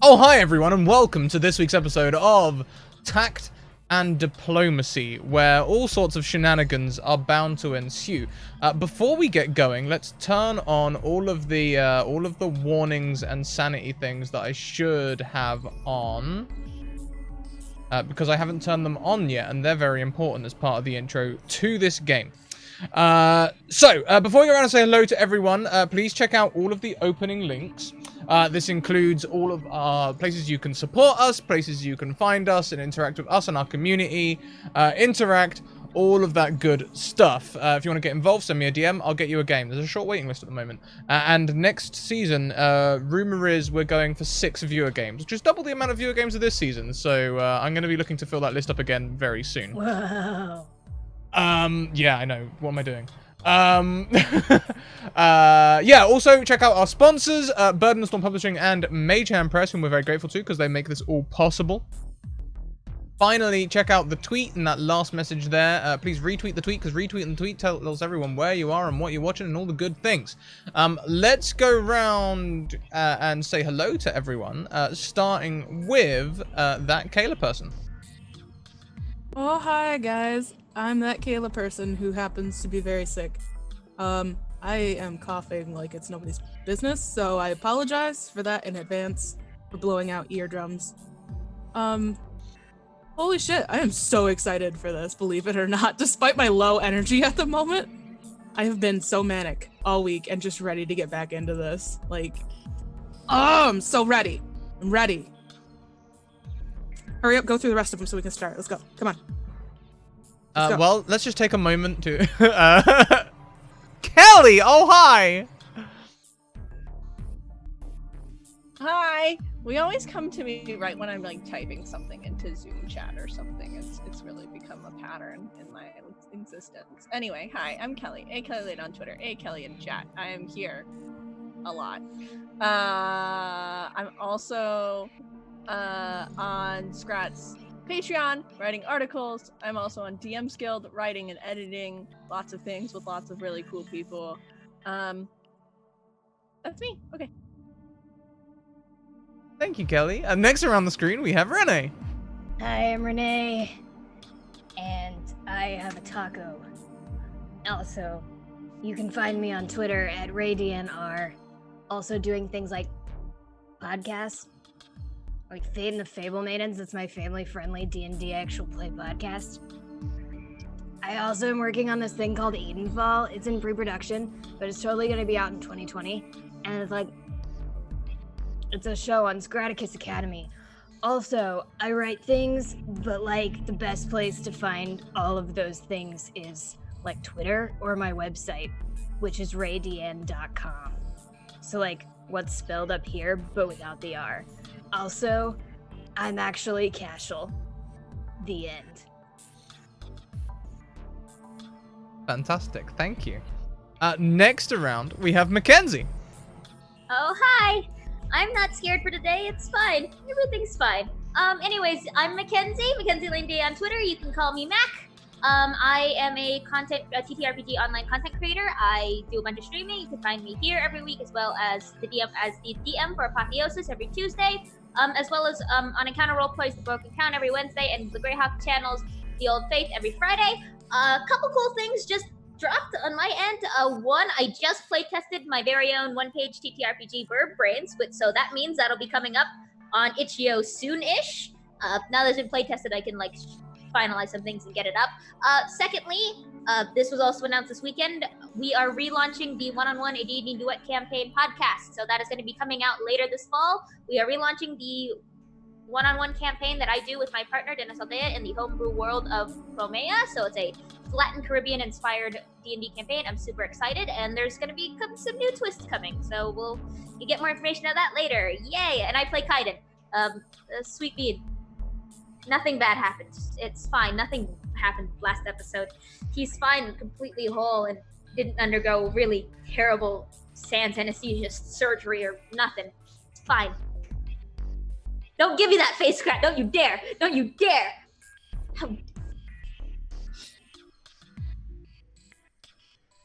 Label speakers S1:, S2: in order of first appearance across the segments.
S1: Oh, hi everyone, and welcome to this week's episode of Tact and Diplomacy, where all sorts of shenanigans are bound to ensue. Before we get going, let's turn on all of the warnings and sanity things that I should have on, because I haven't turned them on yet, and they're very important as part of the intro to this game. Before we go around and say hello to everyone, please check out all of the opening links. This includes all of our places you can support us, places you can find us and interact with us and our community, all of that good stuff. If you want to get involved, send me a DM, I'll get you a game. There's a short waiting list at the moment. And next season, rumor is we're going for 6 viewer games, which is double the amount of viewer games of this season. So I'm going to be looking to fill that list up again very soon.
S2: Wow.
S1: Yeah, I know. What am I doing? Yeah, also check out our sponsors, Burden Storm Publishing and Magehand Press, whom we're very grateful to because they make this all possible. Finally, check out the tweet and that last message there. Please retweet the tweet, because retweeting the tweet tells everyone where you are and what you're watching and all the good things. Let's go around and say hello to everyone, starting with that Kayla person.
S2: Oh, hi, guys. I'm that Kayla person who happens to be very sick. I am coughing like it's nobody's business, so I apologize for that in advance for blowing out eardrums. Holy shit, I am so excited for this, believe it or not. Despite my low energy at the moment, I have been so manic all week and just ready to get back into this. Like, oh, I'm so ready. I'm ready. Hurry up, go through the rest of them so we can start. Let's go. Come on.
S1: Well, let's just take a moment to... Kelly! Oh, hi!
S3: Hi. We always come to me right when I'm like typing something into Zoom chat or something. It's really become a pattern in my existence. Anyway, hi, I'm Kelly. Kelly on Twitter. Kelly in chat. I am here a lot. I'm also on Scrat's Patreon, writing articles. I'm also on DM Guild, writing and editing lots of things with lots of really cool people. That's me. Okay.
S1: Thank you, Kelly. Next around the screen, we have Renee.
S4: Hi, I'm Renee, and I have a taco. Also, you can find me on Twitter at RayDNR, also doing things like podcasts, like Fate and the Fable Maidens. That's my family-friendly D&D actual play podcast. I also am working on this thing called Edenfall. It's in pre-production, but it's totally going to be out in 2020, and it's a show on Scratticus Academy. Also, I write things, but the best place to find all of those things is Twitter or my website, which is raydn.com. So what's spelled up here, but without the R. Also, I'm actually Cashel. The end.
S1: Fantastic, thank you. Next around, we have Mackenzie.
S5: Oh, hi! I'm not scared for today, it's fine. Everything's fine. Anyways, I'm Mackenzie Lane Day on Twitter. You can call me Mac. I am a TTRPG online content creator. I do a bunch of streaming. You can find me here every week, as well as the DM for Apotheosis every Tuesday, as well as on Encounter Roleplays, The Broken Crown every Wednesday, and the Greyhawk channels, The Old Faith every Friday. A couple cool things just dropped on my end. One, I just play tested my very own one-page TTRPG Verb Brains, so that means that'll be coming up on Itch.io soon-ish. Now that it's been play tested, I can finalize some things and get it up. Secondly, this was also announced this weekend. We are relaunching the One-on-One a D&D Duet campaign podcast, so that is going to be coming out later this fall. We are relaunching the one-on-one campaign that I do with my partner Dennis Aldea in the homebrew world of Romea. So it's a Latin Caribbean inspired D&D campaign. I'm super excited, and there's going to be some new twists coming. So you get more information on that later. Yay! And I play Kaiden, sweet bean. Nothing bad happened. It's fine. Nothing happened last episode. He's fine, completely whole, and didn't undergo really terrible sans anesthesia surgery or nothing. It's fine. Don't give me that face crack. Don't you dare. Don't you dare.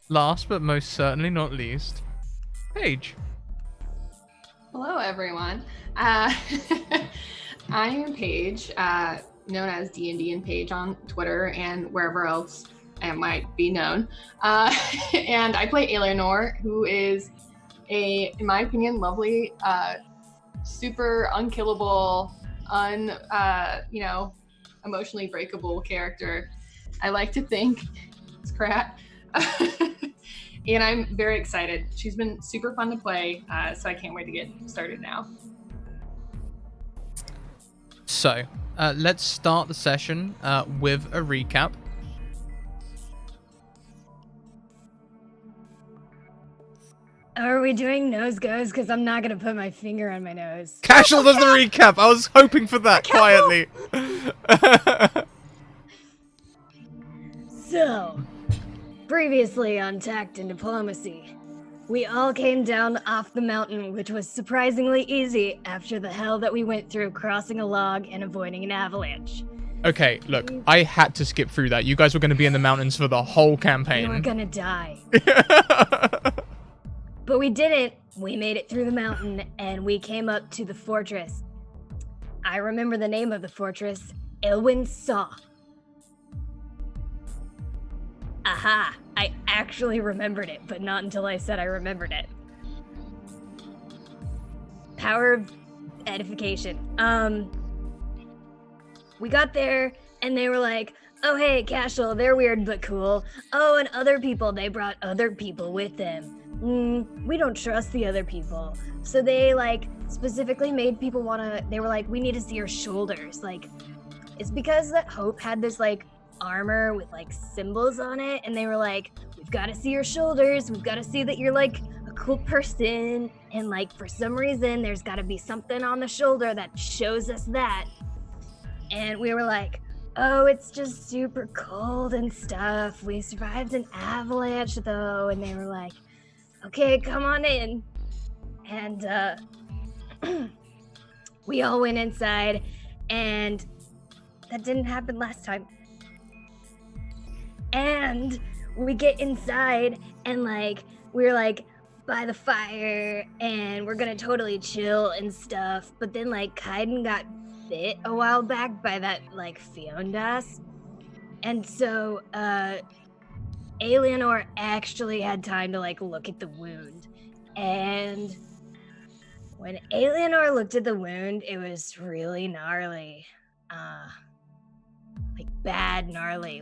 S1: Last but most certainly not least, Paige.
S6: Hello, everyone. I'm Paige, known as D&D and Paige on Twitter and wherever else I might be known. And I play Eleanor, who is in my opinion, lovely, super unkillable, emotionally breakable character. I like to think. It's crap. And I'm very excited. She's been super fun to play, so I can't wait to get started now.
S1: So, let's start the session with a recap.
S4: Are we doing nose goes? Because I'm not going to put my finger on my nose.
S1: Casual does the recap. I was hoping for that quietly.
S4: So, previously on Tact and Diplomacy, we all came down off the mountain, which was surprisingly easy after the hell that we went through crossing a log and avoiding an avalanche.
S1: Okay, look, I had to skip through that. You guys were going to be in the mountains for the whole campaign.
S4: We were gonna die. But we didn't. We made it through the mountain, and we came up to the fortress. I remember the name of the fortress, Elwyn Saw. Aha! I actually remembered it, but not until I said I remembered it. Power of edification. We got there, and they were like, oh hey, Cashel, they're weird but cool. Oh, and other people, they brought other people with them. We don't trust the other people. So they, specifically made people they were like, we need to see your shoulders. It's because that Hope had this, armor with, symbols on it, and they were like, we've got to see your shoulders, we've got to see that you're, a cool person, and, for some reason, there's got to be something on the shoulder that shows us that. And we were like, oh, it's just super cold and stuff. We survived an avalanche, though, and they were like, okay, come on in. And we all went inside, and that didn't happen last time. And we get inside, and we're by the fire, and we're gonna totally chill and stuff. But then Kaiden got bit a while back by that Fiondas, and so Eleanor actually had time to look at the wound, and when Eleanor looked at the wound, it was really gnarly, bad gnarly,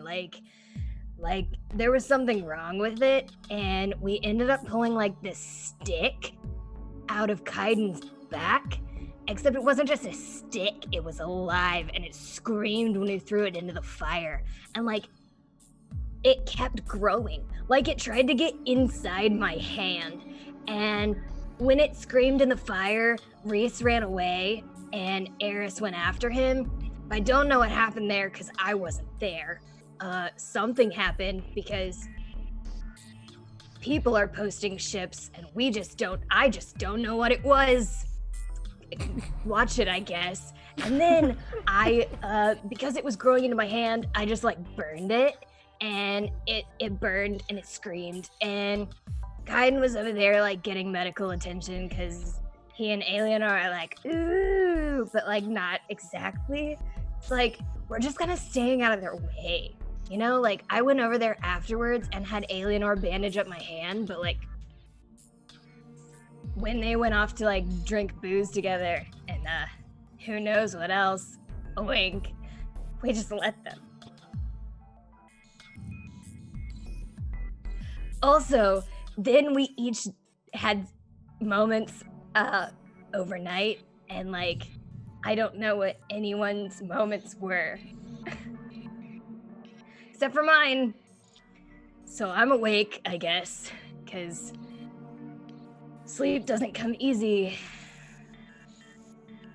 S4: there was something wrong with it, and we ended up pulling this stick out of Kaiden's back, except it wasn't just a stick, it was alive, and it screamed when we threw it into the fire, and it kept growing. It tried to get inside my hand. And when it screamed in the fire, Reese ran away and Eris went after him. I don't know what happened there because I wasn't there. Something happened because people are posting ships and I just don't know what it was. Watch it, I guess. And then because it was growing into my hand, I just burned it. And it burned and it screamed, and Kaiden was over there getting medical attention because he and Eleanor are ooh, but not exactly. It's we're just kind of staying out of their way, you know? I went over there afterwards and had Eleanor bandage up my hand, but when they went off to drink booze together and who knows what else, a wink, we just let them. Also, then we each had moments overnight, and I don't know what anyone's moments were. Except for mine. So I'm awake, I guess, because sleep doesn't come easy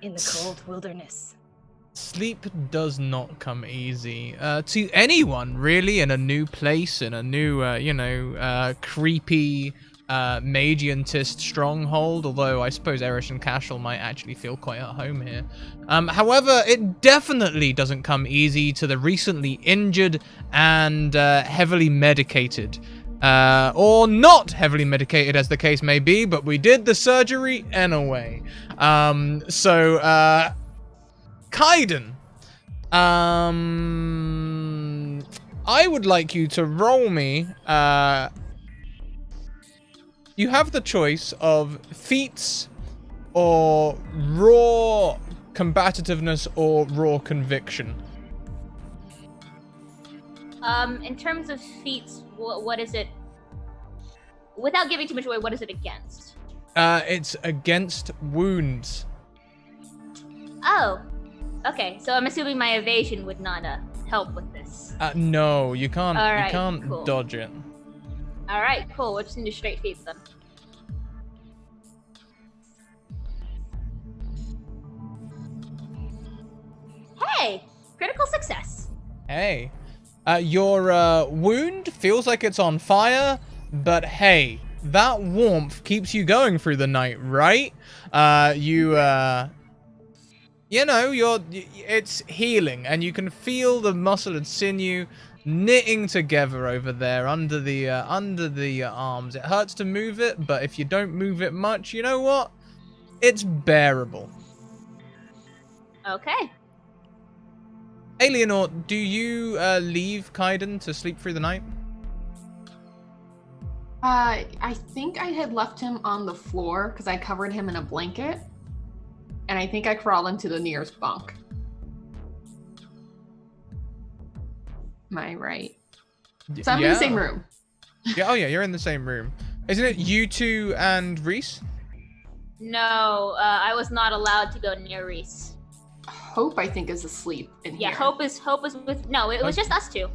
S4: in the cold wilderness.
S1: Sleep does not come easy to anyone, really, in a new place, in a new, creepy Mangientist stronghold, although I suppose Erish and Cashel might actually feel quite at home here. However, it definitely doesn't come easy to the recently injured and heavily medicated or not heavily medicated as the case may be, but we did the surgery anyway. Kaiden, I would like you to roll me, you have the choice of feats or raw combativeness or raw conviction.
S5: In terms of feats, what is it? Without giving too much away, what is it against?
S1: It's against wounds.
S5: Oh, okay. So I'm assuming my evasion would not help with this.
S1: No, you can't.
S5: All right,
S1: you can't
S5: cool.
S1: dodge it.
S5: All right, cool. We're just gonna do straight feats then. Hey, critical success.
S1: Hey, your wound feels like it's on fire, but hey, that warmth keeps you going through the night, right? You know, it's healing, and you can feel the muscle and sinew knitting together over there under the arms. It hurts to move it, but if you don't move it much, you know what? It's bearable.
S5: Okay.
S1: Alienor, do you leave Kaiden to sleep through the night?
S6: I think I had left him on the floor because I covered him in a blanket. And I think I crawled into the nearest bunk. Am I right? So I'm in the same room.
S1: Yeah. Oh yeah, you're in the same room. Isn't it you two and Reese?
S5: No, I was not allowed to go near Reese.
S6: Hope, I think, is asleep in here.
S5: Yeah, Hope is with. No, it was just us two.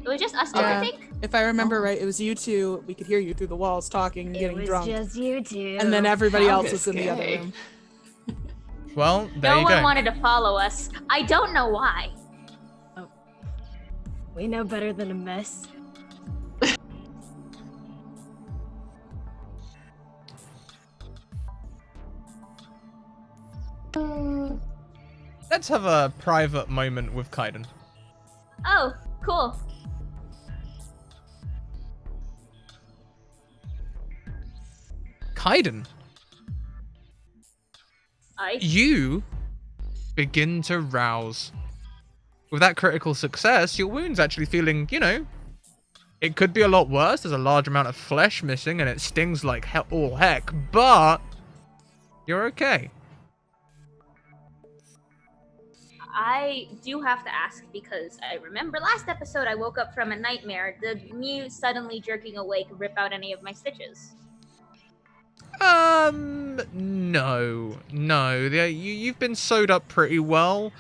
S5: It was just us two, I think.
S2: If I remember right, it was you two. We could hear you through the walls talking and getting drunk.
S4: It was just you two.
S2: And then everybody
S6: How
S2: else was in the other
S6: risque.
S2: room.
S1: Well, there
S5: No
S1: you
S5: one
S1: go.
S5: wanted to follow us. I don't know why.
S4: We know better than a mess.
S1: Let's have a private moment with Kaiden.
S5: Oh, cool.
S1: Kaiden, you begin to rouse. With that critical success, your wound's actually feeling, you know, it could be a lot worse. There's a large amount of flesh missing and it stings like all heck, but you're okay.
S5: I do have to ask because I remember last episode I woke up from a nightmare. Did me suddenly jerking awake rip out any of my stitches?
S1: No. You've been sewed up pretty well.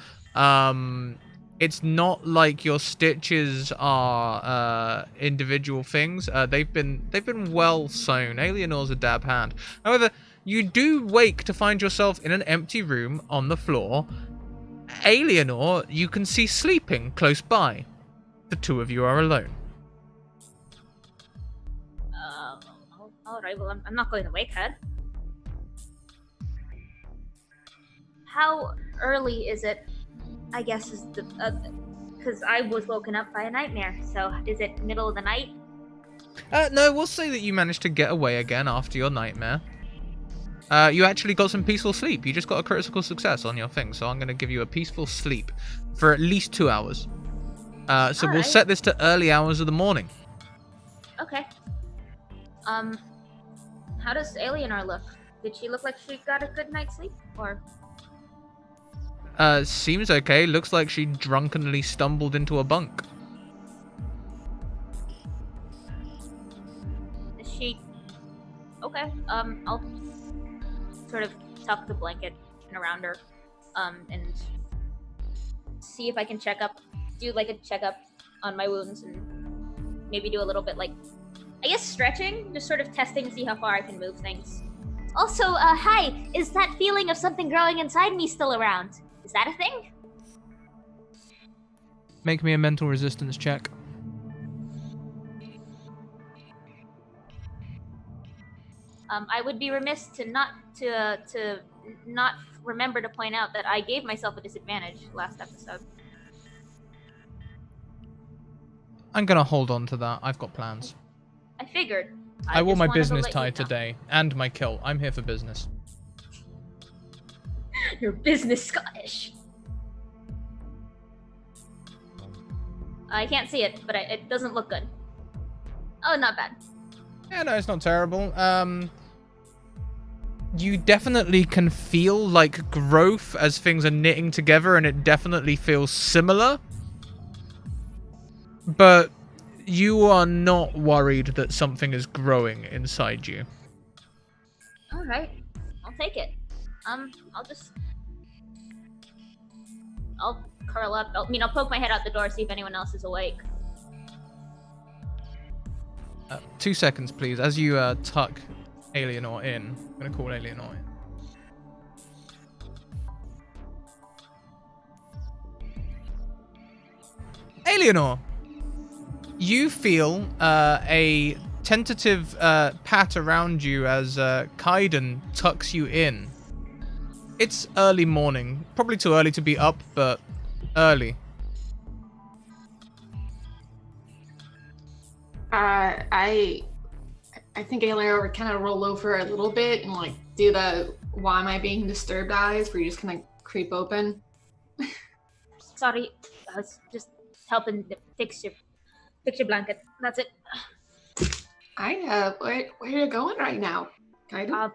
S1: It's not like your stitches are individual things. They've been well sewn. Alienor's a dab hand. However, you do wake to find yourself in an empty room on the floor. Alienor, you can see sleeping close by. The two of you are alone.
S5: Alright, well, I'm not going to wake her. How early is it? I guess is the... because I was woken up by a nightmare, so is it middle of the night?
S1: No, we'll say that you managed to get away again after your nightmare. You actually got some peaceful sleep. You just got a critical success on your thing, so I'm going to give you a peaceful sleep for at least 2 hours. So we'll set this to early hours of the morning.
S5: Okay. How does Alienor look? Did she look like she got a good night's sleep, or?
S1: Seems okay. Looks like she drunkenly stumbled into a bunk.
S5: Is she... Okay, I'll sort of tuck the blanket around her, and see if I can do like a checkup on my wounds, and maybe do a little bit like, I guess stretching, just sort of testing to see how far I can move things. Also, hi, is that feeling of something growing inside me still around? Is that a thing?
S1: Make me a mental resistance check.
S5: I would be remiss to not remember to point out that I gave myself a disadvantage last episode.
S1: I'm gonna hold on to that. I've got plans.
S5: I figured.
S1: I wore
S5: just
S1: my
S5: wanted to
S1: business
S5: let you
S1: tie
S5: know.
S1: today, and my kilt. I'm here for business.
S5: You're business Scottish. I can't see it, but it doesn't look good. Oh, not bad.
S1: Yeah, no, it's not terrible. You definitely can feel like growth as things are knitting together, and it definitely feels similar. But you are not worried that something is growing inside you.
S5: All right, I'll take it. I'll curl up. I'll poke my head out the door, see if anyone else is awake.
S1: 2 seconds, please. As you tuck Alienor in, I'm gonna call Alienor in. Alienor, you feel a tentative pat around you as Kaiden tucks you in. It's early morning. Probably too early to be up, but early.
S6: I think Alienor would kind of roll over a little bit and like do the "Why am I being disturbed?" eyes, where you just kind of creep open.
S5: Sorry, I was just helping to fix your blanket. That's it.
S6: Where are you going right now? Kaiden?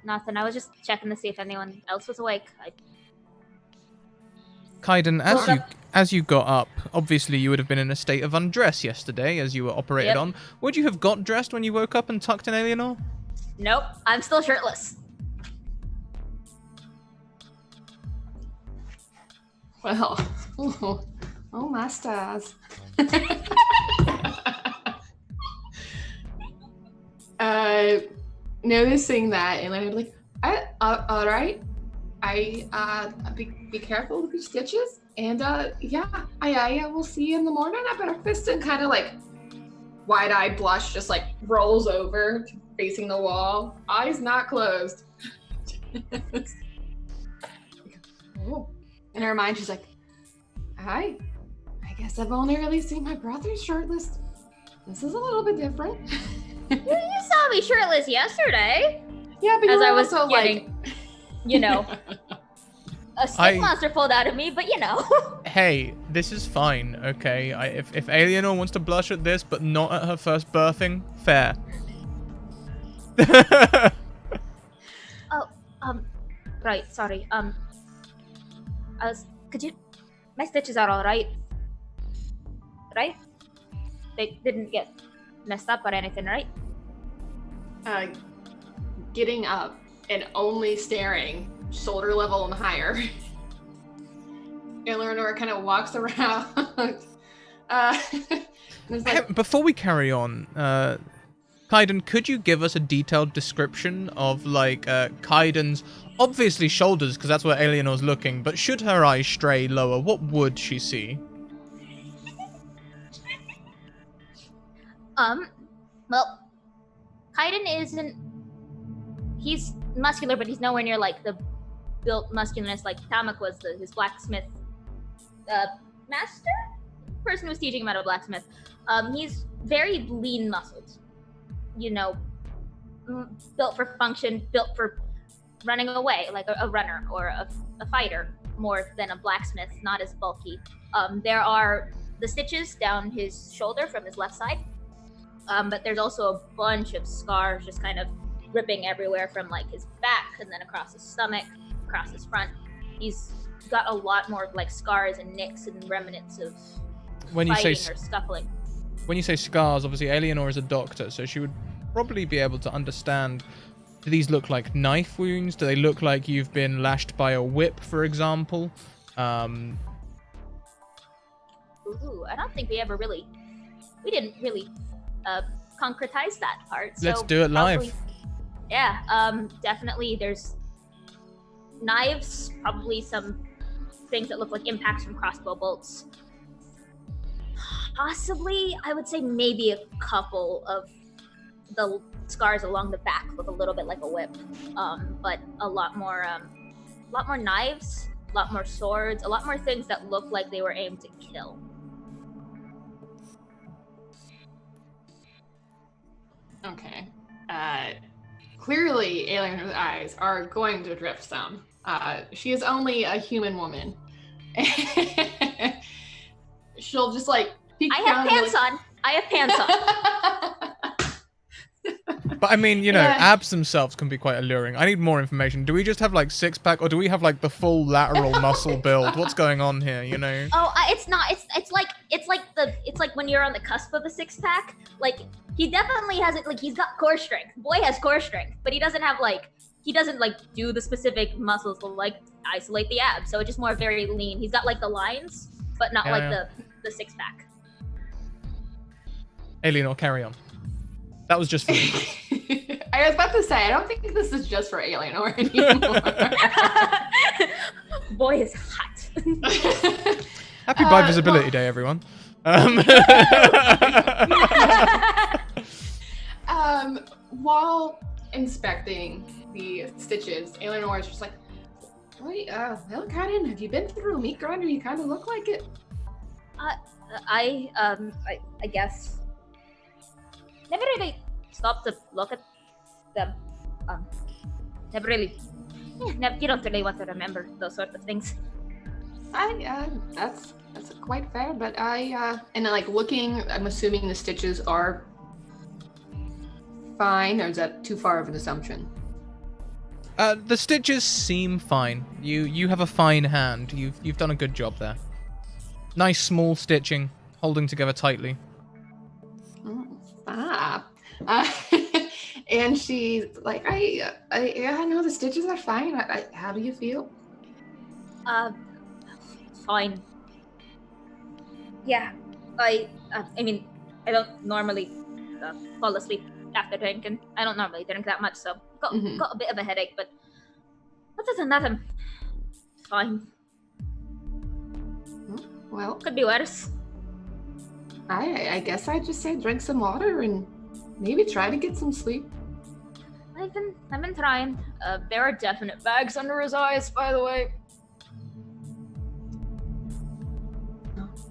S5: Nothing. I was just checking to see if anyone else was awake.
S1: Kaiden,
S5: Woke up.
S1: as you got up, obviously you would have been in a state of undress yesterday as you were operated
S5: Yep.
S1: on. Would you have got dressed when you woke up and tucked in Alienor?
S5: Nope, I'm still shirtless.
S6: Well, oh my stars. Noticing that, and I'm like, all right, be careful with your stitches, and yeah, I will see you in the morning at breakfast. And kind of like wide-eyed blush, just like rolls over, facing the wall, eyes not closed. Oh. In her mind, she's like, I guess I've only really seen my brother shirtless. This is a little bit different.
S5: You saw me shirtless yesterday.
S6: Yeah, but
S5: As
S6: you
S5: I
S6: were
S5: was
S6: also
S5: getting, a stick monster pulled out of me, but
S1: Hey, this is fine, okay? If Alienor wants to blush at this, but not at her first birthing, fair.
S5: Right, sorry. My stitches are all right? Right? They didn't get messed up or anything, right?
S6: Getting up and only staring shoulder level and higher. Eleanor kind of walks around. And it's like,
S1: Before we carry on, Kaiden, could you give us a detailed description of, like, Kaiden's obviously shoulders, because that's where Alianor's looking, but should her eyes stray lower, what would she see?
S5: Well, Kaiden isn't... He's muscular, but he's nowhere near, like, the built muscularness like Tamak was, his blacksmith master? Person who was teaching him how to blacksmith. He's very lean muscled. Built for function, built for running away, like a runner or a fighter, more than a blacksmith, not as bulky. There are the stitches down his shoulder from his left side, but there's also a bunch of scars just kind of ripping everywhere from like his back and then across his stomach, across his front. He's got a lot more like scars and nicks and remnants of fighting or scuffling.
S1: When you say scars, obviously Alienor is a doctor, so she would probably be able to understand. Do these look like knife wounds? Do they look like you've been lashed by a whip, for example?
S5: Ooh, I don't think we didn't really concretize that part.
S1: Let's
S5: so
S1: do it live.
S5: probably, yeah, definitely there's knives, probably some things that look like impacts from crossbow bolts. Possibly, I would say maybe a couple of the scars along the back look a little bit like a whip, but a lot more knives, a lot more swords, a lot more things that look like they were aimed to kill.
S6: Okay. Clearly, Eleanor's eyes are going to drift some. She is only a human woman. She'll just like peek
S5: I
S6: down
S5: have
S6: and be
S5: pants
S6: like,
S5: on. I have pants on.
S1: But I mean, you know,
S6: Yeah.
S1: abs themselves can be quite alluring. I need more information. Do we just have like six pack, or do we have like the full lateral muscle build? What's going on here? You know?
S5: Oh, it's not. It's like when you're on the cusp of a six pack. Like he definitely has it. Like he's got core strength. Boy has core strength, but he doesn't do the specific muscles to like isolate the abs. So it's just more very lean. He's got like the lines, but not
S1: Yeah.
S5: the six pack.
S1: Alienor, carry on. That was just for me.
S6: I was about to say, I don't think this is just for Eleanor anymore.
S5: Boy is hot.
S1: Happy Bi Visibility Day, everyone.
S6: While inspecting the stitches, Eleanor is just like, wait, well, Kaden, have you been through a meat grinder? You kind of look like it.
S5: I guess never really stopped to look at them. Never really. You don't really want to remember those sort of things.
S6: That's quite fair, but and then like looking, I'm assuming the stitches are fine, or is that too far of an assumption?
S1: The stitches seem fine. You have a fine hand. You've done a good job there. Nice small stitching, holding together tightly.
S6: Stop. And she's like, I know the stitches are fine. How do you feel?
S5: Fine. Yeah, I mean, I don't normally fall asleep after drinking. I don't normally drink that much, so got a bit of a headache, but other than that, I'm fine.
S6: Well,
S5: Could be worse.
S6: I guess I'd just say drink some water and maybe try to get some sleep.
S5: I've been trying. There are definite bags under his eyes, by the way.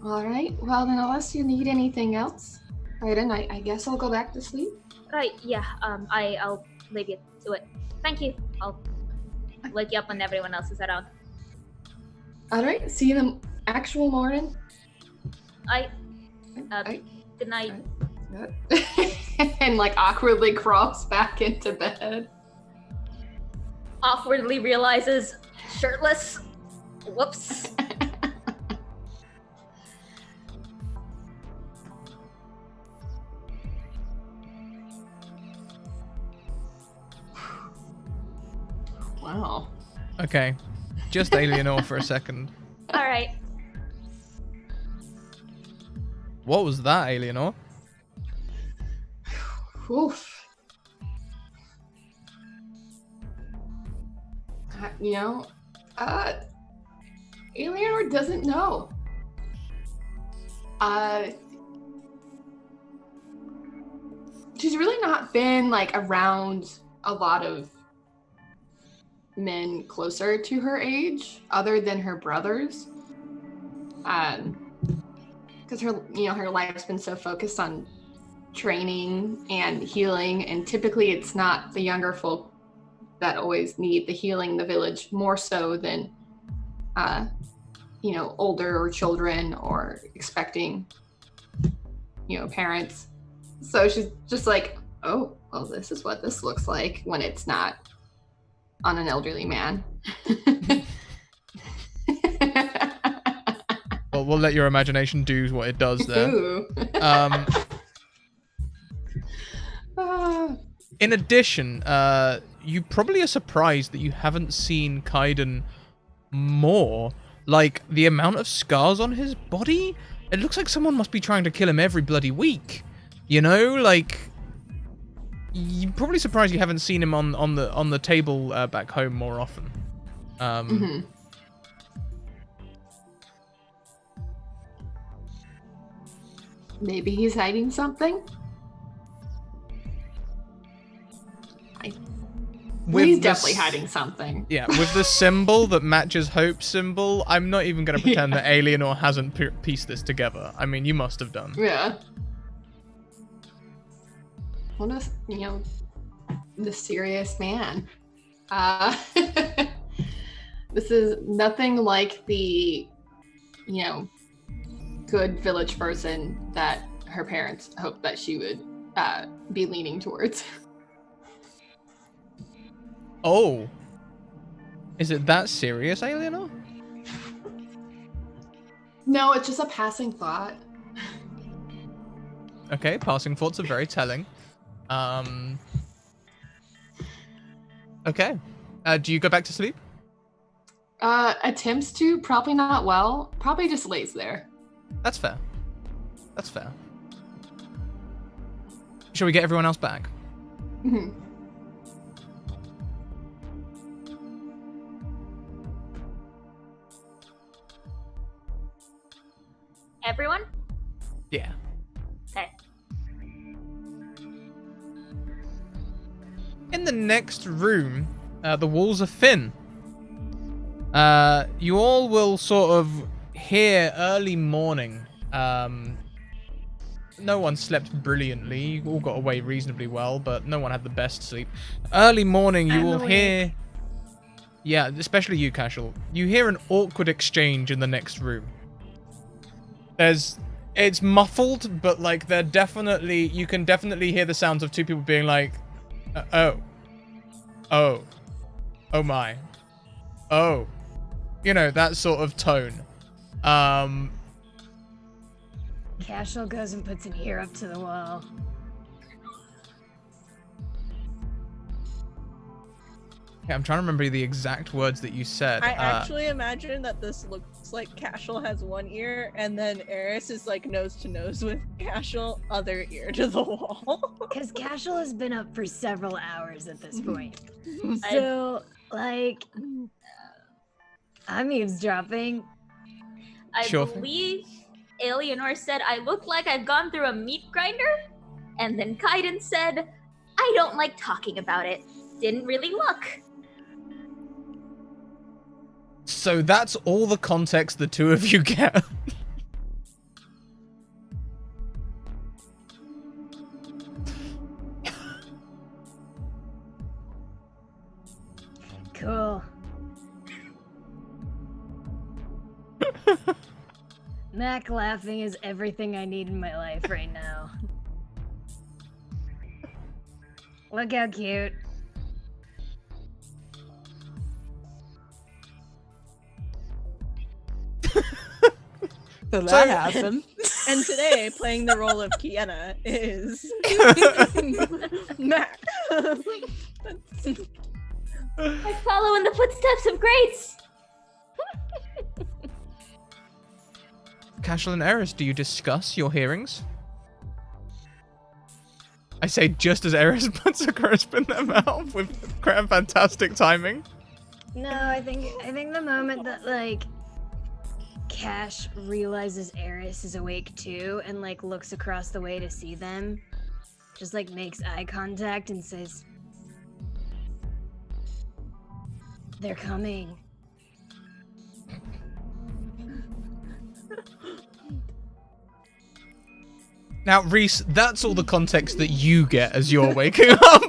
S6: All right. Well, then, unless you need anything else, Aiden, I guess I'll go back to sleep.
S5: Right, yeah, I'll leave you to it. Thank you. I'll wake you up when everyone else is around.
S6: All right. See you in the actual morning.
S5: Good night.
S6: And like awkwardly crawls back into bed.
S5: Awkwardly realizes shirtless. Whoops.
S6: Wow.
S1: Okay, just Alienor for a second.
S5: All right.
S1: What was that, Alienor?
S6: Oof. Eleanor doesn't know. She's really not been like around a lot of men closer to her age, other than her brothers. Because her life's been so focused on training and healing, and typically it's not the younger folk that always need the healing in the village, more so than older or children or expecting parents. So she's just like, oh well, this is what this looks like when it's not on an elderly man.
S1: Well, we'll let your imagination do what it does there.
S6: Ooh.
S1: In addition, you probably are surprised that you haven't seen Kaiden more. Like, the amount of scars on his body? It looks like someone must be trying to kill him every bloody week. You know, like, you're probably surprised you haven't seen him on the table back home more often.
S6: Maybe he's hiding something. He's definitely hiding something.
S1: Yeah, with the symbol that matches Hope's symbol, I'm not even going to pretend that Alienor hasn't pieced this together. I mean, you must have done.
S6: Yeah. what a, mysterious man. This is nothing like the, good village person that her parents hoped that she would be leaning towards.
S1: Oh. Is it that serious, Alienor?
S6: No, it's just a passing thought.
S1: Okay, passing thoughts are very telling. Okay. Do you go back to sleep?
S6: Attempts to, probably not well. Probably just lays there.
S1: That's fair. That's fair. Shall we get everyone else back?
S6: Mm-hmm.
S5: Everyone?
S1: Yeah.
S5: Okay.
S1: In the next room, the walls are thin. You all will sort of hear early morning. No one slept brilliantly. You all got away reasonably well, but no one had the best sleep. Early morning, you will hear... Yeah, especially you, Casual. You hear an awkward exchange in the next room. It's muffled, but like you can definitely hear the sounds of two people being like, oh my, oh, that sort of tone.
S4: Casual goes and puts an ear up to the wall.
S1: Okay, I'm trying to remember the exact words that you said.
S3: I actually imagine that this looks like Casual has one ear, and then Eris is like nose to nose with Casual, other ear to the wall.
S4: Because Casual has been up for several hours at this point. So, like, I'm eavesdropping.
S5: I
S1: Sure.
S5: believe Alienor said, I look like I've gone through a meat grinder. And then Kaiden said, I don't like talking about it. Didn't really look.
S1: So that's all the context the two of you get.
S4: Cool. Mac laughing is everything I need in my life right now. Look how cute.
S2: So that happened.
S3: And today, playing the role of Kiena is Mac.
S5: I follow in the footsteps of greats.
S1: Casual and Eris, do you discuss your hearings? I say just as Eris puts a crisp in their mouth with fantastic timing.
S4: No, I think the moment that like Cash realizes Eris is awake too and like looks across the way to see them, just like makes eye contact and says, "They're coming."
S1: Now, Reese, that's all the context that you get as you're waking up.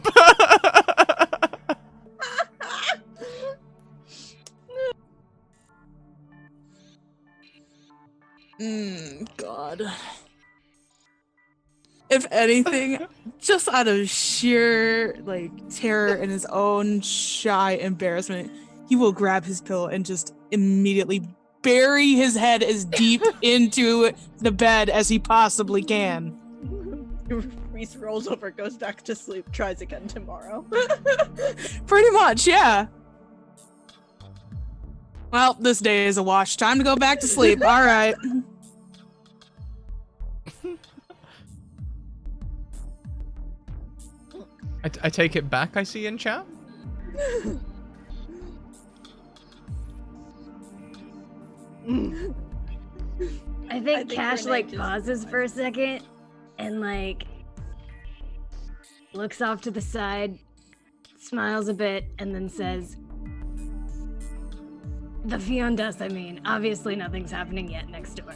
S2: God. If anything, just out of sheer like terror and his own shy embarrassment, he will grab his pillow and just immediately bury his head as deep into the bed as he possibly can.
S3: Reese rolls over, goes back to sleep, tries again tomorrow.
S2: Pretty much, yeah. Well, this day is a wash. Time to go back to sleep. All right.
S1: I take it back, I see in chat.
S4: I think Cash
S3: Renee
S4: like
S3: just-
S4: pauses for a second and like looks off to the side, smiles a bit, and then says, "The Fiondas, I mean. Obviously nothing's happening yet next door."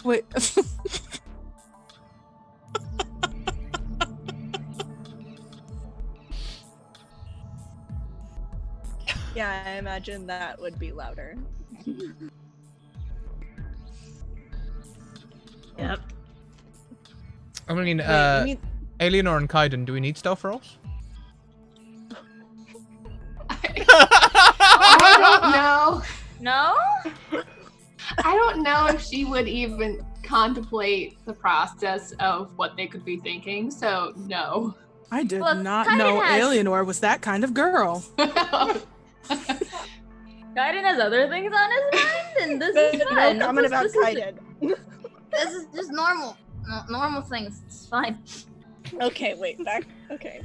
S2: Wait.
S3: Yeah, I imagine that would be louder.
S4: Yep.
S1: I mean,
S3: Wait, we need-
S1: Alienor and Kaiden, do we need stealth rolls?
S6: I don't know.
S5: No?
S6: I don't know if she would even contemplate the process of what they could be thinking, so no.
S2: I did
S5: Well,
S2: not
S5: Kaiden
S2: know
S5: has-
S2: Alienor was that kind of girl.
S5: Kaiden has other things on his mind, and this is
S3: No
S5: fine.
S3: comment about
S5: This is-
S3: Kaiden.
S5: This is just normal. Normal things. It's fine.
S3: Okay, wait, back. Okay.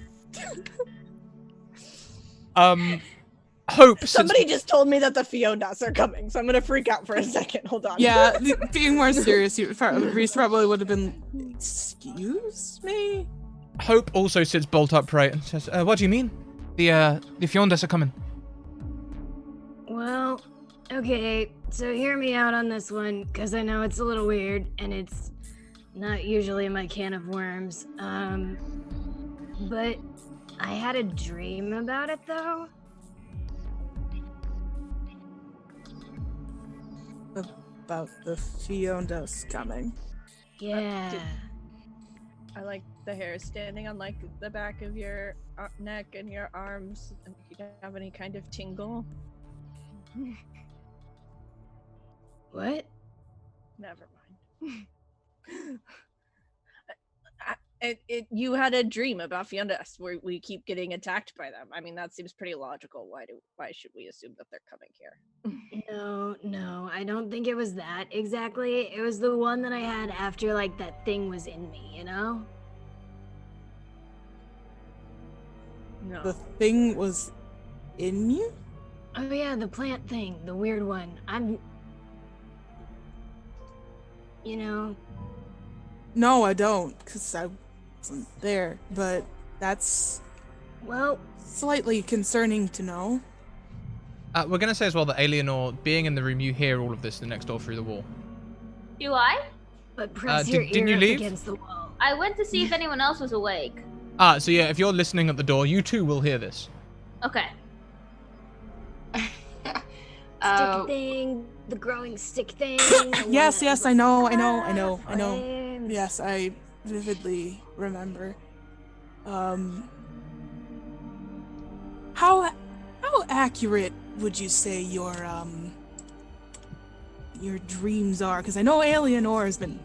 S1: Hope.
S3: Somebody just told me that the Fiondas are coming, so I'm gonna freak out for a second. Hold on.
S2: Yeah, being more serious, Reese probably would have been. Excuse me.
S1: Hope also sits bolt upright and says, "What do you mean? The Fiondas are coming."
S4: Well, okay, so hear me out on this one, because I know it's a little weird, and it's not usually my can of worms. But I had a dream about it, though.
S2: About the Fiondas coming.
S4: Yeah.
S3: I like the hair standing on like the back of your neck and your arms. And you don't have any kind of tingle.
S4: What?
S3: Never mind. You had a dream about Fiondas where we keep getting attacked by them. I mean, that seems pretty logical. Why should we assume that they're coming here?
S4: No, I don't think it was that exactly. It was the one that I had after, like, that thing was in me, you know?
S3: No.
S2: The thing was in you?
S4: Oh yeah, the plant thing, the weird one. You know,
S2: No, I don't, because I wasn't there. But that's
S4: well,
S2: slightly concerning to know.
S1: We're gonna say as well that Alienor, being in the room, you hear all of this the next door through the wall.
S5: Do I?
S4: but press your
S1: didn't
S4: ear
S1: you
S4: up
S1: leave?
S4: against the wall.
S5: I went to see if anyone else was awake.
S1: So yeah, if you're listening at the door, you too will hear this.
S5: Okay.
S4: Stick thing, the growing stick thing. the one
S2: Yes,
S4: that
S2: yes,
S4: was
S2: I know.
S4: flames.
S2: Yes, I vividly remember. How accurate would you say your dreams are? Because I know Alienor has been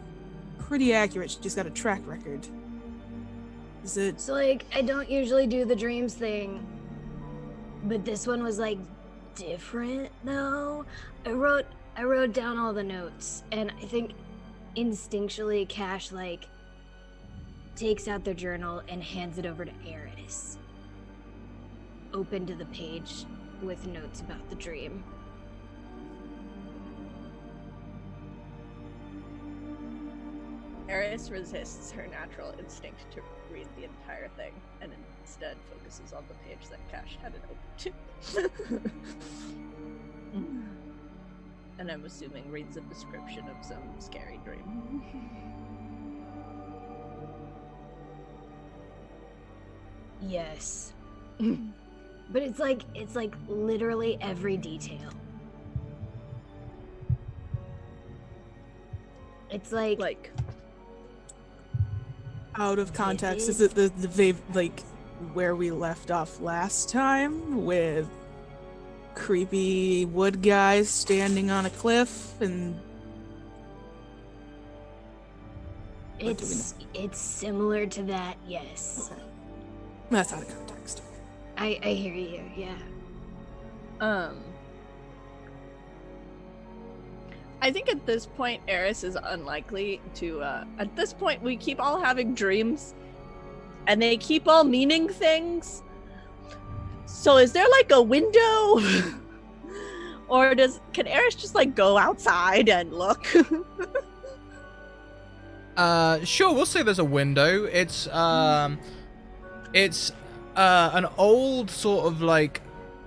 S2: pretty accurate. She's got a track record. Is it?
S4: So like, I don't usually do the dreams thing, but this one was like different though. I wrote down all the notes, and I think instinctually Cash like takes out their journal and hands it over to Eris. Open to the page with notes about the dream.
S3: Eris resists her natural instinct to read the entire thing and instead focuses on the page that Cash had it open to. And I'm assuming reads a description of some scary dream.
S4: Yes. But it's like literally every detail. It's like
S2: Out of context, is it the like where we left off last time with creepy wood guys standing on a cliff and What do we
S4: it's similar to that, yes.
S2: okay. That's out of context.
S4: I hear you, yeah.
S3: I think at this point, Eris is unlikely to, at this point, we keep all having dreams, and they keep all meaning things. So is there, like, a window? Or can Eris just, like, go outside and look?
S1: Sure, we'll say there's a window. It's an old sort of like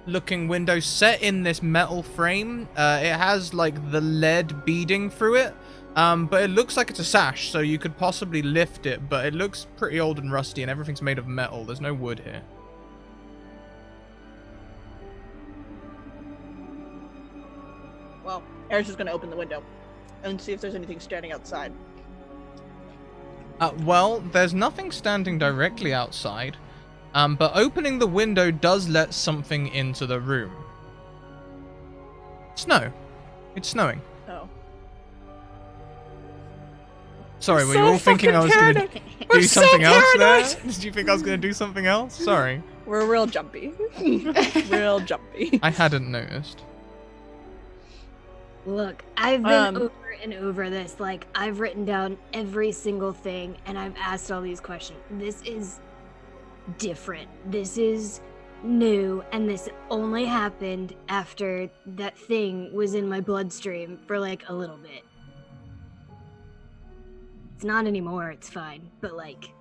S1: looking window set in this metal frame. It has like the lead beading through it. But it looks like it's a sash, so you could possibly lift it, but it looks pretty old and rusty, and everything's made of metal. There's no wood here.
S3: Well, Eris is going to open the window and see if there's anything standing outside.
S1: Well, there's nothing standing directly outside, but opening the window does let something into the room. Snow. It's snowing.
S3: Oh.
S1: Sorry, were you all thinking I was going to do something else there? Did you think I was going to do something else? Sorry.
S3: We're real jumpy. Real jumpy.
S1: I hadn't noticed.
S4: Look, I've been over and over this. Like, I've written down every single thing, and I've asked all these questions. This is different. This is new, and this only happened after that thing was in my bloodstream for, like, a little bit. It's not anymore, it's fine, but, like...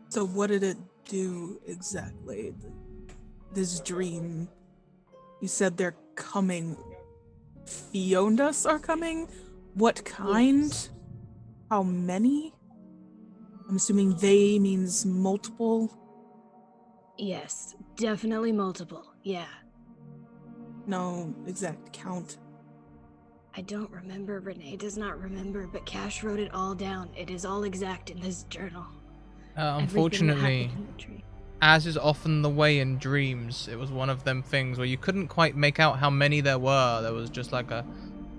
S2: So what did it do exactly? This dream, you said they're coming... Fiondas are coming? What kind? Yes. How many? I'm assuming they means multiple?
S4: Yes, definitely multiple, yeah.
S2: No exact count.
S4: I don't remember, Renee does not remember, but Cash wrote it all down. It is all exact in this journal.
S1: Unfortunately, as is often the way in dreams, it was one of them things where you couldn't quite make out how many there were. There was just like a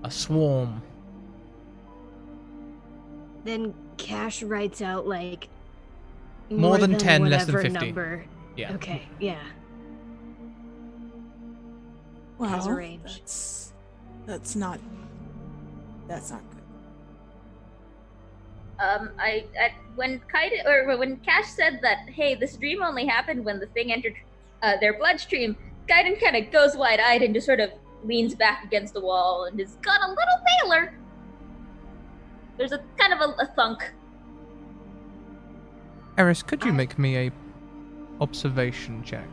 S1: swarm.
S4: Then Cash writes out like
S1: more than 10, less than 50.
S4: Number.
S1: Yeah.
S4: Okay, yeah.
S2: Wow,
S4: As a range.
S2: That's not good.
S5: When Cash said that, hey, this dream only happened when the thing entered their bloodstream, Kaiden kind of goes wide-eyed and just sort of leans back against the wall and has got a little paler. There's a kind of a thunk.
S1: Eris, could you make me a observation check?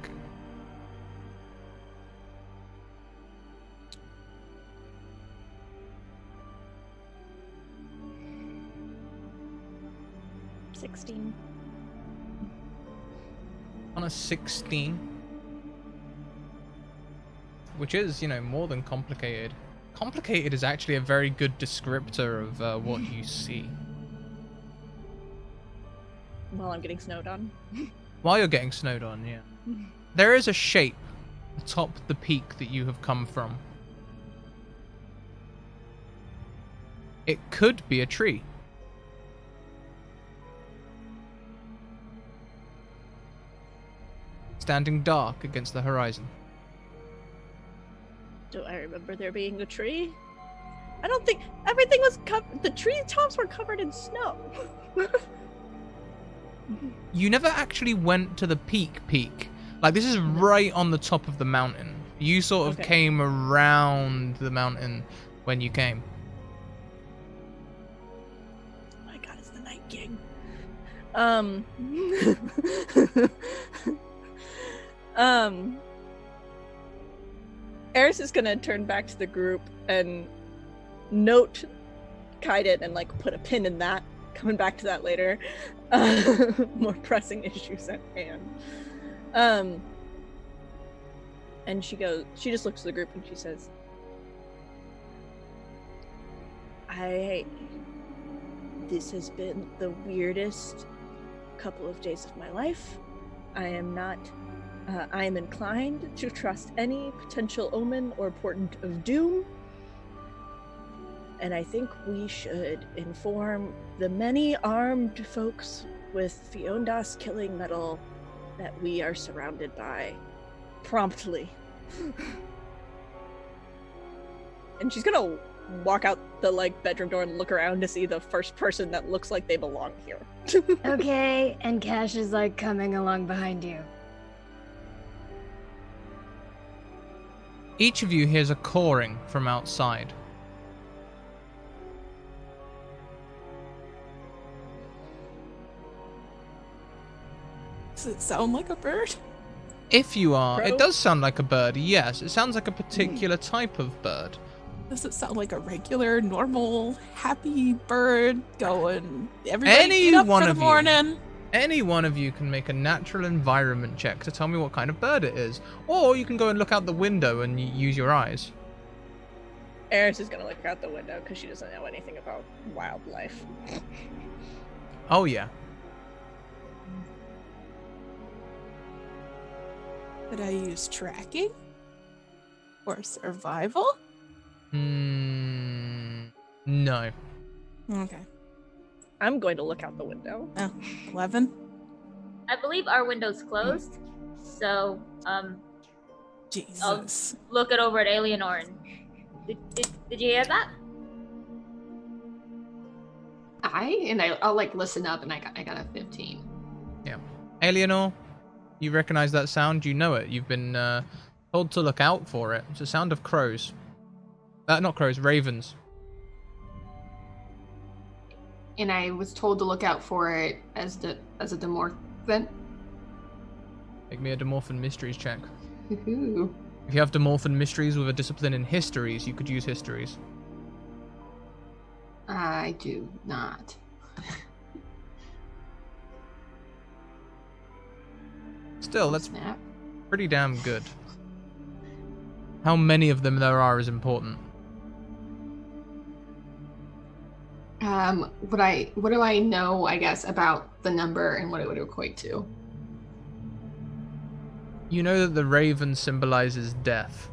S1: On a 16, which is, more than complicated. Complicated is actually a very good descriptor of what you see.
S3: While I'm getting snowed on.
S1: While you're getting snowed on, yeah. There is a shape atop the peak that you have come from. It could be a tree. Standing dark against the horizon.
S3: Do I remember there being a tree? I don't think everything was covered. The tree tops were covered in snow.
S1: You never actually went to the peak. Like, this is right on the top of the mountain. You sort of came around the mountain when you came.
S3: Oh my god, it's the Night King. Eris is gonna turn back to the group and note Kaiden and like put a pin in that. Coming back to that later. More pressing issues at hand. And she just looks at the group and she says, this has been the weirdest couple of days of my life. I am inclined to trust any potential omen or portent of doom. And I think we should inform the many armed folks with Fiondas killing metal that we are surrounded by promptly. And she's gonna walk out the bedroom door and look around to see the first person that looks like they belong here.
S4: Okay, and Cash is coming along behind you.
S1: Each of you hears a cawing from outside.
S2: Does it sound like a bird?
S1: If you are,
S3: Crow?
S1: it does sound like a bird, yes. It sounds like a particular type of bird.
S2: Does it sound like a regular, normal, happy bird going? Everybody
S1: Any
S2: get up
S1: one
S2: for the
S1: of you.
S2: morning.
S1: Any one of you can make a natural environment check to tell me what kind of bird it is. Or you can go and look out the window and use your eyes.
S3: Eris is gonna look out the window because she doesn't know anything about wildlife.
S1: Oh, yeah.
S2: Could I use tracking? Or survival?
S1: No.
S2: Okay.
S3: I'm going to look out the window.
S2: Oh, 11?
S5: I believe our window's closed, so
S2: Jesus.
S5: look it over at Eleanor. And did you hear that?
S6: I'll like listen up, and I got a 15.
S1: Yeah. Eleanor, you recognize that sound? You know it. You've been told to look out for it. It's a sound of crows. Not crows, ravens.
S6: And I was told to look out for it as a demorph then.
S1: Make me a Demorphin Mysteries check.
S6: Ooh.
S1: If you have Demorphin Mysteries with a discipline in Histories, you could use Histories.
S6: I do not.
S1: Still, that's
S6: Snap.
S1: pretty damn good. How many of them there are is important.
S6: What do I know, I guess, about the number and what it would equate to?
S1: You know that the raven symbolizes death.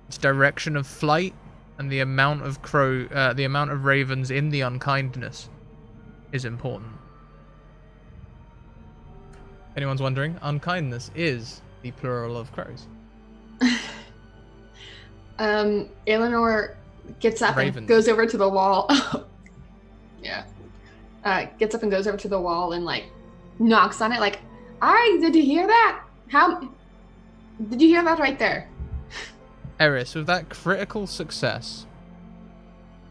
S1: Its direction of flight and the amount of ravens in the unkindness is important. If anyone's wondering, unkindness is the plural of crows.
S6: Eleanor gets up
S1: Ravens.
S6: and goes over to the wall. Yeah. Gets up and goes over to the wall and like knocks on it like, "Alright, did you hear that? How did you hear that right there?"
S1: Eris, with that critical success,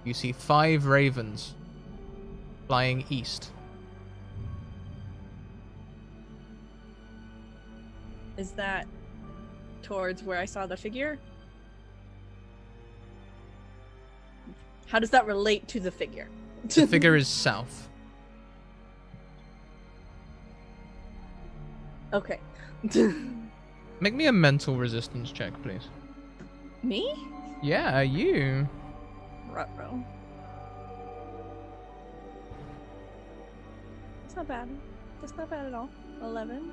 S1: you see 5 ravens flying east.
S3: Is that towards where I saw the figure? How does that relate to the figure?
S1: The figure is south.
S3: Okay.
S1: Make me a mental resistance check, please.
S3: Me?
S1: Yeah, you.
S3: Ruh-roh. That's not bad. That's not bad at all. 11.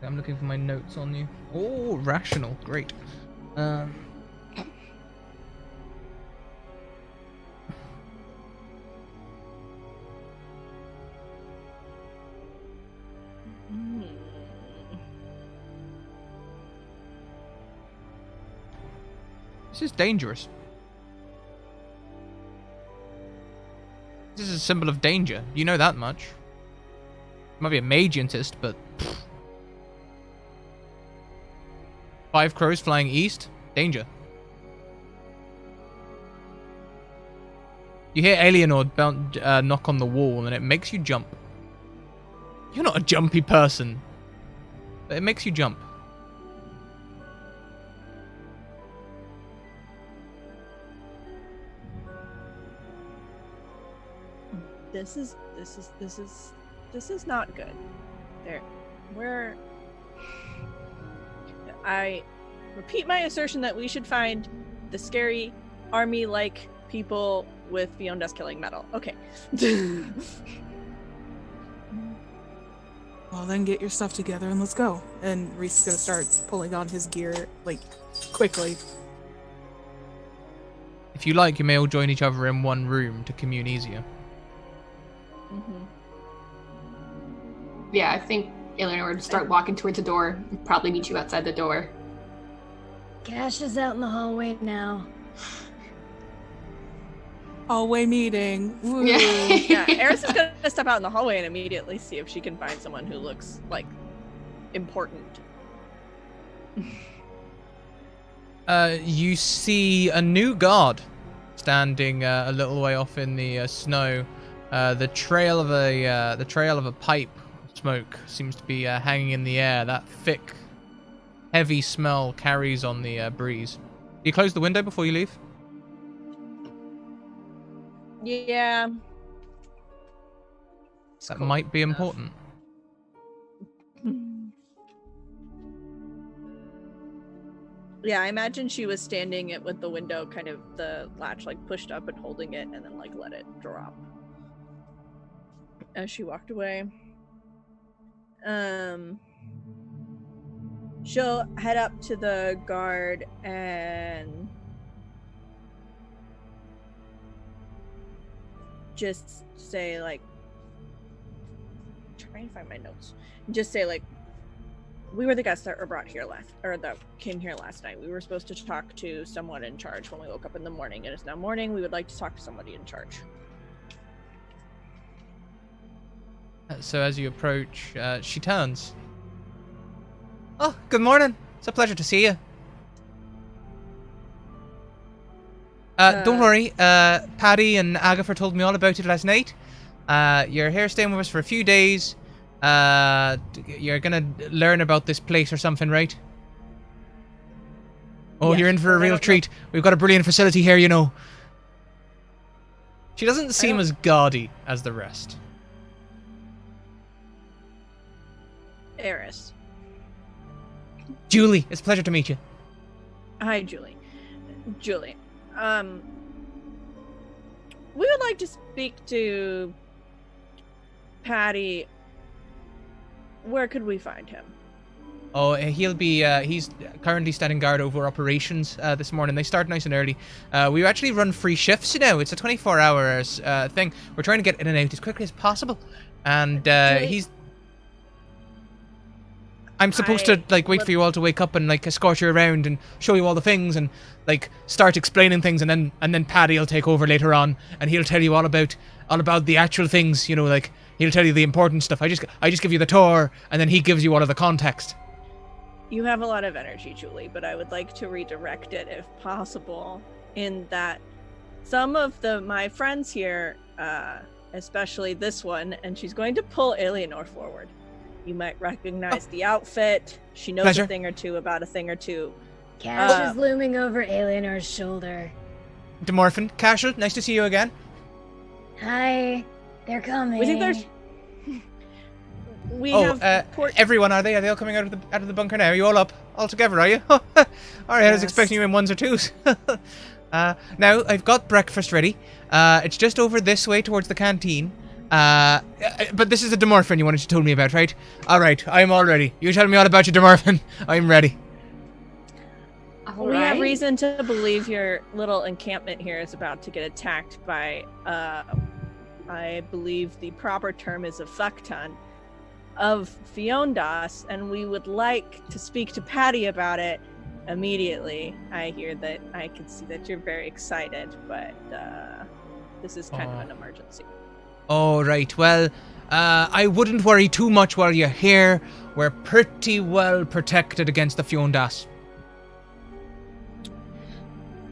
S1: I'm looking for my notes on you. Oh, rational. Great. This is dangerous. This is a symbol of danger. You know that much. Might be a Mangientist, but... 5 crows flying east? Danger. You hear Eleanor knock on the wall, and it makes you jump. You're not a jumpy person, but it makes you jump.
S3: This is not good. I repeat my assertion that we should find the scary army-like people with Fionda's killing metal. Okay.
S2: Well, then get your stuff together and let's go. And Reese is gonna start pulling on his gear, like, quickly.
S1: If you like, you may all join each other in one room to commune easier.
S3: Mm-hmm.
S6: Yeah, I think Eleanor would start walking towards the door and probably meet you outside the door.
S4: Cash is out in the hallway now.
S2: Hallway meeting. Woo.
S3: Yeah, Eris is gonna step out in the hallway and immediately see if she can find someone who looks like important.
S1: You see a new guard standing a little way off in the snow. The trail of a pipe of smoke seems to be hanging in the air. That thick heavy smell carries on the breeze. Do you close the window before you leave?
S3: Yeah.
S1: That might be important.
S3: Yeah, I imagine she was standing it with the window, kind of the latch like pushed up and holding it, and then like let it drop as she walked away. She'll head up to the guard and just say like, trying to find my notes. Just say like, we were the guests that were brought here that came here last night. We were supposed to talk to someone in charge when we woke up in the morning. It is now morning. We would like to talk to somebody in charge.
S1: So as you approach, she turns. Oh, good morning. It's a pleasure to see you. Don't worry. Paddy and Agatha told me all about it last night. You're here staying with us for a few days. You're gonna learn about this place or something, right? Oh,
S3: Yes,
S1: you're in for a real treat. We've got a brilliant facility here, you know. She doesn't seem as gaudy as the rest.
S3: Eris.
S1: Julie, it's a pleasure to meet you.
S3: Hi, Julie. Julie. We would like to speak to Patty. Where could we find him?
S1: Oh, he'll be, he's currently standing guard over operations this morning. They start nice and early. We actually run free shifts, you know. It's a 24-hour thing. We're trying to get in and out as quickly as possible. And
S3: Julie,
S1: I'm supposed to, like, wait for you all to wake up and, like, escort you around and show you all the things and, like, start explaining things, and then Paddy will take over later on, and he'll tell you all about the actual things, you know, like, he'll tell you the important stuff. I just give you the tour, and then he gives you all of the context.
S3: You have a lot of energy, Julie, but I would like to redirect it if possible, in that some of my friends here, especially this one, and she's going to pull Eleanor forward. You might recognize the outfit. She knows
S1: Pleasure.
S3: a thing or two about a thing or two.
S4: Cash is looming over Eleanor's shoulder.
S1: Demorphin, Cashel, nice to see you again.
S4: Hi, they're coming.
S3: We think there's... We
S1: Oh,
S3: have...
S1: everyone, are they? Are they all coming out of the bunker now? Are you all up? All together, are you? Alright, I was expecting you in ones or twos. Now, I've got breakfast ready. It's just over this way towards the canteen. But this is the Demorphin you wanted to tell me about, right? Alright, I'm all ready. You tell me all about your Demorphin. I'm ready.
S3: We have reason to believe your little encampment here is about to get attacked by, I believe the proper term is a fuckton of Fiondas, and we would like to speak to Patty about it immediately. I can see that you're very excited, but this is kind of an emergency.
S1: Oh, right. Well, I wouldn't worry too much while you're here. We're pretty well protected against the Fiondas.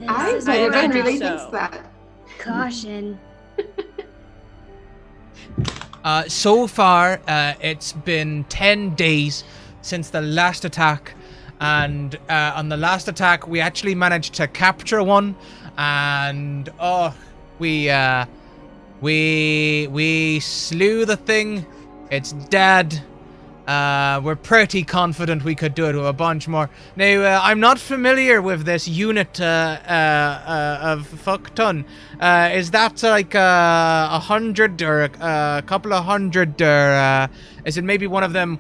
S6: I
S4: This is
S6: really
S3: so.
S6: thinks that.
S4: Caution.
S1: So far, it's been 10 days since the last attack, and on the last attack, we actually managed to capture one, and we slew the thing. It's dead. We're pretty confident we could do it with a bunch more. Now, I'm not familiar with this unit of fuckton. Is that like 100 or a couple of hundred, or is it maybe one of them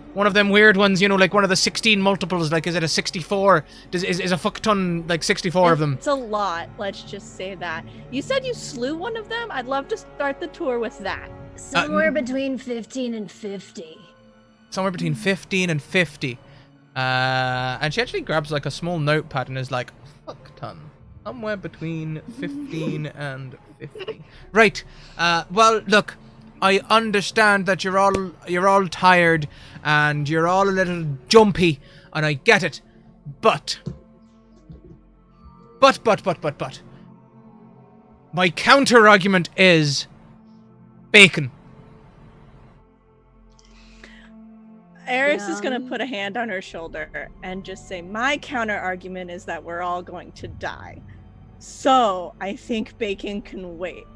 S1: weird ones? You know, like one of the 16 multiples. Like, is it a 64? Is a fuckton like 64 of them?
S3: It's a lot. Let's just say that. You said you slew one of them. I'd love to start the tour with that.
S4: Somewhere between 15 and 50.
S1: Somewhere between 15 and 50. And she actually grabs like a small notepad and is like, fuck ton. Somewhere between 15 and 50. Right. Well, look, I understand that you're all tired and you're all a little jumpy, and I get it. But. My counter argument is bacon.
S3: Eris is gonna
S4: Yum.
S3: put a hand on her shoulder and just say, my counter argument is that we're all going to die. So I think bacon can wait.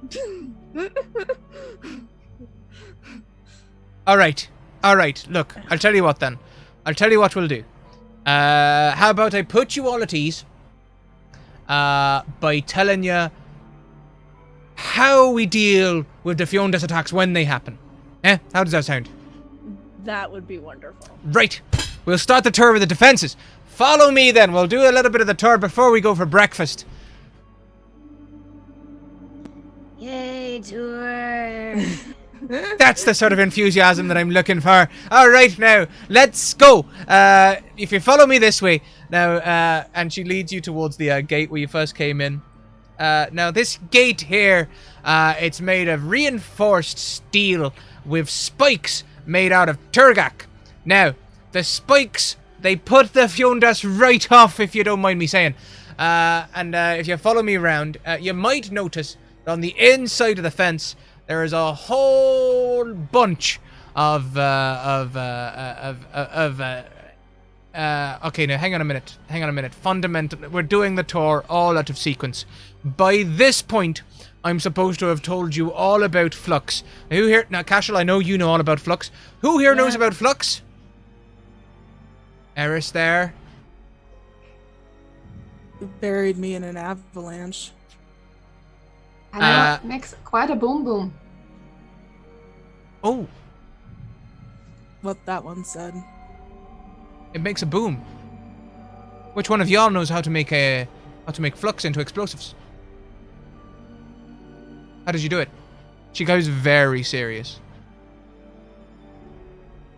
S1: All right. Look, I'll tell you what then. I'll tell you what we'll do. How about I put you all at ease by telling you how we deal with the Fiondas attacks when they happen. How does that sound?
S3: That would be wonderful.
S1: Right. We'll start the tour with the defenses. Follow me then. We'll do a little bit of the tour before we go for breakfast.
S4: Yay, tour.
S1: That's the sort of enthusiasm that I'm looking for. All right, now, let's go. If you follow me this way. Now, and she leads you towards the gate where you first came in. Now, this gate here, it's made of reinforced steel with spikes made out of turgak. Now, the spikes, they put the Fiondas right off, if you don't mind me saying. And if you follow me around, you might notice that on the inside of the fence, there is a whole bunch of okay, now hang on a minute. Fundamental, we're doing the tour all out of sequence. By this point, I'm supposed to have told you all about Flux. Who here? Now, Cashel, I know you know all about Flux. Who here knows about Flux? Eris there.
S2: Buried me in an avalanche.
S6: I know it makes quite a boom boom.
S1: Oh,
S2: What that one said.
S1: it makes a boom. Which one of y'all knows how to make Flux into explosives? How did you do it? She goes very serious.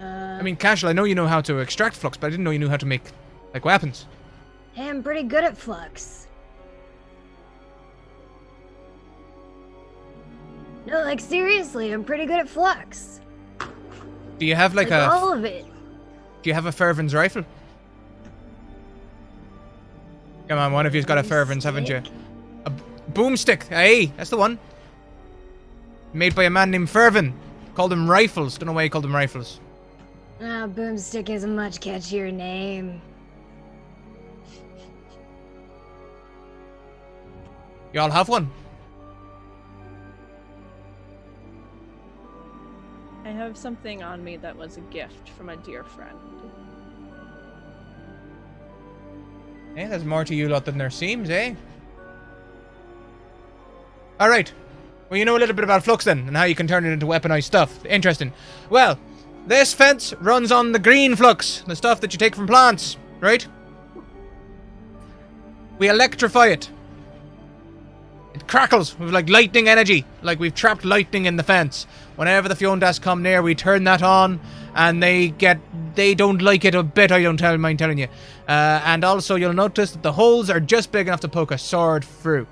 S1: I mean, Cashel, I know you know how to extract Flux, but I didn't know you knew how to make, like, weapons.
S4: Hey, I'm pretty good at Flux. No, like seriously, I'm pretty good at Flux.
S1: Do you have like
S4: all of it.
S1: Do you have a Fervent's rifle? Come on, one of you's got a Fervent's, haven't you? A boomstick. Hey, that's the one. Made by a man named Fervent. Called them rifles. Don't know why he called them rifles.
S4: Boomstick is a much catchier name.
S1: Y'all have one?
S3: I have something on me that was a gift from a dear friend.
S1: Eh, there's more to you lot than there seems, eh? Alright. Well, you know a little bit about Flux then, and how you can turn it into weaponized stuff. Interesting. Well, this fence runs on the green Flux, the stuff that you take from plants, right? We electrify it. It crackles with like lightning energy, like we've trapped lightning in the fence. Whenever the Fiondas come near, we turn that on, and they don't like it a bit, I don't mind telling you. And also, you'll notice that the holes are just big enough to poke a sword through.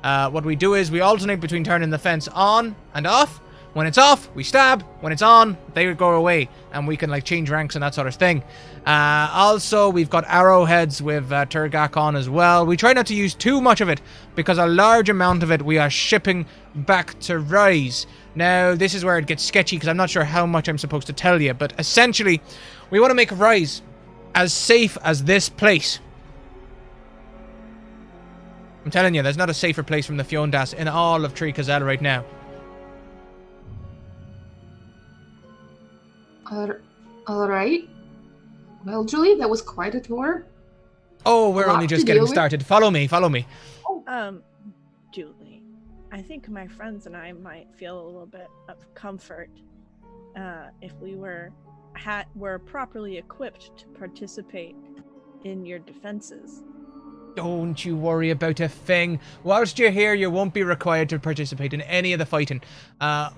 S1: What we do is we alternate between turning the fence on and off. When it's off, we stab. When it's on, they go away, and we can like change ranks and that sort of thing. Also, we've got arrowheads with Turgak on as well. We try not to use too much of it, because a large amount of it we are shipping back to Rise. Now, this is where it gets sketchy, because I'm not sure how much I'm supposed to tell you, but essentially, we want to make Rise as safe as this place. I'm telling you, there's not a safer place from the Fiondas in all of Tree Kazal right now.
S6: Alright. Well, Julie, that was quite a tour.
S1: Oh, we're only just getting started. Follow me.
S3: Julie, I think my friends and I might feel a little bit of comfort if we were properly equipped to participate in your defenses.
S1: Don't you worry about a thing. Whilst you're here, you won't be required to participate in any of the fighting.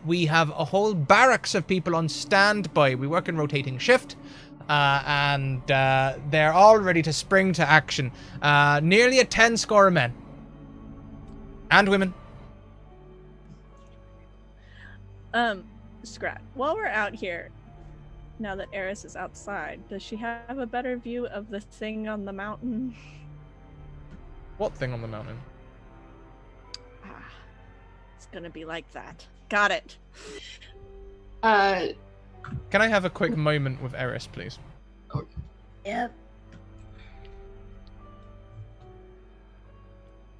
S1: We have a whole barracks of people on standby. We work in rotating shift, and they're all ready to spring to action. Nearly a 10 score of men. And women.
S3: Scrat, while we're out here, now that Eris is outside, does she have a better view of the thing on the mountain?
S1: What thing on the mountain?
S3: It's gonna be like that. Got it.
S1: Can I have a quick moment with Eris, please?
S4: Yep.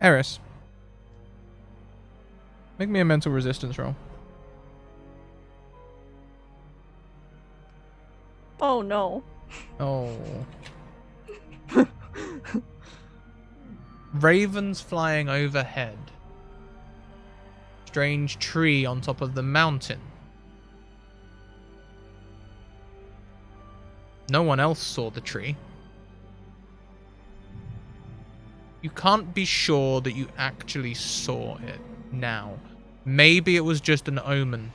S1: Eris. Make me a mental resistance roll.
S3: Oh no.
S1: Oh. Ravens flying overhead. Strange tree on top of the mountain. No one else saw the tree. You can't be sure that you actually saw it now. Maybe it was just an omen.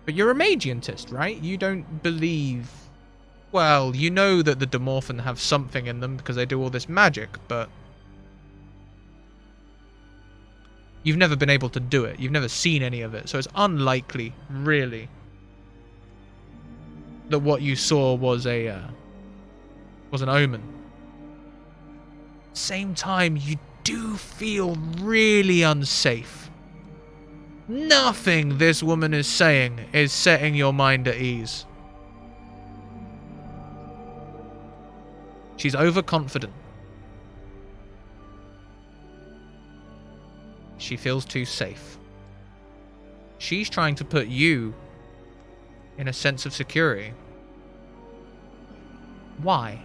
S1: But you're a Mangientist, right? You don't believe... Well, you know that the Demorphin have something in them because they do all this magic, but... You've never been able to do it. You've never seen any of it. So it's unlikely, really, that what you saw was an omen. Same time, you do feel really unsafe. Nothing this woman is saying is setting your mind at ease. She's overconfident. She feels too safe. She's trying to put you in a sense of security. Why?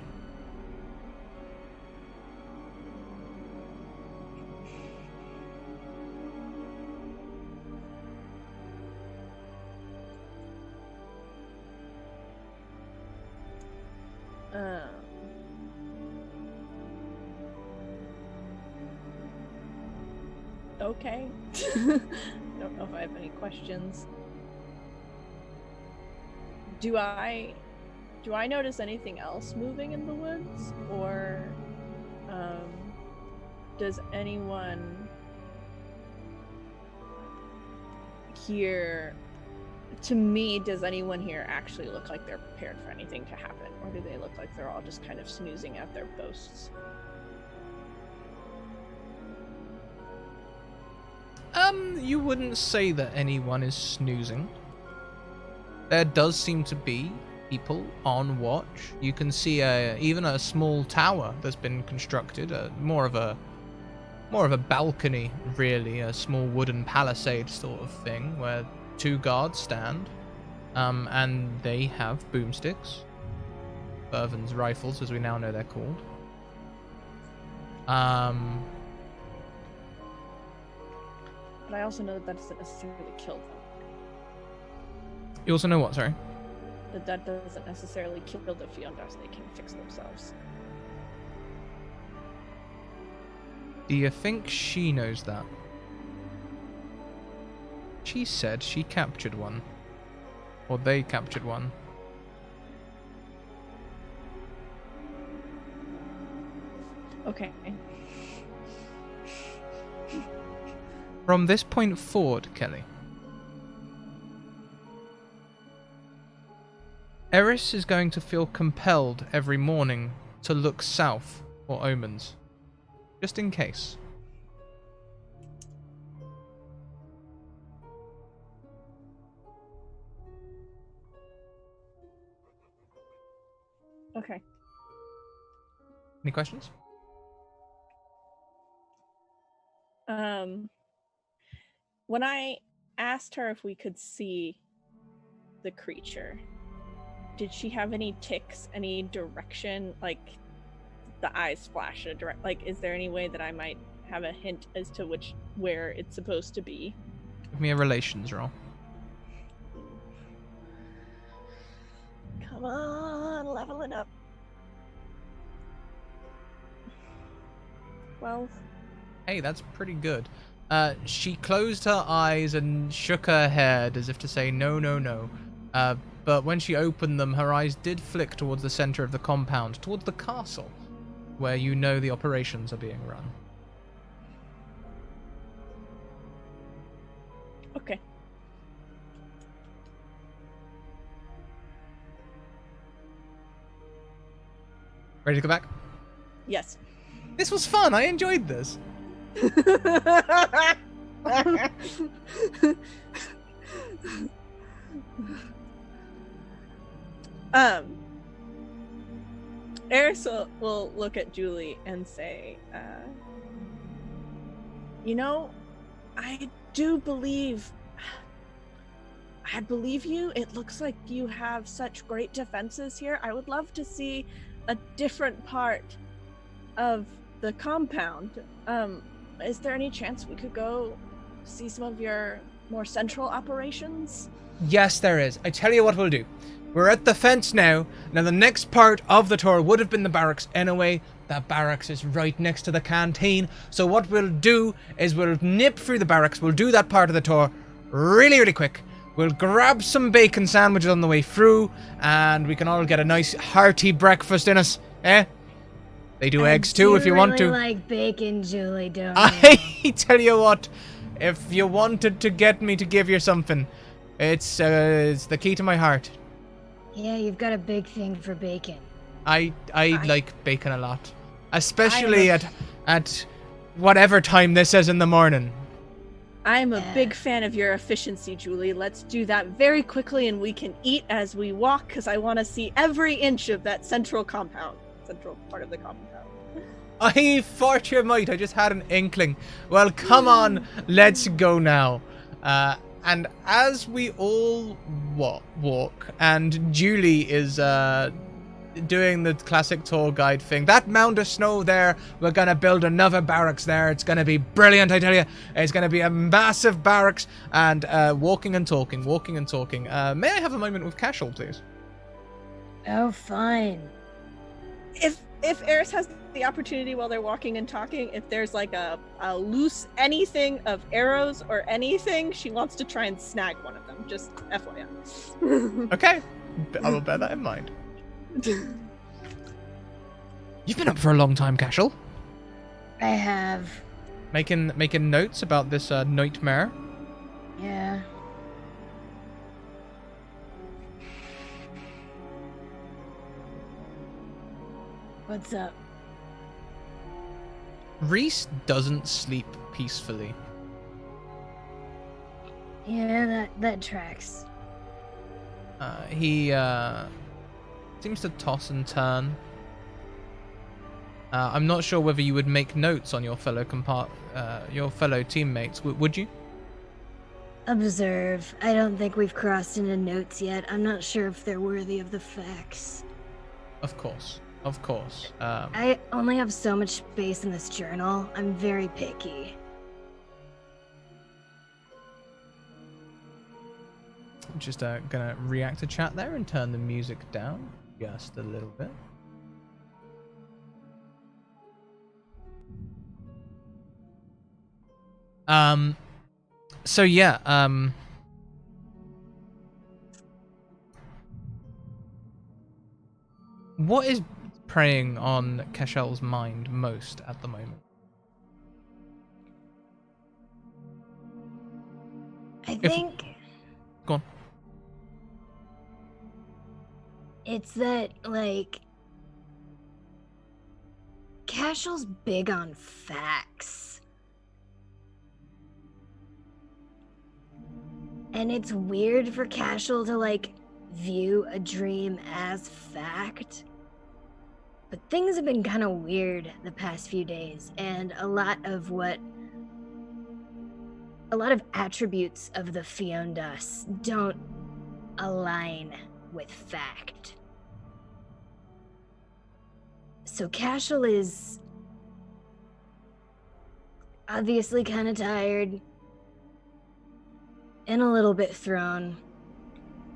S3: Okay. Don't know if I have any questions. Do I notice anything else moving in the woods, or does anyone here? To me, does anyone here actually look like they're prepared for anything to happen, or do they look like they're all just kind of snoozing at their posts?
S1: You wouldn't say that anyone is snoozing. There does seem to be people on watch. You can see even a small tower that's been constructed, more of a balcony, really, a small wooden palisade sort of thing, where 2 guards stand, and they have boomsticks, Burven's rifles, as we now know they're called.
S3: But I also know that doesn't necessarily kill them.
S1: You also know what, sorry?
S3: That doesn't necessarily kill the Fiondas, they can fix themselves.
S1: Do you think she knows that? She said she captured one. Or they captured one.
S3: Okay.
S1: From this point forward, Kelly, Eris is going to feel compelled every morning to look south for omens. Just in case.
S3: Okay.
S1: Any questions?
S3: When I asked her if we could see the creature, did she have any ticks, any direction, like the eyes flash a direct, like, is there any way that I might have a hint as to where it's supposed to be?
S1: Give me a relations roll.
S3: Come on, level it up. 12.
S1: Hey, that's pretty good. She closed her eyes and shook her head as if to say no, no, no. But when she opened them, her eyes did flick towards the center of the compound, towards the castle, where you know the operations are being run.
S3: Okay.
S1: Ready to go back?
S3: Yes.
S1: This was fun. I enjoyed this.
S3: Eris will look at Julie and say, you know, I believe you. It looks like you have such great defenses here. I would love to see a different part of the compound. Is there any chance we could go see some of your more central operations?
S1: Yes, there is. I tell you what we'll do. We're at the fence now. Now, the next part of the tour would have been the barracks anyway. That barracks is right next to the canteen. So what we'll do is we'll nip through the barracks. We'll do that part of the tour really, really quick. We'll grab some bacon sandwiches on the way through, and we can all get a nice hearty breakfast in us. Eh? They do eggs too if you want to.
S4: I like bacon, Julie, don't you?
S1: I tell you what, if you wanted to get me to give you something, it's the key to my heart.
S4: Yeah, you've got a big thing for bacon.
S1: I like bacon a lot, especially at whatever time this is in the morning.
S3: I'm a big fan of your efficiency, Julie. Let's do that very quickly, and we can eat as we walk, because I want to see every inch of that central part of the compound.
S1: I thought you might. I just had an inkling. Well, come on, let's go now. And as we all walk, and Julie is doing the classic tour guide thing. That mound of snow there, we're going to build another barracks there. It's going to be brilliant, I tell you. It's going to be a massive barracks, and walking and talking. May I have a moment with Cashel, please?
S4: Oh, fine.
S3: If Eris has the opportunity while they're walking and talking, if there's like a loose anything of arrows or anything, she wants to try and snag one of them. Just FYI.
S1: Okay. I will bear that in mind. You've been up for a long time, Cashel.
S4: I have.
S1: Making notes about this nightmare.
S4: Yeah. What's up?
S1: Reese doesn't sleep peacefully.
S4: Yeah, that tracks.
S1: He seems to toss and turn. I'm not sure whether you would make notes on your fellow teammates. Would you?
S4: Observe. I don't think we've crossed into notes yet. I'm not sure if they're worthy of the facts.
S1: Of course.
S4: I only have so much space in this journal. I'm very picky.
S1: I'm just gonna react to chat there and turn the music down just a little bit. So yeah, what is preying on Cashel's mind most at the moment?
S4: I think
S1: Go on.
S4: It's that, like, Cashel's big on facts. And it's weird for Cashel to, like, view a dream as fact. But things have been kind of weird the past few days, and a lot of attributes of the Fiondas don't align with fact. So Cashel is obviously kind of tired, and a little bit thrown,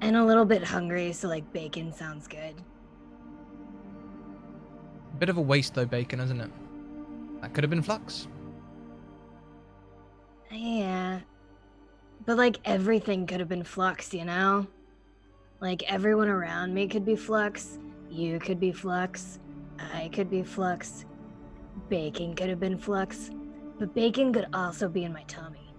S4: and a little bit hungry, so like bacon sounds good.
S1: Bit of a waste though, bacon, isn't it? That could have been Flux.
S4: Yeah. But like everything could have been Flux, you know? Like everyone around me could be Flux, you could be Flux, I could be Flux, bacon could have been Flux, but bacon could also be in my tummy.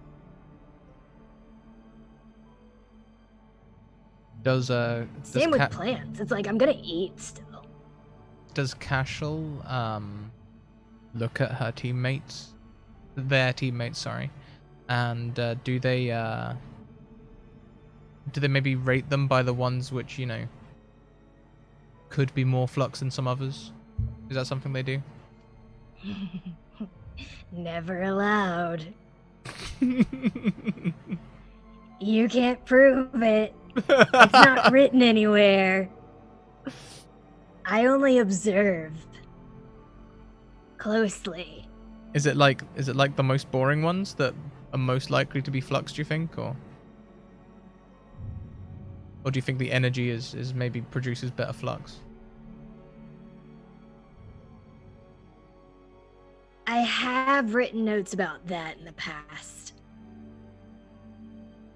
S4: Same with plants. It's like I'm gonna eat still.
S1: Does Cashel look at her teammates, their teammates, sorry, and do they Do they maybe rate them by the ones which, you know, could be more flux than some others? Is that something they do?
S4: Never allowed. You can't prove it. It's not written anywhere. I only observe closely.
S1: Is it like the most boring ones that are most likely to be flux, do you think, or do you think the energy is maybe produces better flux?
S4: I have written notes about that in the past.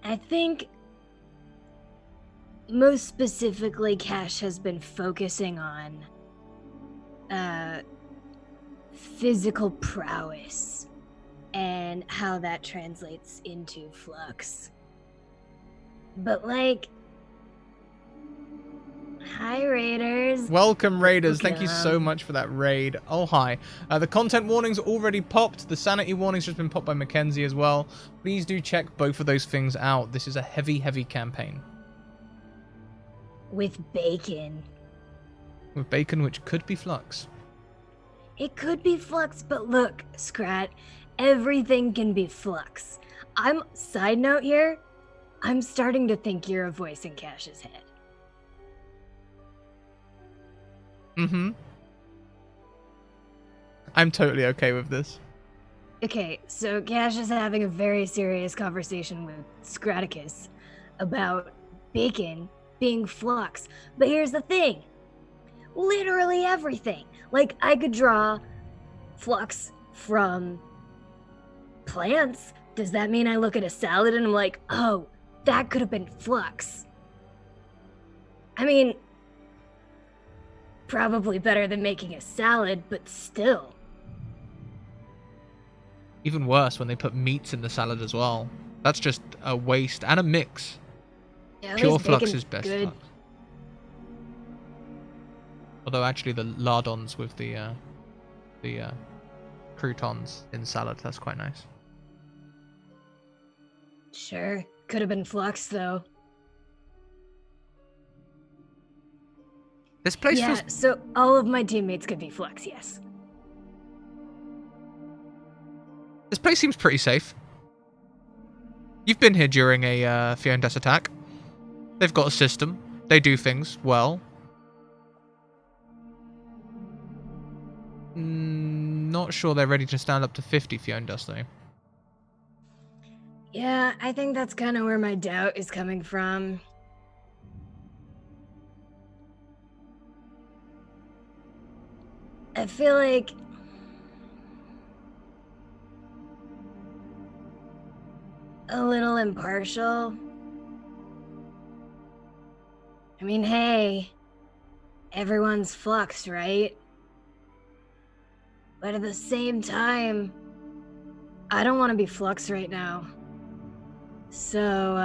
S4: I think most specifically Cash has been focusing on physical prowess and how that translates into flux. But like, hi Raiders.
S1: Welcome Raiders, thank you
S4: Welcome.
S1: so much for that raid. Oh hi. The content warnings already popped. The sanity warning's just been popped by Mackenzie as well. Please do check both of those things out. This is a heavy campaign.
S4: With bacon.
S1: With bacon, which could be flux.
S4: It could be flux, but look, Scrat, everything can be flux. Side note here, I'm starting to think you're a voice in Cash's head.
S1: Mm-hmm. I'm totally okay with this.
S4: Okay, so Cash is having a very serious conversation with Scratticus about bacon being flux. But here's the thing. Literally everything. Like, I could draw flux from plants. Does that mean I look at a salad and I'm like, oh, that could have been flux? I mean, probably better than making a salad, but still.
S1: Even worse when they put meats in the salad as well. That's just a waste and a mix.
S4: Yeah, at
S1: Pure
S4: least
S1: flux
S4: bacon's
S1: is best
S4: good.
S1: flux. Although actually the lardons with the croutons in salad, that's quite nice.
S4: Sure, could have been flux though.
S1: This place
S4: Yeah,
S1: feels...
S4: so all of my teammates could be flux, yes.
S1: This place seems pretty safe. You've been here during a Fiendes attack. They've got a system. They do things well. Not sure they're ready to stand up to 50 Fiendes though.
S4: Yeah, I think that's kind of where my doubt is coming from. I feel like a little impartial. I mean, hey, everyone's flux, right? But at the same time, I don't want to be flux right now. So,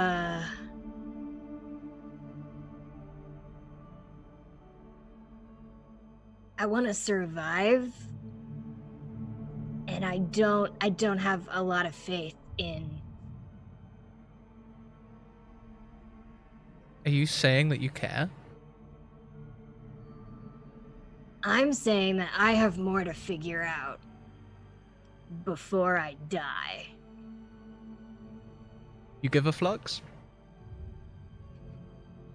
S4: I want to survive, and I don't have a lot of faith in.
S1: Are you saying that you care?
S4: I'm saying that I have more to figure out before I die.
S1: You give a flux?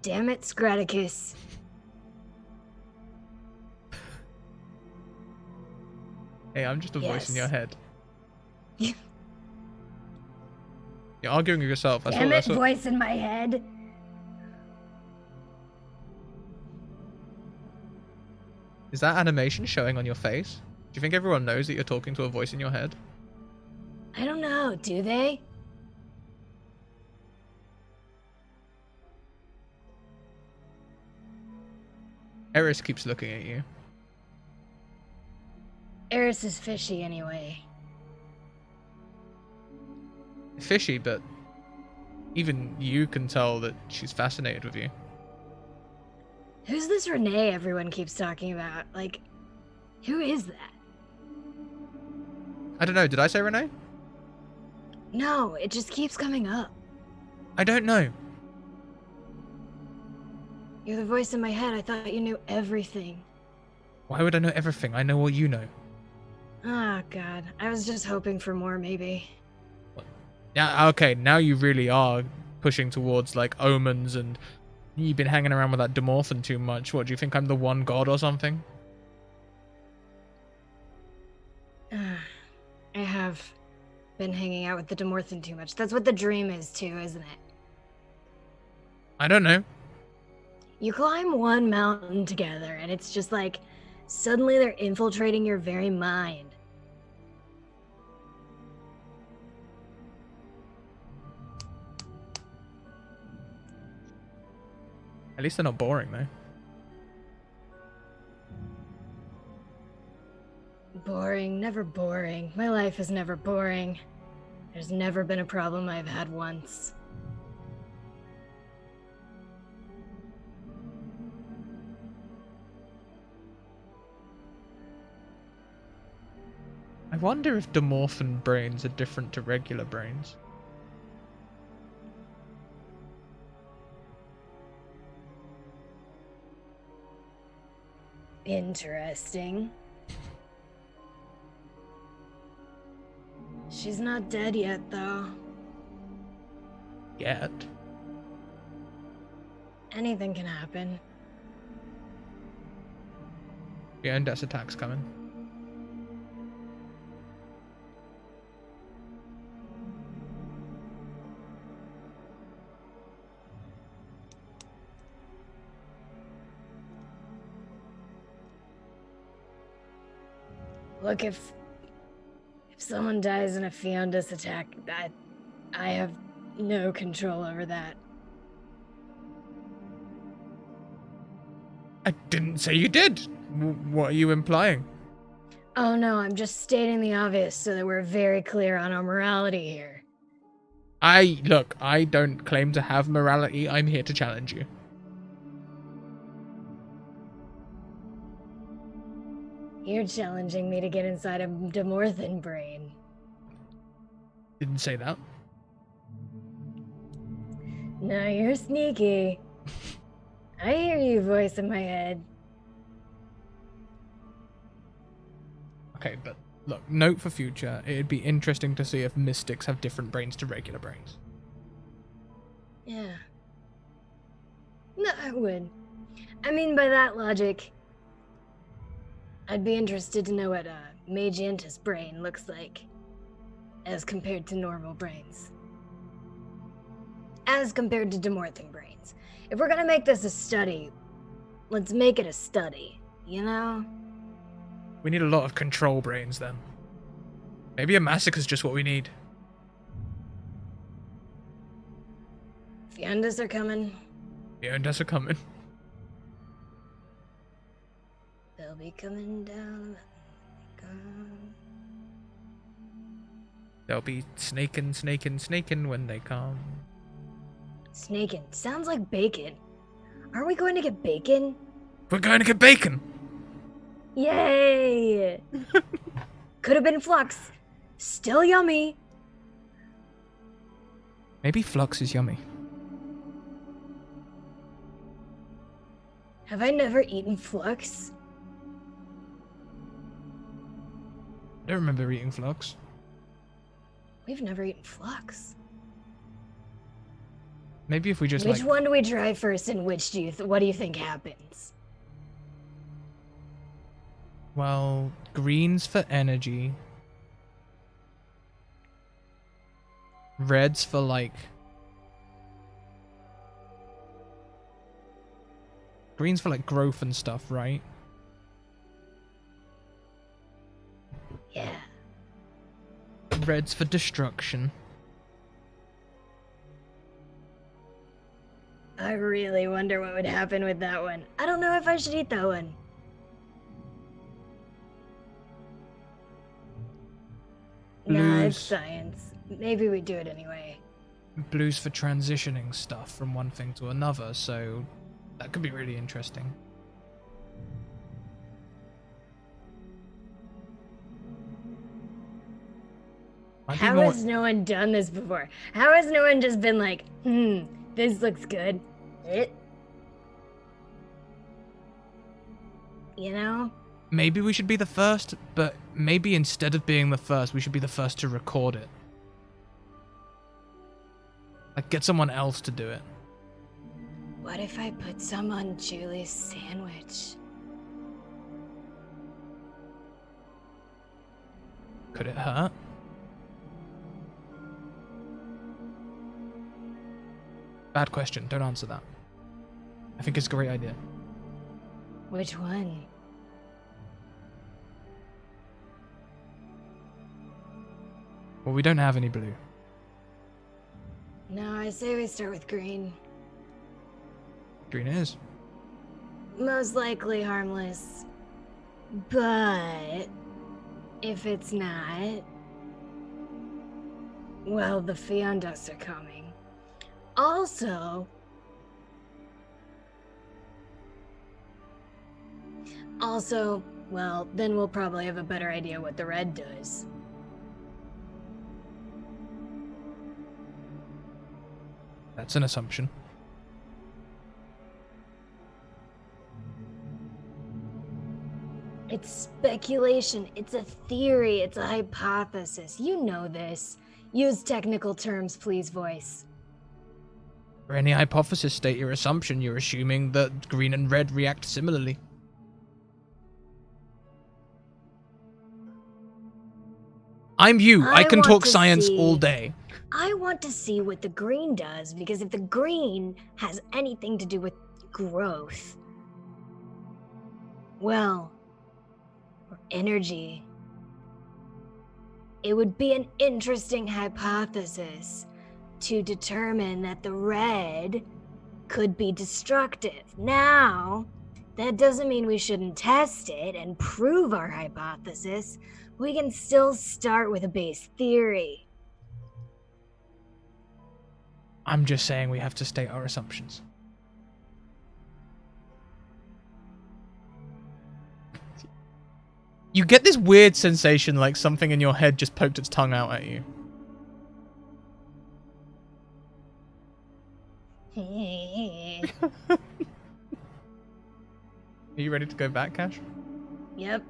S4: Damn it, Scratticus.
S1: Hey, I'm just a voice in your
S4: Yes.
S1: head. You're arguing with yourself.
S4: Damn it, voice in my head.
S1: Is that animation showing on your face? Do you think everyone knows that you're talking to a voice in your head?
S4: I don't know, do they?
S1: Eris keeps looking at you.
S4: Eris is fishy anyway.
S1: Fishy, but even you can tell that she's fascinated with you.
S4: Who's this Renee everyone keeps talking about? Like, who is that?
S1: I don't know, did I say Renee?
S4: No, it just keeps coming up.
S1: I don't know.
S4: You're the voice in my head. I thought you knew everything.
S1: Why would I know everything? I know what you know.
S4: Oh, God. I was just hoping for more, maybe.
S1: Yeah, okay, now you really are pushing towards, like, omens, and you've been hanging around with that Demorphin too much. What, do you think I'm the one god or something?
S4: I have been hanging out with the Demorphin too much. That's what the dream is, too, isn't it?
S1: I don't know.
S4: You climb one mountain together, and it's just like, suddenly they're infiltrating your very mind.
S1: At least they're not boring, though.
S4: Boring, never boring. My life is never boring. There's never been a problem I've had once.
S1: I wonder if Demorphin brains are different to regular brains.
S4: Interesting. She's not dead yet, though.
S1: Yet.
S4: Anything can happen.
S1: Your own death attack's coming.
S4: Look, if someone dies in a Fiondas attack, I have no control over that.
S1: I didn't say you did. What are you implying?
S4: Oh no, I'm just stating the obvious so that we're very clear on our morality here.
S1: Look, I don't claim to have morality. I'm here to challenge you.
S4: You're challenging me to get inside a Demorphin brain.
S1: Didn't say that.
S4: No, you're sneaky. I hear you, voice in my head.
S1: Okay, but look, note for future, it'd be interesting to see if mystics have different brains to regular brains.
S4: Yeah. No, I would. I mean, by that logic, I'd be interested to know what a Mangientist brain looks like as compared to normal brains. As compared to Demorphin brains. If we're gonna make this a study, let's make it a study, you know?
S1: We need a lot of control brains then. Maybe a massacre's just what we need.
S4: Fiondas are coming.
S1: The Ondas are coming.
S4: They'll be coming down.
S1: They'll be snaking when they come.
S4: Snaking. Sounds like bacon. Are we going to get bacon?
S1: We're going to get bacon!
S4: Yay! Could have been Flux. Still yummy.
S1: Maybe Flux is yummy.
S4: Have I never eaten Flux?
S1: I don't remember eating Flux.
S4: We've never eaten Flux.
S1: Maybe if we just
S4: Which one do we try first, and which do you what do you think happens?
S1: Well, green's for energy. Red's for like... Green's for like growth and stuff, right?
S4: Yeah.
S1: Red's for destruction.
S4: I really wonder what would happen with that one. I don't know if I should eat that one. Nah, it's science. Maybe we do it anyway.
S1: Blue's for transitioning stuff from one thing to another, so that could be really interesting.
S4: How has no one done this before? How has no one just been like, this looks good? you know?
S1: Maybe we should be the first, but maybe instead of being the first, we should be the first to record it. Like, get someone else to do it.
S4: What if I put some on Julie's sandwich?
S1: Could it hurt? Bad question. Don't answer that. I think it's a great idea.
S4: Which one?
S1: Well, we don't have any blue.
S4: No, I say we start with green.
S1: Green it is.
S4: Most likely harmless. But if it's not, well, the Fiondas are coming. Also, well, then we'll probably have a better idea what the red does.
S1: That's an assumption.
S4: It's speculation, it's a theory, it's a hypothesis. You know this. Use technical terms, please, voice.
S1: For any hypothesis, state your assumption. You're assuming that green and red react similarly. I'm you. I can
S4: want
S1: talk
S4: to
S1: science
S4: see-
S1: all day.
S4: I want to see what the green does, because if the green has anything to do with growth, well, or energy, it would be an interesting hypothesis to determine that the red could be destructive. Now, that doesn't mean we shouldn't test it and prove our hypothesis. We can still start with a base theory.
S1: I'm just saying we have to state our assumptions. You get this weird sensation like something in your head just poked its tongue out at you. Are you ready to go back, Cash?
S4: Yep.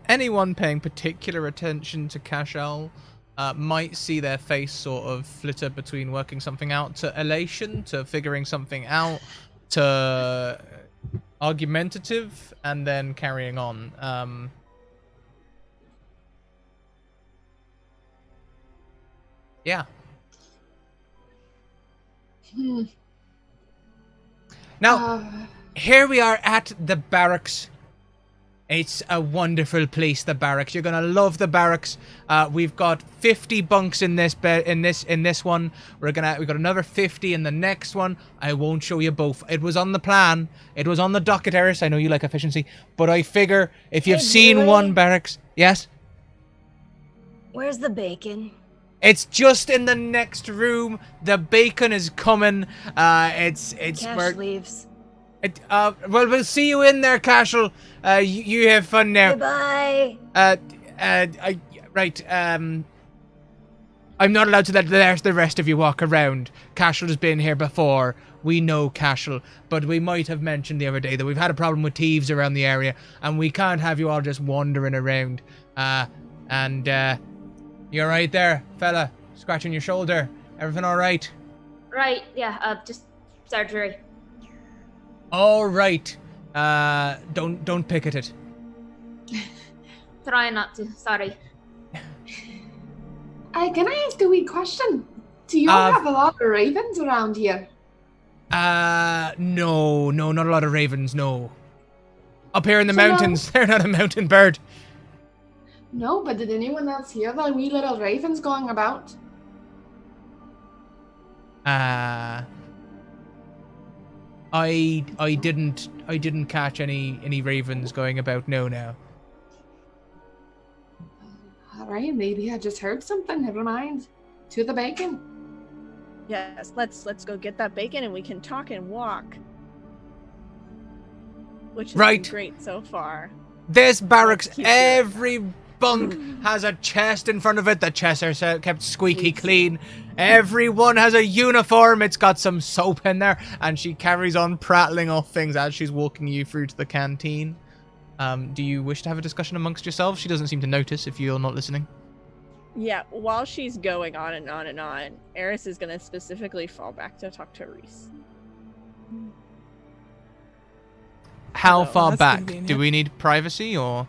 S1: Anyone paying particular attention to Cashel might see their face sort of flitter between working something out to elation, to figuring something out, to argumentative, and then carrying on. Yeah. Now, here we are at the barracks. It's a wonderful place, the barracks. You're gonna love the barracks. We've got 50 bunks in this bed. In this one, we've got another 50 in the next one. I won't show you both. It was on the plan. It was on the docket, Eris. I know you like efficiency, but I figure if you've seen
S4: Julie.
S1: one barracks, yes,
S4: Where's the bacon?
S1: it's just in the next room. The bacon is coming. It's
S4: Cash leaves.
S1: well, we'll see you in there, Cashel. You have fun now.
S4: Goodbye.
S1: I'm not allowed to let the rest of you walk around. Cashel has been here before. We know Cashel, but we might have mentioned the other day that we've had a problem with thieves around the area, and we can't have you all just wandering around. You're right there, fella, scratching your shoulder. Everything all right?
S5: Right, yeah, just surgery.
S1: All right. Don't picket it.
S5: Trying not to, sorry.
S6: Can I ask a wee question? Do you have a lot of ravens around here?
S1: No, not a lot of ravens, no. Up here in the
S6: So
S1: mountains, they're not a mountain bird.
S6: No, but did anyone else hear the wee little ravens going about?
S1: I didn't catch any ravens going about. No.
S6: All right, maybe I just heard something. Never mind. To the bacon.
S3: Yes, let's go get that bacon and we can talk and walk. Which has
S1: Right.
S3: been great so far.
S1: This barracks,
S3: Let's keep doing that.
S1: every bunk has a chest in front of it. The chests are kept squeaky clean. Everyone has a uniform. It's got some soap in there. And she carries on prattling off things as she's walking you through to the canteen. Do you wish to have a discussion amongst yourselves? She doesn't seem to notice if you're not listening.
S3: Yeah, while she's going on and on and on, Eris is gonna specifically fall back to talk to Reese.
S1: How
S3: Although,
S1: far
S2: that's
S1: back?
S2: convenient.
S1: Do we need privacy or?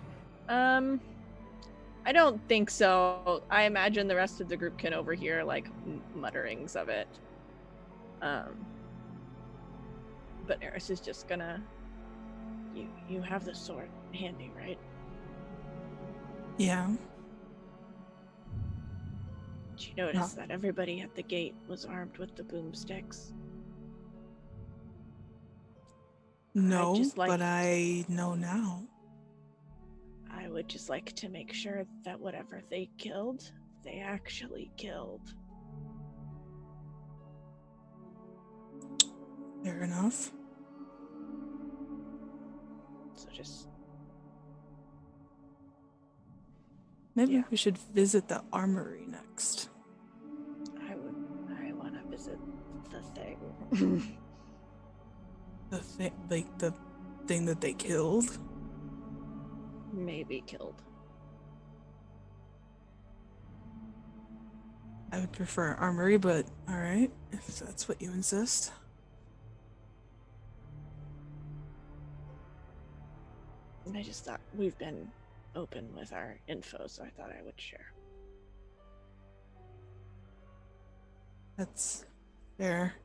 S3: I don't think so. I imagine the rest of the group can overhear like mutterings of it. But Eris is just gonna. You have the sword handy, right?
S2: Yeah.
S3: Did you notice that everybody at the gate was armed with the boomsticks?
S2: No,
S3: just like-
S2: but I know now.
S3: I would just like to make sure that whatever they killed, they actually killed.
S2: Fair enough.
S3: So just
S2: Maybe
S3: Yeah.
S2: we should visit the armory next.
S3: I want to visit the thing.
S2: The thing that they killed.
S3: Maybe killed.
S2: I would prefer armory, but all right, if that's what you insist.
S3: And I just thought we've been open with our info, so I thought I would share.
S2: That's fair.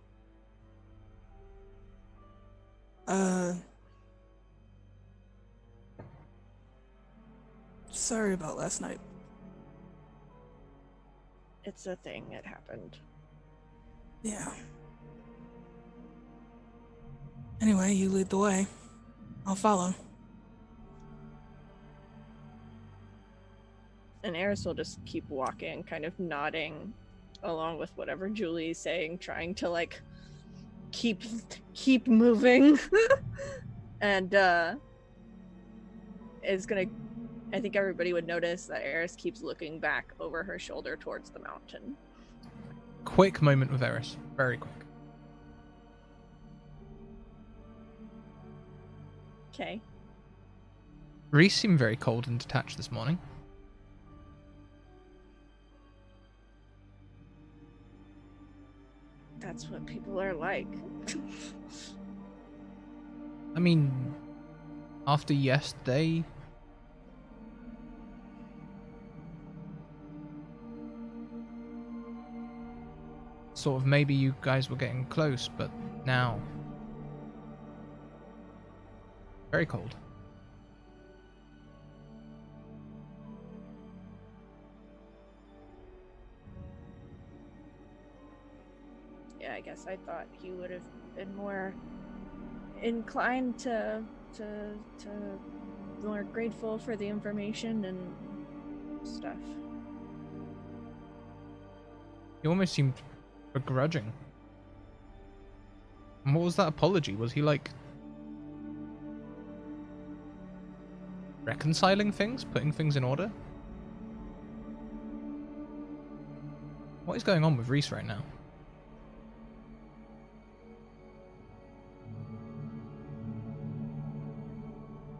S2: Sorry about last night.
S3: It's a thing. It happened.
S2: Yeah. Anyway, you lead the way. I'll follow.
S3: And Eris will just keep walking, kind of nodding along with whatever Julie's saying, trying to like keep moving. And is gonna I think everybody would notice that Eris keeps looking back over her shoulder towards the mountain.
S1: Quick moment with Eris. Very quick.
S3: Okay.
S1: Reese seemed very cold and detached this morning.
S3: That's what people are like.
S1: I mean, after yesterday... Sort of maybe you guys were getting close, but now... Very cold.
S3: Yeah, I guess I thought he would have been more inclined to more grateful for the information and stuff.
S1: He almost seemed begrudging. And what was that apology? Was he like... reconciling things? Putting things in order? What is going on with Reese right now?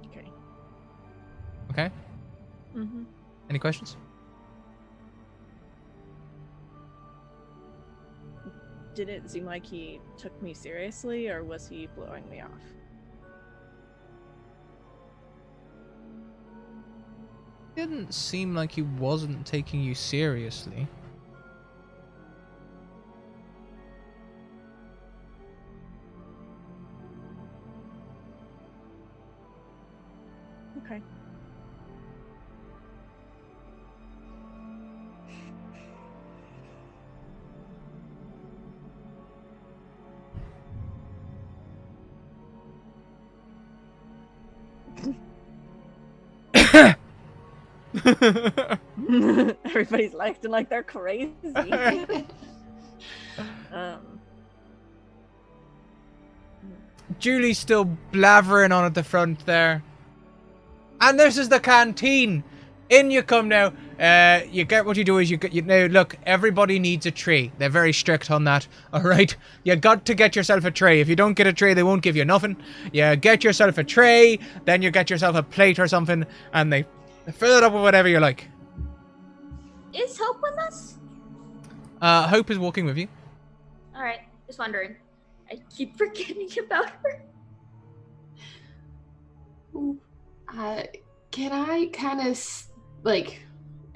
S3: Okay.
S1: Okay?
S3: Mm-hmm.
S1: Any questions?
S3: Did it seem like he took me seriously, or was he blowing me off?
S1: Didn't seem like he wasn't taking you seriously.
S3: Okay. Everybody's acting like they're crazy.
S1: Julie's still blathering on at the front there. And this is the canteen. In you come now. You get what you do is you know, look, everybody needs a tray. They're very strict on that. All right, you got to get yourself a tray. If you don't get a tray, they won't give you nothing. You get yourself a tray, then you get yourself a plate or something, and they fill it up with whatever you like.
S5: Is Hope with us?
S1: Hope is walking with you.
S5: All right, just wondering. I keep forgetting about her.
S6: Can I kind of, like,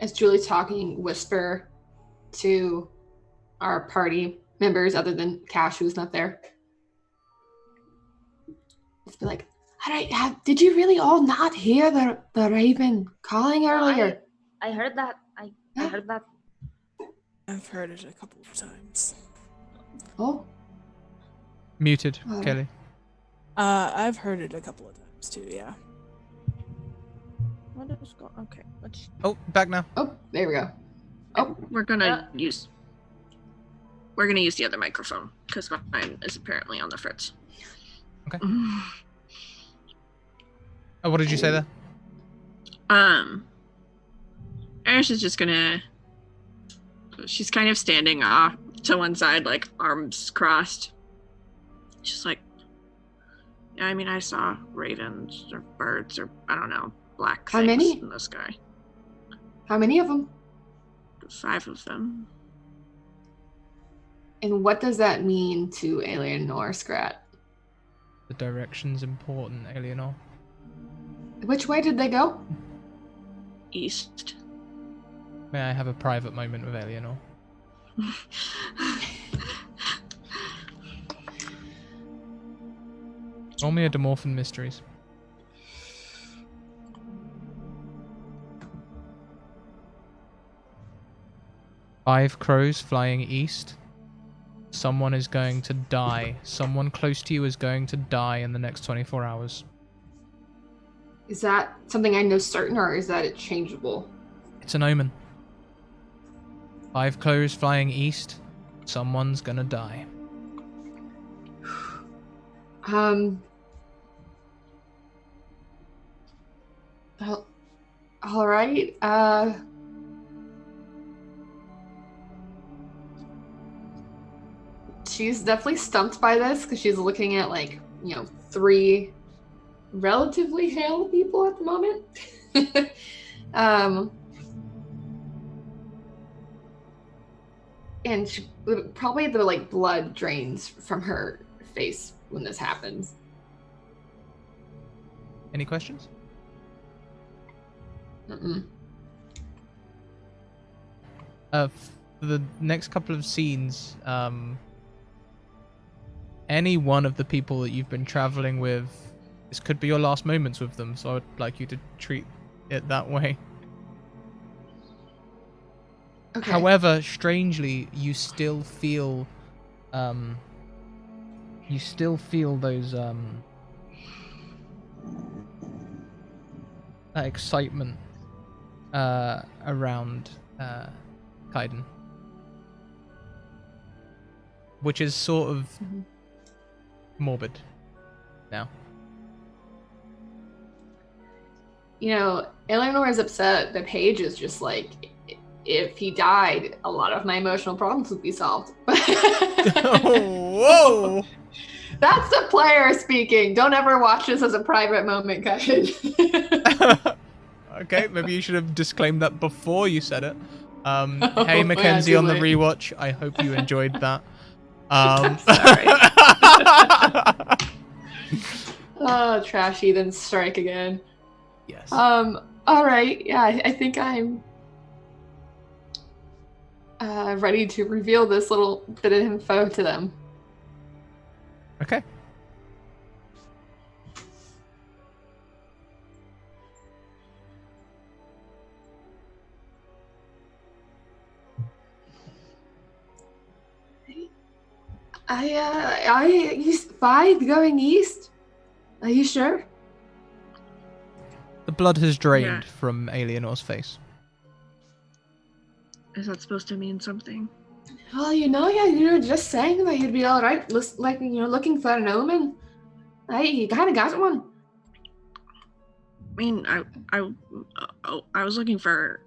S6: as Julie's talking, whisper to our party members other than Cash, who's not there? Just be like, all right, did you really all not hear the raven calling earlier?
S5: I heard that. I heard that.
S2: I've heard it a couple of times.
S6: Oh.
S1: Muted, Kelly.
S2: I've heard it a couple of times too, yeah.
S3: What is going? Okay, let's.
S1: Oh, back now.
S6: Oh, there we go. Oh,
S3: We're gonna use the other microphone because mine is apparently on the fritz.
S1: Okay. Oh, what did you say there?
S3: Ash is just gonna. She's kind of standing off to one side, like arms crossed. She's like, yeah, I mean, I saw ravens or birds or I don't know, black
S6: How
S3: things
S6: many?
S3: in the sky.
S6: How many of them?
S3: 5 of them.
S6: And what does that mean to Eleanor Scrat?
S1: The direction's important, Eleanor.
S6: Which way did they go?
S3: East.
S1: May I have a private moment with Eleanor? Roll me a Demorphin Mysteries. Five crows flying east. Someone is going to die. Someone close to you is going to die in the next 24 hours.
S6: Is that something I know certain, or is that it changeable?
S1: It's an omen. 5 crows flying east. Someone's gonna die.
S6: Well, all right. She's definitely stumped by this because she's looking at, like, 3 relatively hale people at the moment. And she, probably the blood drains from her face when this happens.
S1: Any questions?
S6: Mm-mm.
S1: For the next couple of scenes, any one of the people that you've been traveling with, this could be your last moments with them, so I would like you to treat it that way.
S6: Okay.
S1: However, strangely, you still feel those that excitement around Kaiden, which is sort of morbid now.
S6: Eleanor is upset that Paige is just like, if he died, a lot of my emotional problems would be solved.
S1: Whoa!
S6: That's the player speaking. Don't ever watch this as a private moment, guys.
S1: Okay, maybe you should have disclaimed that before you said it. Hey, Mackenzie on the rewatch. I hope you enjoyed that.
S6: Sorry. Oh, trashy, then strike again.
S1: Yes.
S6: All right. Yeah, I think I'm ready to reveal this little bit of info to them.
S1: Okay.
S6: East 5 going east? Are you sure?
S1: The blood has drained from Eleanor's face.
S3: Is that supposed to mean something?
S6: Well, just saying that you'd be all right. Looking for an omen. You kind of got one.
S7: mean, I was looking for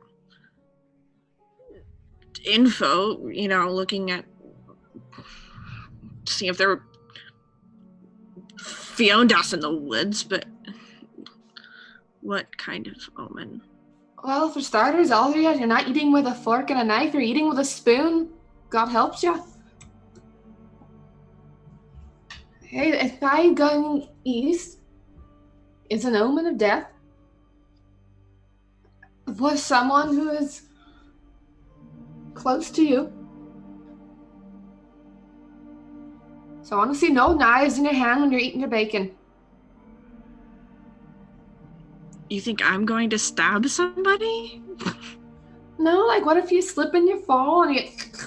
S7: info, looking at, see if there were Fiondas in the woods, but what kind of omen?
S6: Well, for starters, Aldria, you're not eating with a fork and a knife, you're eating with a spoon. God helps you. Hey, if I'm going east, it's an omen of death. For someone who is close to you. So I want to see no knives in your hand when you're eating your bacon.
S7: You think I'm going to stab somebody?
S6: No, like what if you slip and you fall and you get...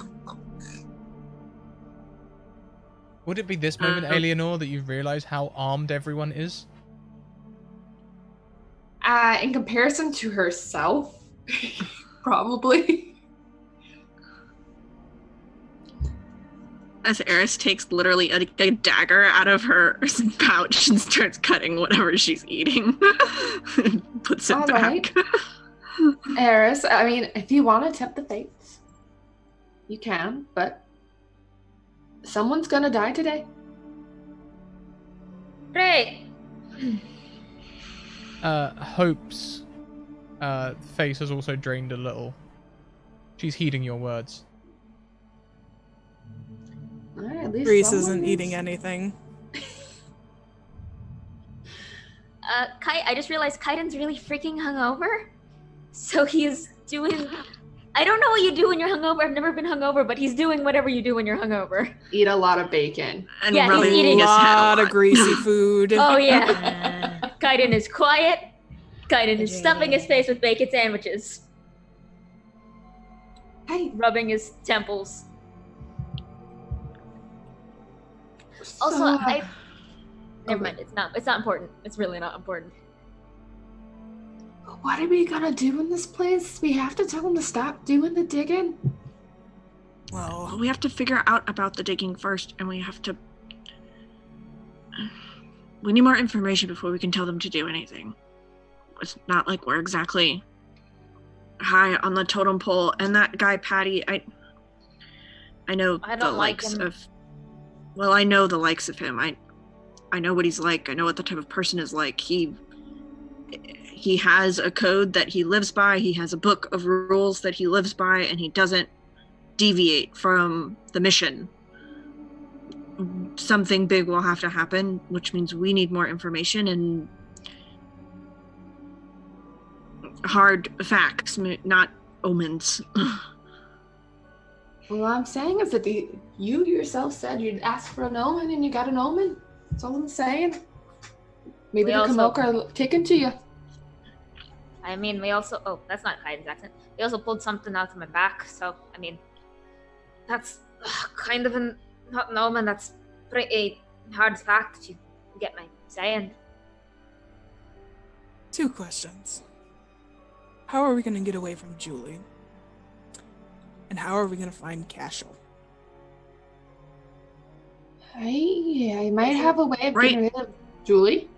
S1: Would it be this moment, Eleanor, that you realize how armed everyone is?
S6: In comparison to herself, probably.
S7: As Eris takes literally a dagger out of her pouch and starts cutting whatever she's eating. Puts it
S6: All
S7: back.
S6: right. Eris, I mean, if you want to tempt the fates, you can, but someone's gonna die today.
S5: Great.
S1: Hope's face has also drained a little. She's heeding your words.
S6: All right, at least
S2: Reese
S6: someone
S2: isn't
S6: is-
S2: eating anything.
S5: I just realized Kaiden's really freaking hungover. So he's doing... I don't know what you do when you're hungover. I've never been hungover, but he's doing whatever you do when you're hungover.
S6: Eat a lot of bacon.
S7: And
S5: Yeah, he's
S7: rubbing
S5: eating
S7: his
S2: a
S7: head
S2: lot of greasy food.
S5: Oh, yeah. Kaiden is quiet. Kaiden is stuffing his face with bacon sandwiches.
S6: Hey,
S5: Rubbing his temples. Also,
S6: so,
S5: Never mind. It's not important. It's really not important.
S6: what are we gonna do in this place? We have to tell them to stop doing the digging.
S2: Well,
S7: We have to figure out about the digging first, and we have to... We need more information before we can tell them to do anything. It's not like we're exactly high on the totem pole. And that guy, Patty, I know
S5: I
S7: the
S5: don't like
S7: likes
S5: him.
S7: of... Well, I know the likes of him. I know what he's like. I know what the type of person is like. He has a code that he lives by. He has a book of rules that he lives by, and he doesn't deviate from the mission. Something big will have to happen, which means we need more information and hard facts, not omens.
S6: Well, I'm saying is that you yourself said you'd ask for an omen and you got an omen. That's all I'm saying. Maybe
S5: We
S6: the
S5: also-
S6: Kamoka are kicking to you.
S5: I mean, we also... Oh, that's not Kaiden's accent. We also pulled something out of my back, so, I mean... That's kind of not an omen. That's pretty hard fact, you get my saying.
S2: 2 questions. How are we going to get away from Julie? And how are we going to find Cashel?
S6: I might have a way of
S7: Right.
S6: getting rid of Julie.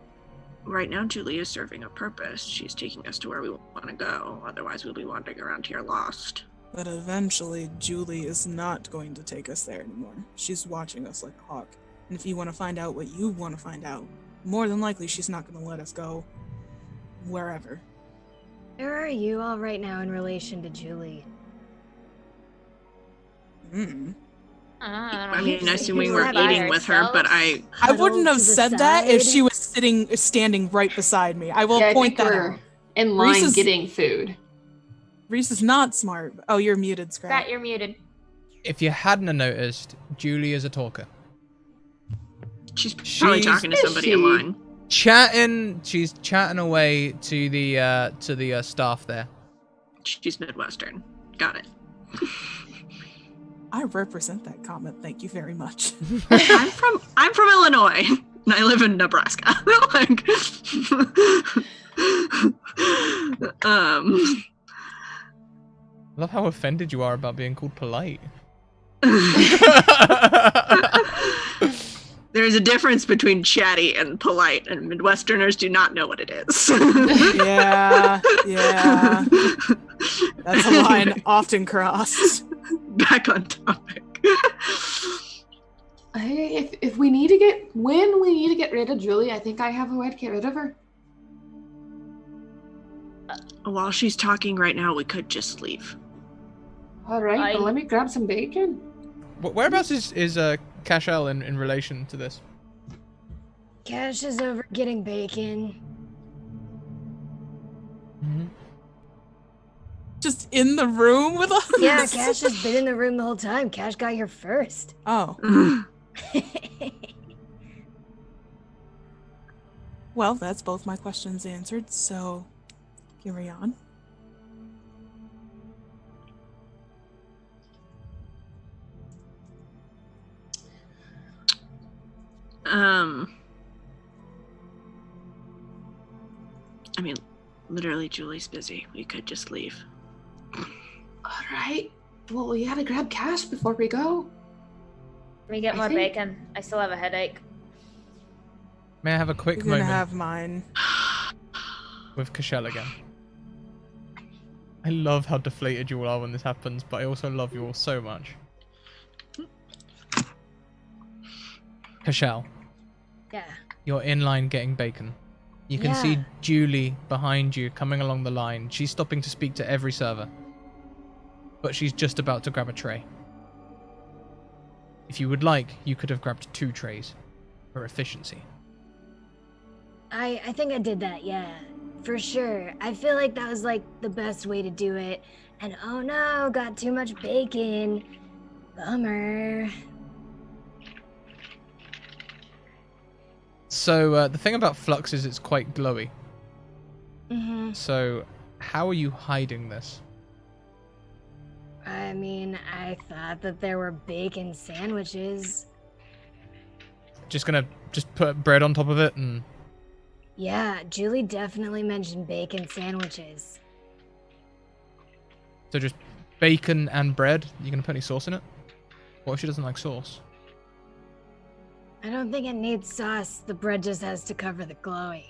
S7: Right now, Julie is serving a purpose. She's taking us to where we want to go. Otherwise, we'll be wandering around here lost.
S2: But eventually, Julie is not going to take us there anymore. She's watching us like a hawk. And if you want to find out what you want to find out, more than likely she's not going to let us go wherever.
S4: Where are you all right now in relation to Julie?
S7: I mean,
S4: I
S7: assuming
S4: you
S7: we're
S4: were by
S7: eating with her, but I
S2: wouldn't have
S4: to the
S2: said that if
S4: side.
S2: she was standing right beside me. I will
S6: Yeah, I
S2: point
S6: think
S2: that
S6: we're
S2: out.
S6: in line
S2: Reese is-
S6: getting food.
S2: Reese is not smart. Oh, you're muted, Scrat.
S5: Scrat, you're muted.
S1: If you hadn't noticed, Julie is a talker.
S7: she's probably
S1: She's-
S7: talking to somebody
S6: Is
S7: in
S6: she?
S7: line.
S1: She's chatting away to the staff there.
S7: She's Midwestern. Got it.
S2: I represent that comment. Thank you very much.
S7: I'm from Illinois, and I live in Nebraska. Like,
S1: Love how offended you are about being called polite.
S7: There's a difference between chatty and polite, and Midwesterners do not know what it is.
S2: Yeah. That's a line often crossed.
S7: Back on topic.
S6: If we need to get rid of Julie, I think I have a way to get rid of her.
S7: While she's talking right now, we could just leave.
S6: All right, but let me grab some bacon.
S1: Whereabouts is Cashel in relation to this?
S4: Cash is over getting bacon.
S1: Mm-hmm.
S2: Just in the room with us?
S4: Yeah, Cash has been in the room the whole time. Cash got here first.
S2: Oh. Well, that's both my questions answered, so carry on.
S7: I mean, literally, Julie's busy. We could just leave.
S6: All right. Well, we gotta grab Cash before we go.
S5: Can we get more bacon? I still have a headache.
S1: May I have a quick
S2: You're gonna
S1: moment
S2: have mine.
S1: with Cashel again? I love how deflated you all are when this happens, but I also love you all so much. Cashel.
S4: Yeah.
S1: You're in line getting bacon. You can see Julie behind you coming along the line. She's stopping to speak to every server. But she's just about to grab a tray. If you would like, you could have grabbed 2 trays for efficiency.
S4: I think I did that, yeah. For sure. I feel like that was like the best way to do it. And oh no, got too much bacon. Bummer.
S1: So the thing about Flux is it's quite glowy.
S4: Mm-hmm.
S1: So how are you hiding this?
S4: I mean, I thought that there were bacon sandwiches.
S1: Just put bread on top of it and...
S4: Yeah, Julie definitely mentioned bacon sandwiches.
S1: So just bacon and bread? You gonna put any sauce in it? What if she doesn't like sauce?
S4: I don't think it needs sauce. The bread just has to cover the glowy.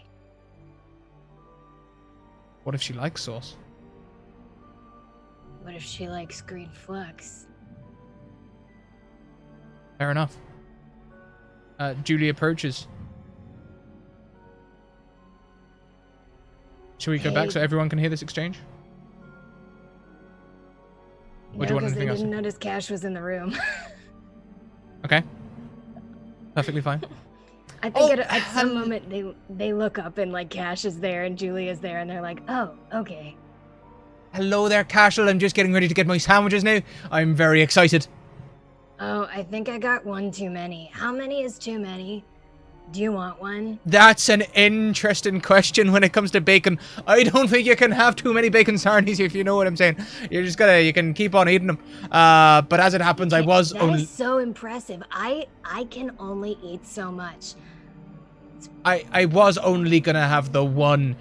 S1: What if she likes sauce?
S4: What if she likes green flux?
S1: Fair enough. Julie approaches. Should we go back so everyone can hear this exchange? Or do you want
S4: because they
S1: anything else?
S4: didn't notice Cash was in the room.
S1: Okay. Perfectly fine.
S4: I think at some moment they look up and like Cash is there and Julie is there and they're like, oh, okay.
S1: Hello there, Cashel. I'm just getting ready to get my sandwiches now. I'm very excited.
S4: Oh, I think I got one too many. How many is too many? Do you want one?
S1: That's an interesting question when it comes to bacon. I don't think you can have too many bacon sarnies, if you know what I'm saying. You can keep on eating them. But as it happens, I was
S4: That
S1: only...
S4: is so impressive. I can only eat so much.
S1: I was only gonna have the one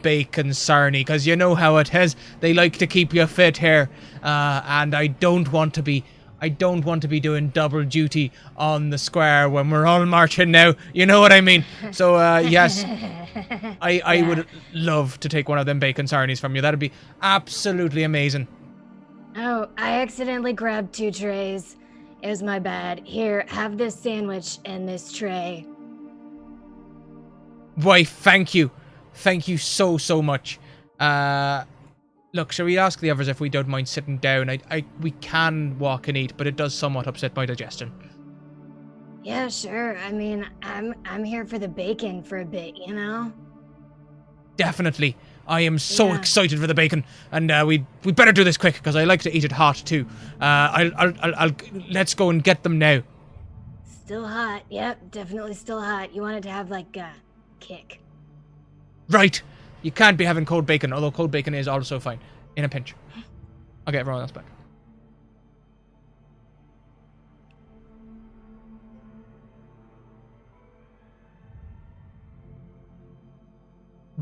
S1: bacon sarnie, because you know how it is. They like to keep you fit here. And I don't want to be doing double duty on the square when we're all marching now. You know what I mean? So, yes, I would love to take one of them bacon sarnies from you. That'd be absolutely amazing.
S4: Oh, I accidentally grabbed 2 trays. It was my bad. Here, have this sandwich and this tray.
S1: Why, thank you. Thank you so, so much. Look, shall we ask the others if we don't mind sitting down? We can walk and eat, but it does somewhat upset my digestion.
S4: Yeah, sure. I mean, I'm here for the bacon for a bit, you know?
S1: Definitely. I am so
S4: Yeah.
S1: excited for the bacon, and we better do this quick because I like to eat it hot too. I'll let's go and get them now.
S4: Still hot. Yep, definitely still hot. You wanted to have like a kick.
S1: Right. You can't be having cold bacon, although cold bacon is also fine. In a pinch. I'll get everyone else back.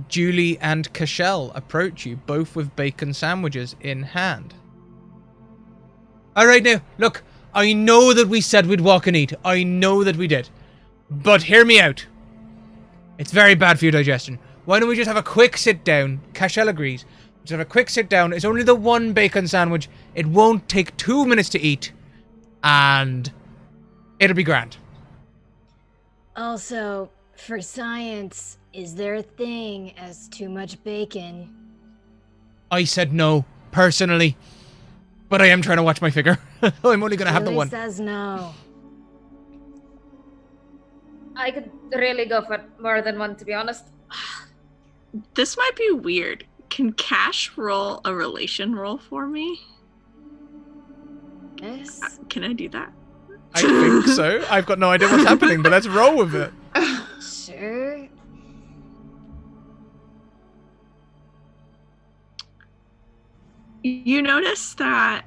S1: Julie and Cashel approach you, both with bacon sandwiches in hand. Alright now, look, I know that we said we'd walk and eat. I know that we did. But hear me out. It's very bad for your digestion. Why don't we just have a quick sit down? Cashel agrees. Just have a quick sit down. It's only the one bacon sandwich. It won't take 2 minutes to eat. And it'll be grand.
S4: Also, for science, is there a thing as too much bacon?
S1: I said no, personally. But I am trying to watch my figure. I'm only going to have the
S4: Julie
S1: one.
S4: says no.
S5: I could really go for more than one, to be honest.
S7: This might be weird. Can Cash roll a relation roll for me?
S4: Yes.
S7: Can I do that?
S1: I think so. I've got no idea what's happening, but let's roll with it.
S4: Sure.
S7: You notice that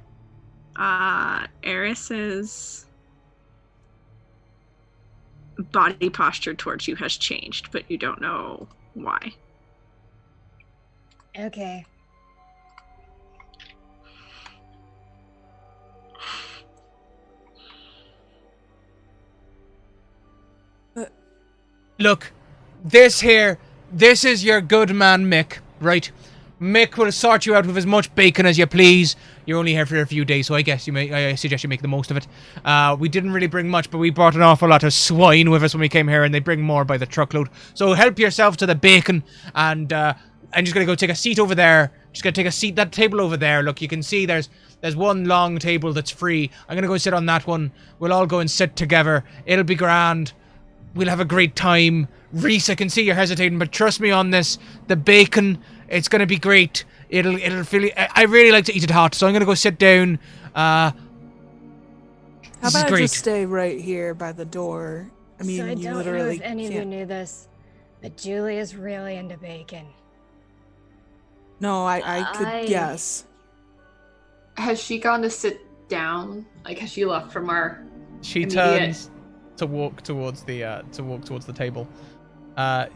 S7: Eris's body posture towards you has changed, but you don't know why.
S4: Okay.
S1: Look, this is your good man Mick, right? Mick will sort you out with as much bacon as you please. You're only here for a few days, so I guess I suggest you make the most of it. We didn't really bring much, but we brought an awful lot of swine with us when we came here, and they bring more by the truckload. So help yourself to the bacon, and I'm just gonna go take a seat over there. Just gonna take a seat, that table over there. Look, you can see there's one long table that's free. I'm gonna go sit on that one. We'll all go and sit together. It'll be grand. We'll have a great time. Reese, I can see you're hesitating, but trust me on this. The bacon, it's gonna be great. It'll feel. I really like to eat it hot, so I'm gonna go sit down.
S2: How
S1: This is
S2: about I
S1: great.
S2: just stay right here by the door? I mean,
S4: so I
S2: you
S4: don't know
S2: literally
S4: if any of you
S2: can't.
S4: knew this, but Julie is really into bacon.
S2: No, I could guess.
S6: Has she gone to sit down? Like, has she left from our
S1: She
S6: immediate-
S1: turns to walk towards the table.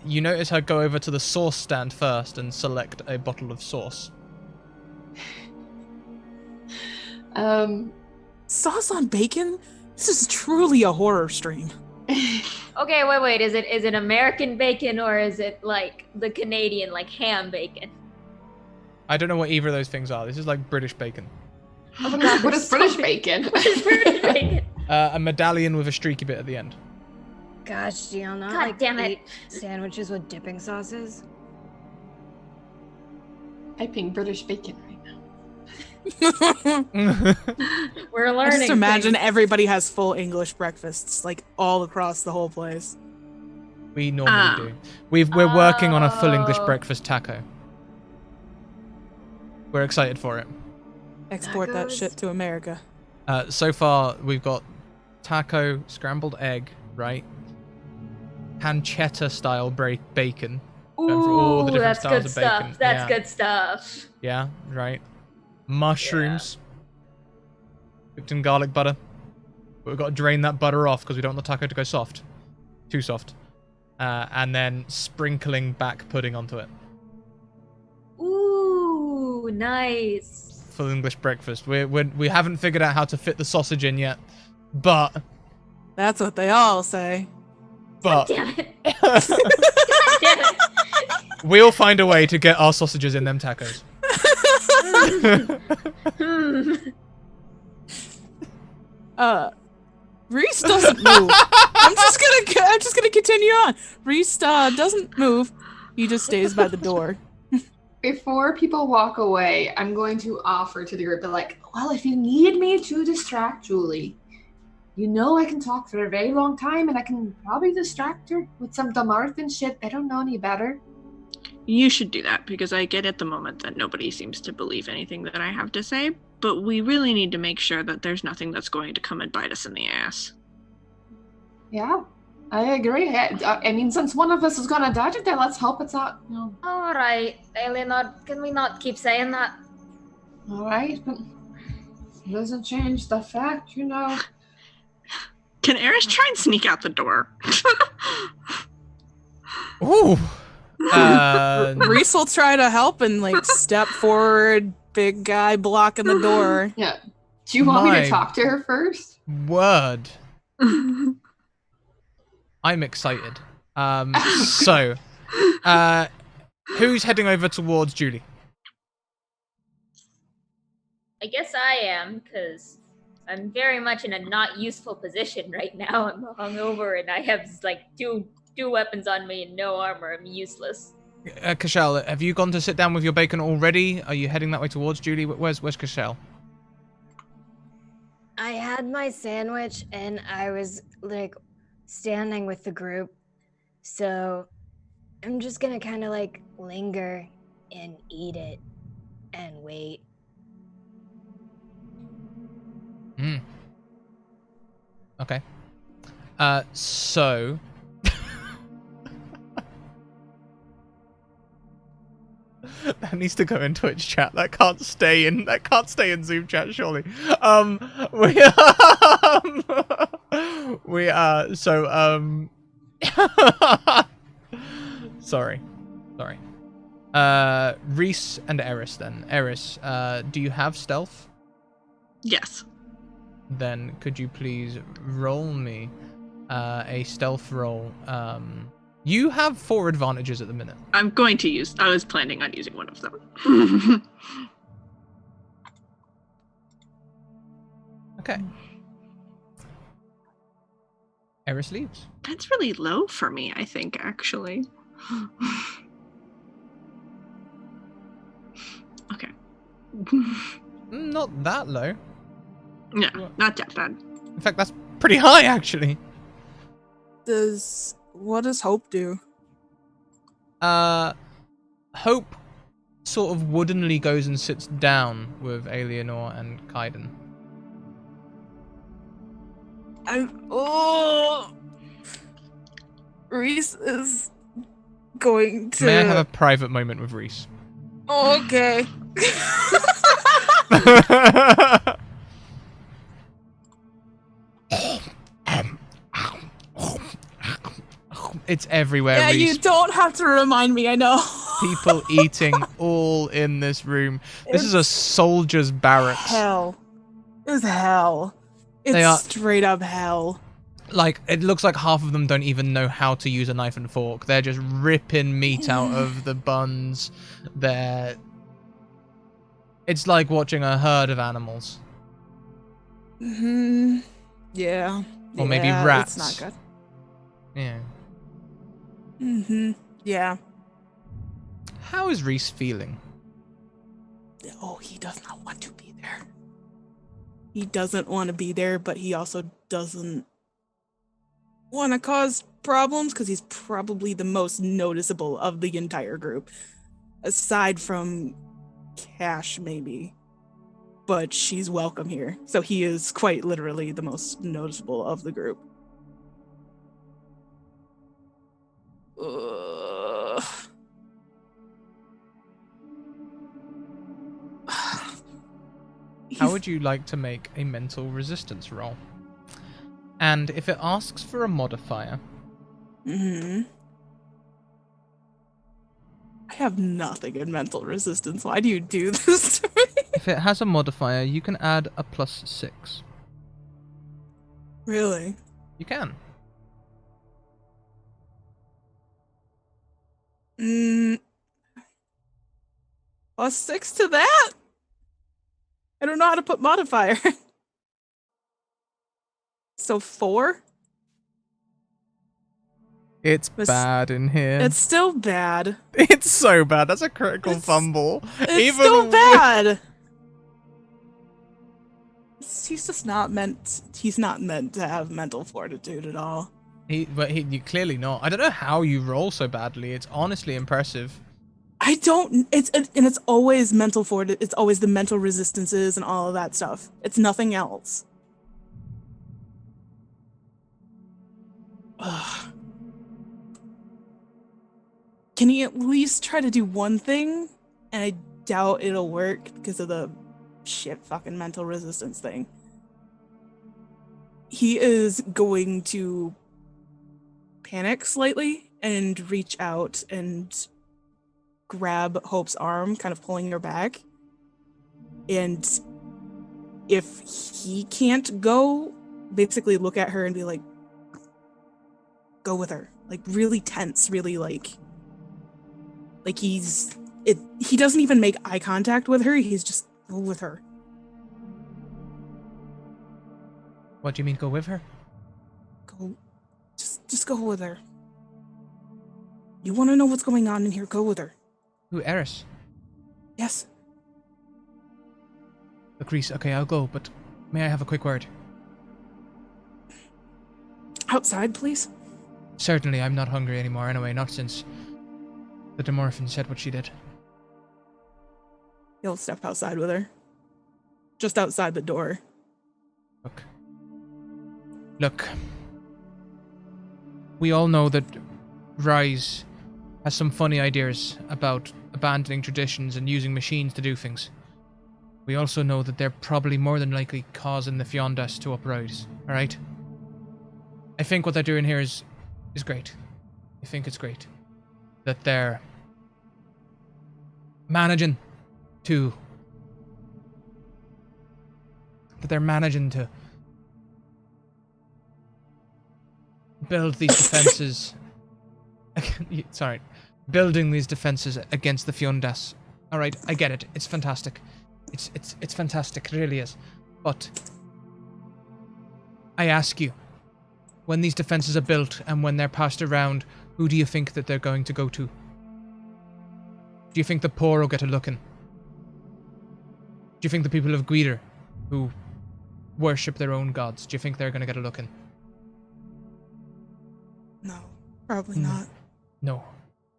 S1: You notice her go over to the sauce stand first and select a bottle of sauce.
S2: Sauce on bacon? This is truly a horror stream.
S5: Okay, wait. Is it American bacon or is it like the Canadian, like ham bacon?
S1: I don't know what either of those things are. This is like British bacon.
S5: Oh my god,
S6: What is British bacon?
S5: What is British bacon?
S1: A medallion with a streaky bit at the end.
S4: Gosh, do y'all not
S5: God
S4: like
S5: damn it.
S4: eat sandwiches with dipping sauces?
S6: Typing British bacon right now.
S5: We're
S2: I
S5: learning.
S2: just imagine
S5: things.
S2: everybody has full English breakfasts, like all across the whole place.
S1: We normally do. We're working on a full English
S5: Oh.
S1: breakfast taco. We're excited for it.
S2: Export that
S5: Tacos.
S2: shit to America.
S1: So far, we've got taco, scrambled egg, right? Pancetta style bacon. Going for all the
S5: Ooh,
S1: different
S5: that's
S1: styles
S5: good
S1: of
S5: stuff.
S1: bacon.
S5: That's
S1: Yeah.
S5: good stuff.
S1: Yeah, right. Mushrooms. Cooked in garlic butter. But we've got to drain that butter off because we don't want the taco to go soft. Too soft. And then sprinkling back pudding onto it.
S5: Ooh, nice.
S1: Full English breakfast. We haven't figured out how to fit the sausage in yet. But
S2: That's what they all say.
S5: Damn it. God damn it.
S1: we'll find a way to get our sausages in them tacos.
S5: Hmm.
S2: Reese doesn't move. I'm just gonna continue on. Reese doesn't move. He just stays by the door.
S6: Before people walk away, I'm going to offer to the group, like, well, if you need me to distract Julie, you know I can talk for a very long time and I can probably distract her with some Damarthan shit. They don't know any better.
S7: You should do that, because I get at the moment that nobody seems to believe anything that I have to say, but we really need to make sure that there's nothing that's going to come and bite us in the ass.
S6: Yeah, I agree. I mean, since one of us is gonna die today, let's hope it's not,
S5: All right, Eleanor, can we not keep saying that?
S6: all right, but it doesn't change the fact,
S7: Can Eris try and sneak out the door?
S1: Ooh.
S2: Reese will try to help and like step forward. Big guy blocking the door.
S6: Yeah. Do you want me
S1: My-
S6: to talk to her first?
S1: Word. I'm excited. So, who's heading over towards Julie?
S5: I guess I am, because I'm very much in a not useful position right now. I'm hungover and I have like two weapons on me and no armor. I'm useless.
S1: Cashel, have you gone to sit down with your bacon already? Are you heading that way towards Julie? Where's Cashel?
S4: I had my sandwich and I was like standing with the group. So I'm just gonna kind of like linger and eat it and wait.
S1: Okay. So that needs to go in Twitch chat. That can't stay in Zoom chat, surely. Sorry. Reese and Eris then. Eris, do you have stealth?
S7: Yes.
S1: Then could you please roll me a stealth roll? You have 4 advantages at the minute.
S7: I was planning on using one of them.
S1: Okay. Eris leaves.
S7: That's really low for me, I think, actually. Okay.
S1: Not that low.
S7: No, not that bad.
S1: In fact, that's pretty high, actually.
S2: What does Hope do?
S1: Hope sort of woodenly goes and sits down with Alienor and Kaiden.
S2: Reese is going to.
S1: May I have a private moment with Reese?
S2: Oh, okay.
S1: It's everywhere.
S2: Yeah,
S1: Reese.
S2: you don't have to remind me. I know.
S1: People eating all in this room. This is a soldier's barracks.
S2: Hell. It's hell. It's straight up hell.
S1: Like, it looks like half of them don't even know how to use a knife and fork. They're just ripping meat out of the buns. It's like watching a herd of animals.
S2: Yeah.
S1: Or maybe rats.
S2: It's not good.
S1: Yeah.
S2: Yeah.
S1: How is Reese feeling?
S2: Oh, he does not want to be there. He doesn't want to be there, but he also doesn't want to cause problems because he's probably the most noticeable of the entire group. Aside from Cash, maybe. But she's welcome here. So he is quite literally the most noticeable of the group.
S1: How would you like to make a mental resistance roll? And if it asks for a modifier...
S2: I have nothing in mental resistance. Why do you do this to me?
S1: If it has a modifier, you can add a +6.
S2: Really?
S1: You can.
S2: +6 to that? I don't know how to put modifier. So 4?
S1: It's bad in here.
S2: It's still bad.
S1: It's so bad. That's a critical fumble.
S2: It's still bad. He's just not meant. He's not meant to have mental fortitude at all.
S1: You clearly not. I don't know how you roll so badly. It's honestly impressive.
S2: I don't. It's always mental fortitude. It's always the mental resistances and all of that stuff. It's nothing else. Ugh. Can he at least try to do one thing? And I doubt it'll work because of the shit fucking mental resistance thing. He is going to panic slightly and reach out and grab Hope's arm, kind of pulling her back. And if he can't go, basically look at her and be like, go with her. Like, really tense, really, like he doesn't even make eye contact with her, he's just go with her.
S1: What do you mean, go with her?
S2: Go, just go with her. You want to know what's going on in here, go with her.
S1: Who, Eris?
S2: Yes.
S1: Look, Reese, okay, I'll go, but may I have a quick word?
S2: Outside, please.
S1: Certainly, I'm not hungry anymore anyway, not since the Demorphin said what she did.
S2: He'll step outside with her. Just outside the door.
S1: Look. We all know that Rise has some funny ideas about abandoning traditions and using machines to do things. We also know that they're probably more than likely causing the Fiondas to uprise, alright? I think what they're doing here is great. I think it's great. That they're managing to build these defenses. Building these defenses against the Fiondas. All right, I get it. It's fantastic. It's fantastic. It really is. But I ask you, when these defenses are built and when they're passed around, who do you think that they're going to go to? Do you think the poor will get a look in? Do you think the people of Guider, who worship their own gods, do you think they're going to get a look in?
S2: No, probably not.
S1: No.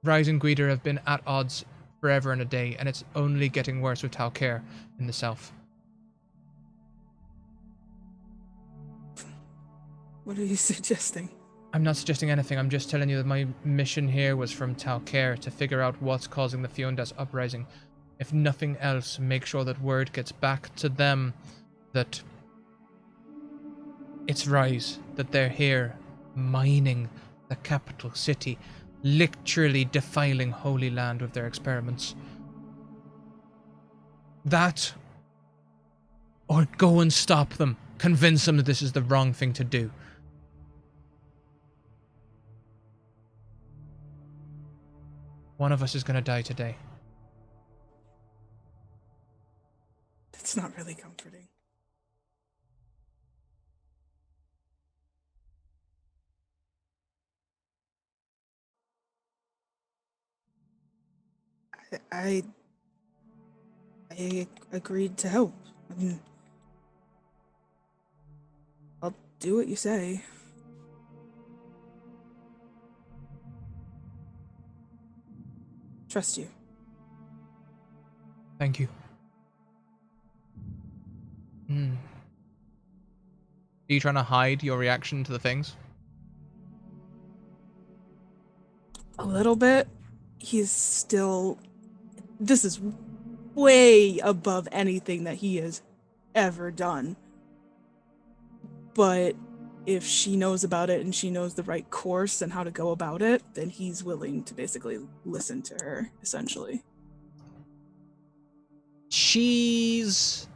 S1: Rise and Guider have been at odds forever and a day, and it's only getting worse with Talcare in the south.
S2: What are you suggesting?
S1: I'm not suggesting anything, I'm just telling you that my mission here was from Talcare to figure out what's causing the Fiondas uprising. If nothing else, make sure that word gets back to them that it's Rise, that they're here mining the capital city, literally defiling Holy Land with their experiments. That, or go and stop them, convince them that this is the wrong thing to do. One of us is going to die today.
S2: That's not really comforting. I agreed to help. I mean, I'll do what you say. Trust you.
S1: Thank you. Are you trying to hide your reaction to the things?
S2: A little bit. He's still... This is way above anything that he has ever done. But if she knows about it and she knows the right course and how to go about it, then he's willing to basically listen to her, essentially.
S1: She's...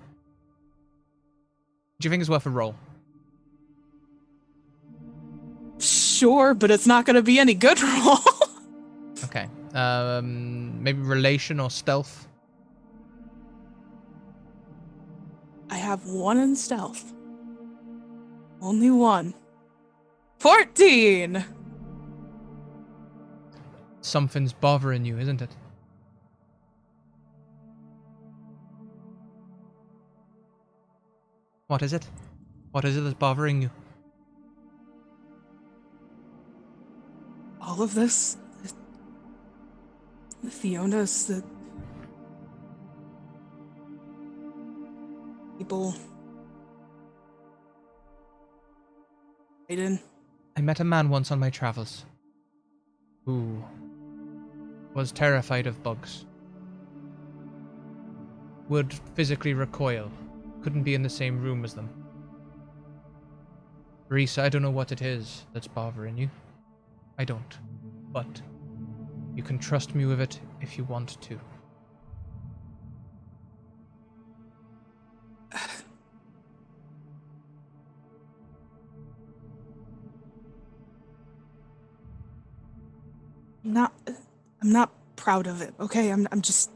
S1: Do you think it's worth a roll?
S2: Sure, but it's not going to be any good roll.
S1: Okay. Maybe relation or stealth?
S2: I have 1 in stealth. Only 1. 14!
S1: Something's bothering you, isn't it? What is it? What is it that's bothering you?
S2: All of this? The Fiondas, the... people... Aiden.
S1: I met a man once on my travels who was terrified of bugs. Would physically recoil. Couldn't be in the same room as them. Reese, I don't know what it is that's bothering you. I don't. But you can trust me with it if you want to.
S2: I'm not proud of it, okay? I'm just...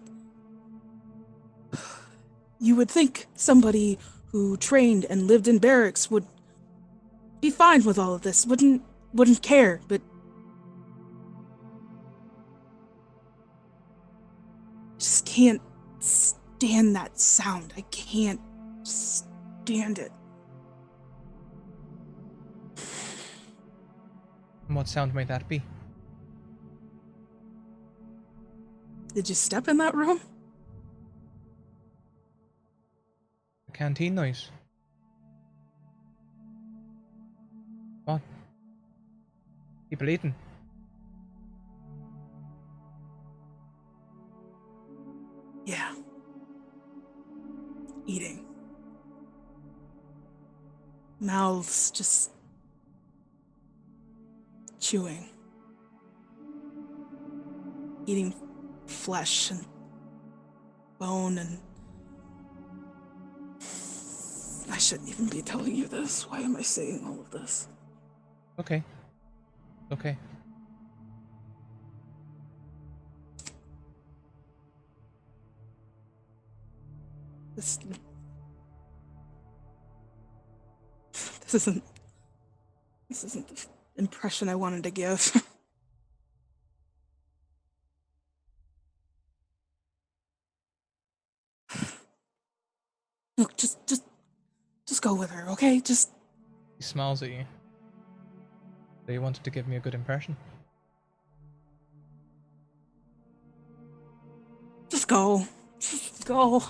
S2: You would think somebody who trained and lived in barracks would be fine with all of this, wouldn't care, but... Just can't stand that sound. I can't stand it.
S1: And what sound may that be?
S2: Did you step in that room?
S1: A canteen noise. What? People eating.
S2: Yeah. Eating. Mouths just chewing. Eating flesh and bone and... I shouldn't even be telling you this. Why am I saying all of this?
S1: Okay. Okay.
S2: This isn't the impression I wanted to give. Look, just go with her, okay? Just...
S1: He smiles at you. So you wanted to give me a good impression?
S2: Just go. Just go.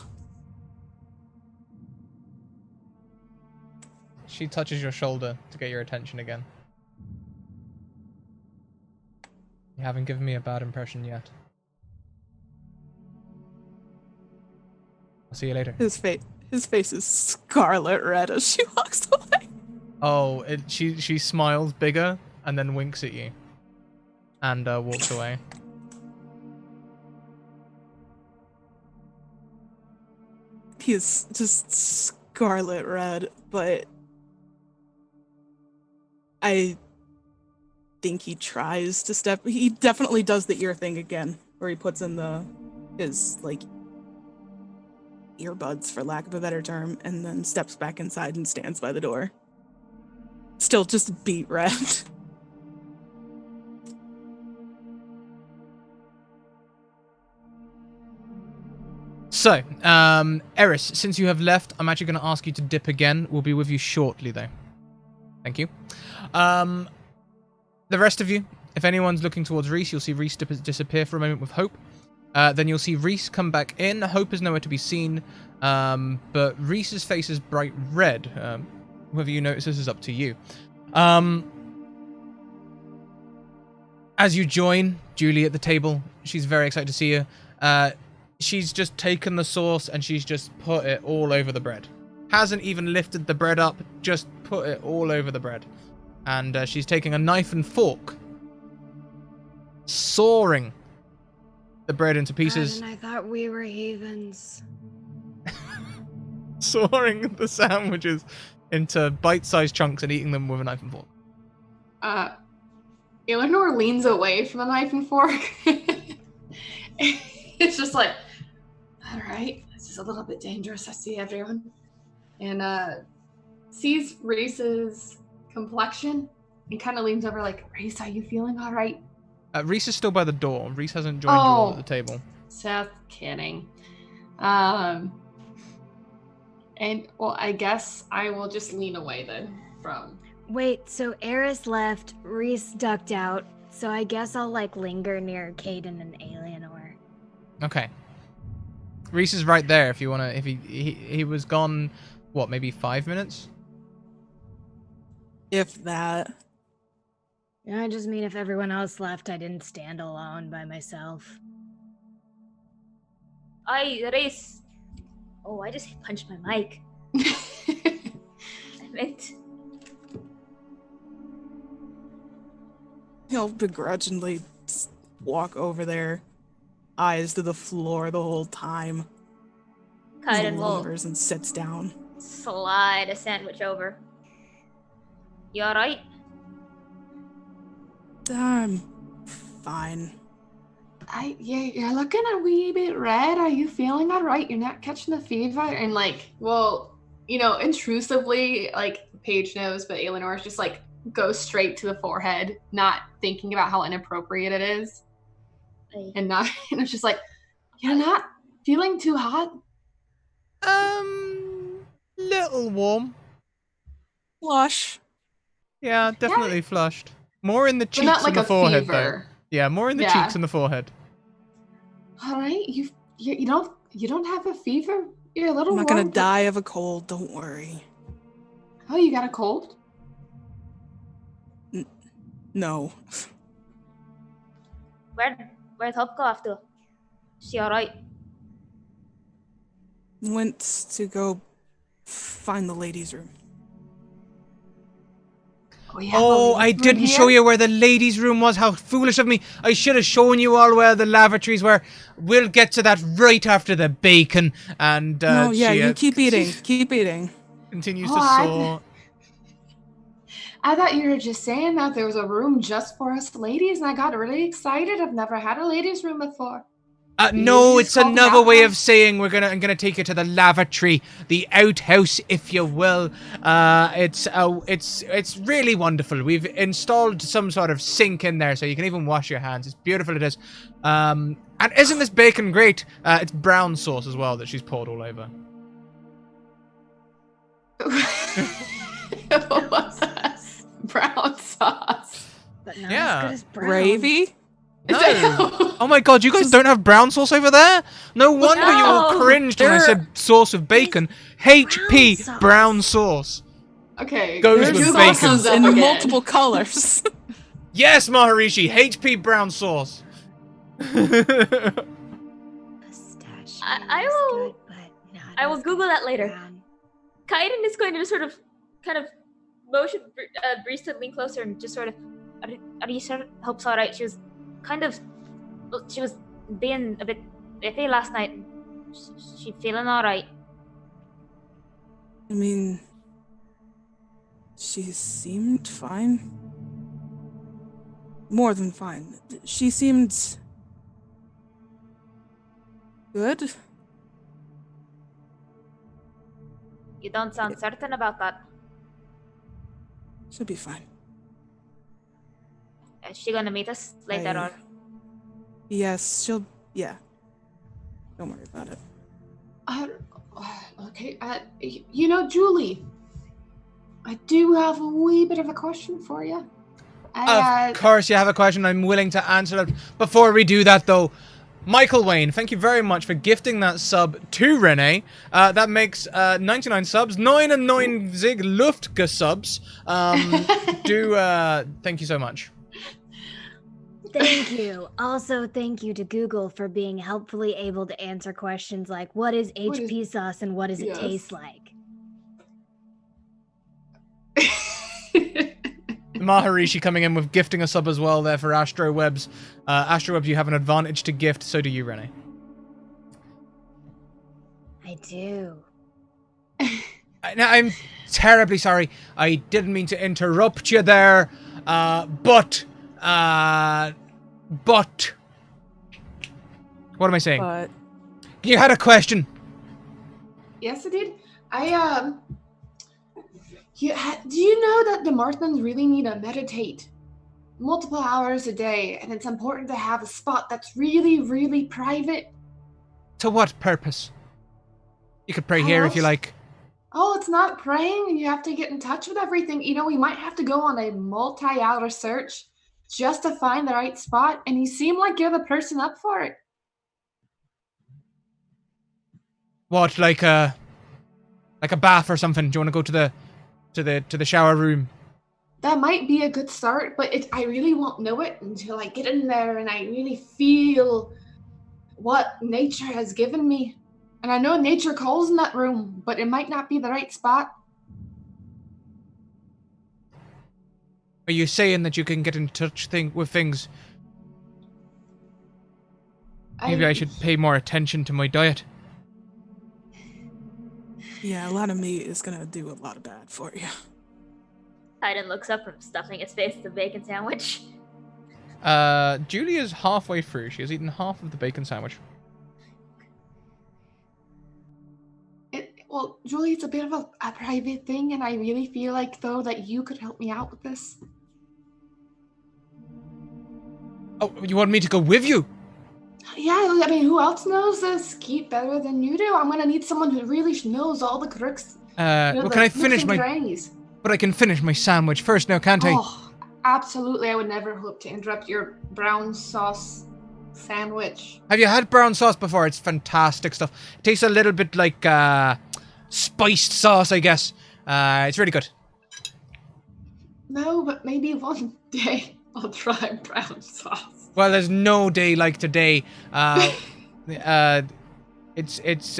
S1: She touches your shoulder to get your attention again. You haven't given me a bad impression yet. I'll see you later.
S2: His face is scarlet red as she walks away.
S1: Oh, she smiles bigger and then winks at you. And walks away.
S2: He is just scarlet red, but I think he tries to step... He definitely does the ear thing again, where he puts in his, like, earbuds, for lack of a better term, and then steps back inside and stands by the door. Still just beet red.
S1: So, Eris, since you have left, I'm actually going to ask you to dip again. We'll be with you shortly, though. Thank you. The rest of you, if anyone's looking towards Reese, you'll see Reese disappear for a moment with Hope. Then you'll see Reese come back in. Hope is nowhere to be seen, but Reese's face is bright red. Whether you notice this is up to you. As you join Julie at the table, she's very excited to see you. She's just taken the sauce and she's just put it all over the bread. Hasn't even lifted the bread up, just put it all over the bread. And she's taking a knife and fork, sawing the bread into pieces.
S4: And I thought we were heathens.
S1: Sawing the sandwiches into bite-sized chunks and eating them with a knife and fork.
S6: Eleanor leans away from the knife and fork. It's just like, all right, this is a little bit dangerous. I see everyone. And sees Reese's complexion and kind of leans over like, Reese, are you feeling all right?
S1: Reese is still by the door. Reese hasn't joined you all at the table.
S6: Seth, kidding. And, well, I guess I will just lean away then from...
S4: Wait, so Eris left, Reese ducked out, so I guess I'll, like, linger near Caden and Eleanor.
S1: Okay. Reese is right there if you want to... If he was gone, what, maybe 5 minutes?
S2: If that.
S4: I just mean if everyone else left, I didn't stand alone by myself.
S5: Reese. Oh, I just punched my mic. I meant...
S2: He'll begrudgingly walk over there, eyes to the floor the whole time.
S5: Kaiden will
S2: lingers and sits down.
S5: slide a sandwich over. You alright?
S2: I'm fine.
S6: You're looking a wee bit red. Are you feeling all right? You're not catching the fever? And like, well, intrusively, like Paige knows, but Eleanor's just like goes straight to the forehead, not thinking about how inappropriate it is. And it's just like, you're not feeling too hot?
S1: Little warm.
S2: Flush.
S1: Yeah, definitely flushed. More in the
S6: But not
S1: cheeks
S6: like
S1: and the
S6: a
S1: forehead,
S6: fever.
S1: though. Yeah, more in the cheeks and the forehead.
S6: All right, you don't have a fever. You're a little
S2: I'm not
S6: warm,
S2: gonna die of a cold, don't worry.
S6: Oh, you got a cold?
S2: No.
S5: Where'd Hope go off to? She alright?
S2: Went to go find the ladies' room.
S1: Oh, I didn't show you where the ladies' room was. How foolish of me. I should have shown you all where the lavatories were. We'll get to that right after the bacon. And,
S2: you keep eating. Keep eating.
S1: Continues to soar.
S6: I thought you were just saying that there was a room just for us ladies, and I got really excited. I've never had a ladies' room before.
S1: No, it's another way of saying I'm gonna take you to the lavatory, the outhouse, if you will. It's really wonderful. We've installed some sort of sink in there, so you can even wash your hands. It's beautiful. It is. And isn't this bacon great? It's brown sauce as well that she's poured all over.
S6: Brown sauce.
S4: But not
S1: Yeah.
S4: as good as brown.
S2: Gravy?
S1: No. Oh my god, you guys don't have brown sauce over there? No wonder you all
S5: No.
S1: cringed when I said sauce with bacon. HP brown sauce.
S6: Okay.
S1: Goes
S6: there's
S1: with
S6: two
S1: bacon.
S6: sauces
S2: In
S6: again.
S2: multiple colors.
S1: Yes, Maharishi, HP brown sauce.
S4: Pistachio
S5: I
S4: is
S5: will-
S4: good, but not
S5: I will
S4: as
S5: Google
S4: good
S5: that
S4: as
S5: later.
S4: brown.
S5: Kaiden is going to just kind of motion Breeze to lean closer and just sort of, are you sure Hope's alright? She was being a bit iffy last night. She feeling alright?
S2: I mean, she seemed fine. More than fine. She seemed good.
S5: You don't sound certain about that.
S2: She'll be fine.
S5: Is she gonna meet us later or?
S2: Yes, yeah. Don't worry about it.
S6: Okay. Julie, I do have a wee bit of a question for you.
S1: Of course you have a question. I'm willing to answer it. Before we do that, though, Michael Wayne, thank you very much for gifting that sub to Renee. That makes 99 subs. 99 Luftge subs. Thank you so much.
S4: Thank you. Also, thank you to Google for being helpfully able to answer questions like, what is HP sauce and what does it taste like?
S1: Maharishi coming in with gifting a sub as well there for Astrowebs. Astrowebs, you have an advantage to gift, so do you, Renee.
S4: I do.
S1: Now, I'm terribly sorry. I didn't mean to interrupt you there, but... What am I saying?
S2: But
S1: You had a question.
S6: Yes, I did. Do you know that the Marthmans really need to meditate multiple hours a day, and it's important to have a spot that's really, really private?
S1: To what purpose? You could pray here if you like.
S6: Oh, it's not praying, and you have to get in touch with everything. We might have to go on a multi-hour search just to find the right spot, and you seem like you're the person up for it.
S1: What, like a bath or something? Do you want to go to the shower room?
S6: That might be a good start, but I really won't know it until I get in there and I really feel what nature has given me. And I know nature calls in that room, but it might not be the right spot.
S1: Are you saying that you can get in touch with things? Maybe I should pay more attention to my diet.
S2: yeah, a lot of meat is gonna do a lot of bad for you.
S5: Kaiden looks up from stuffing his face with a bacon sandwich.
S1: Julia's halfway through. She has eaten half of the bacon sandwich.
S6: Well, Julie, it's a bit of a private thing, and I really feel like, though, that you could help me out with this.
S1: Oh, you want me to go with you?
S6: Yeah, I mean, who else knows this keep better than you do? I'm gonna need someone who really knows all the crooks.
S1: Well, can I finish my...
S6: Crannies.
S1: But I can finish my sandwich first now, can't I?
S6: Oh, absolutely. I would never hope to interrupt your brown sauce sandwich.
S1: Have you had brown sauce before? It's fantastic stuff. It tastes a little bit like spiced sauce, I guess. It's really good.
S6: No, but maybe one day I'll try brown sauce.
S1: Well, there's no day like today. It's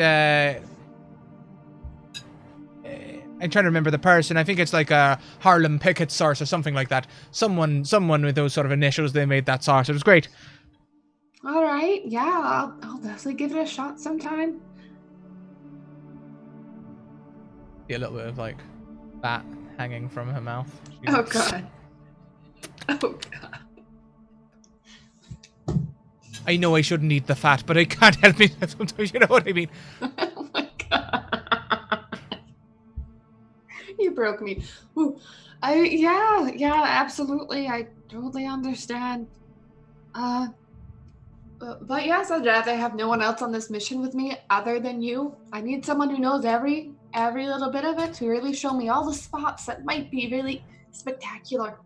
S1: I'm trying to remember the person. I think it's like a Harlem Pickett sauce or something like that. Someone with those sort of initials, they made that sauce. It was great.
S6: All right, yeah, I'll definitely give it a shot sometime.
S1: See a little bit of like fat hanging from her mouth.
S6: Oh god. Oh god.
S1: I know I shouldn't eat the fat, but I can't help it sometimes. You know what I mean?
S6: Oh my god. You broke me. Ooh. Yeah, absolutely. I totally understand. But yes, I'd rather have no one else on this mission with me other than you. I need someone who knows every little bit of it to really show me all the spots that might be really spectacular.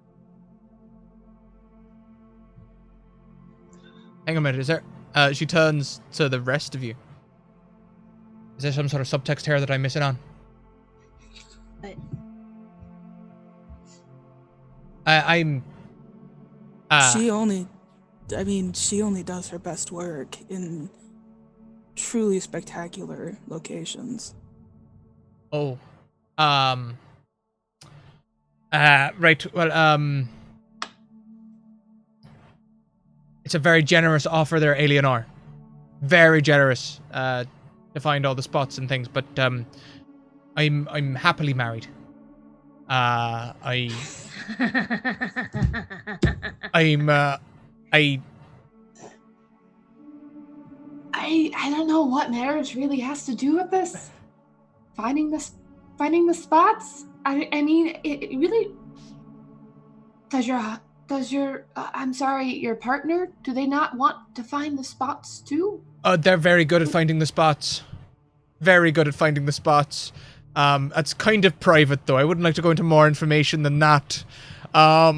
S1: Hang on a minute, is there... she turns to the rest of you. Is there some sort of subtext here that I'm missing on? I'm...
S2: She only does her best work in truly spectacular locations.
S1: Oh. Right, well, it's a very generous offer there, Eleanor. Very generous, to find all the spots and things, but, I'm happily married. I
S6: don't know what marriage really has to do with this. Finding the spots. I mean, it really. Does your I'm sorry, your partner? Do they not want to find the spots too?
S1: They're very good at finding the spots. Very good at finding the spots. It's kind of private though. I wouldn't like to go into more information than that.
S6: All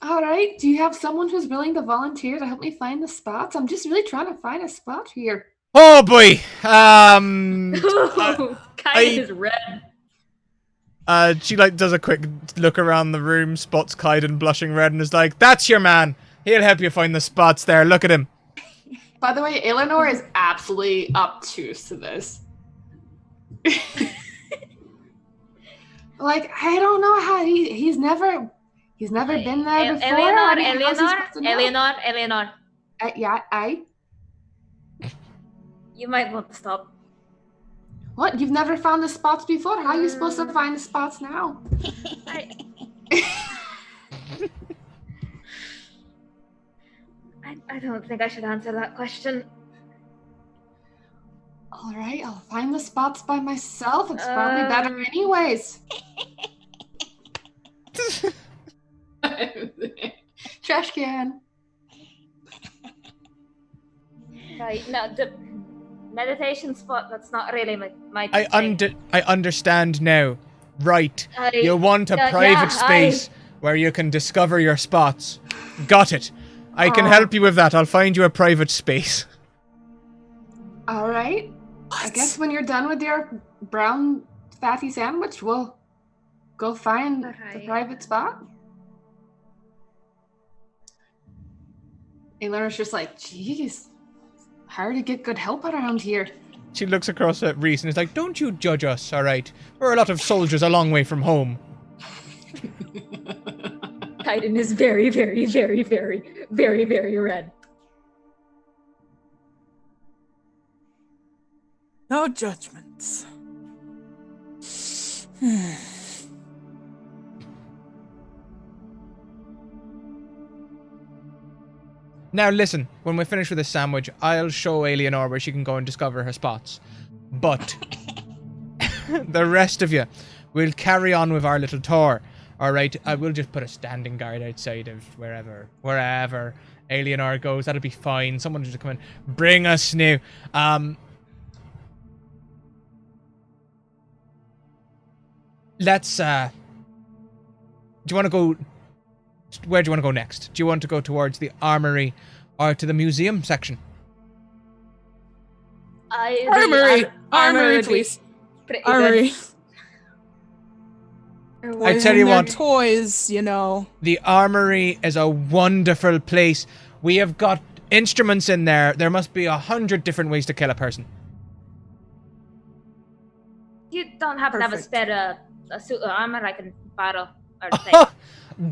S6: right. Do you have someone who's willing to volunteer to help me find the spots? I'm just really trying to find a spot here.
S1: Oh boy.
S5: Kaiden is red.
S1: She like does a quick look around the room, spots Kaiden blushing red, and is like, "That's your man. He'll help you find the spots there. Look at him."
S6: By the way, Eleanor is absolutely obtuse to this. Like, I don't know how he's never been there before.
S5: Eleanor.
S6: Yeah.
S5: You might want to stop.
S6: What? You've never found the spots before? How are you supposed to find the spots now?
S5: I don't think I should answer that question.
S6: All right, I'll find the spots by myself. It's probably better anyways. Trash can.
S5: Right, no, the meditation spot, that's not really my
S1: I understand now. Right.
S5: I-
S1: You want a
S5: yeah,
S1: private space where you can discover your spots. Got it. I can help you with that. I'll find you a private space.
S6: All right. I guess when you're done with your brown fatty sandwich, we'll go find the private spot. Eleanor's just like, geez, hard to get good help around here.
S1: She looks across at Reese and is like, "Don't you judge us, all right? We're a lot of soldiers a long way from home."
S5: Kaiden is very, very, very, very, very, very red.
S2: No judgments.
S1: Now listen, when we're finished with this sandwich, I'll show Eleanor where she can go and discover her spots. But the rest of you will carry on with our little tour. Alright, I will just put a standing guard outside of wherever Eleanor goes. That'll be fine. Someone will just come in. Bring us new. Let's, do you want to go... Where do you want to go next? Do you want to go towards the armory or to the museum section?
S2: Armory, please. Armory.
S1: I tell you what.
S2: Toys, you know.
S1: The armory is a wonderful place. We have got instruments in there. There must be 100 different ways to kill a person.
S5: You don't have to have a
S2: Perfect.
S5: spare a suit of armor I can borrow or take.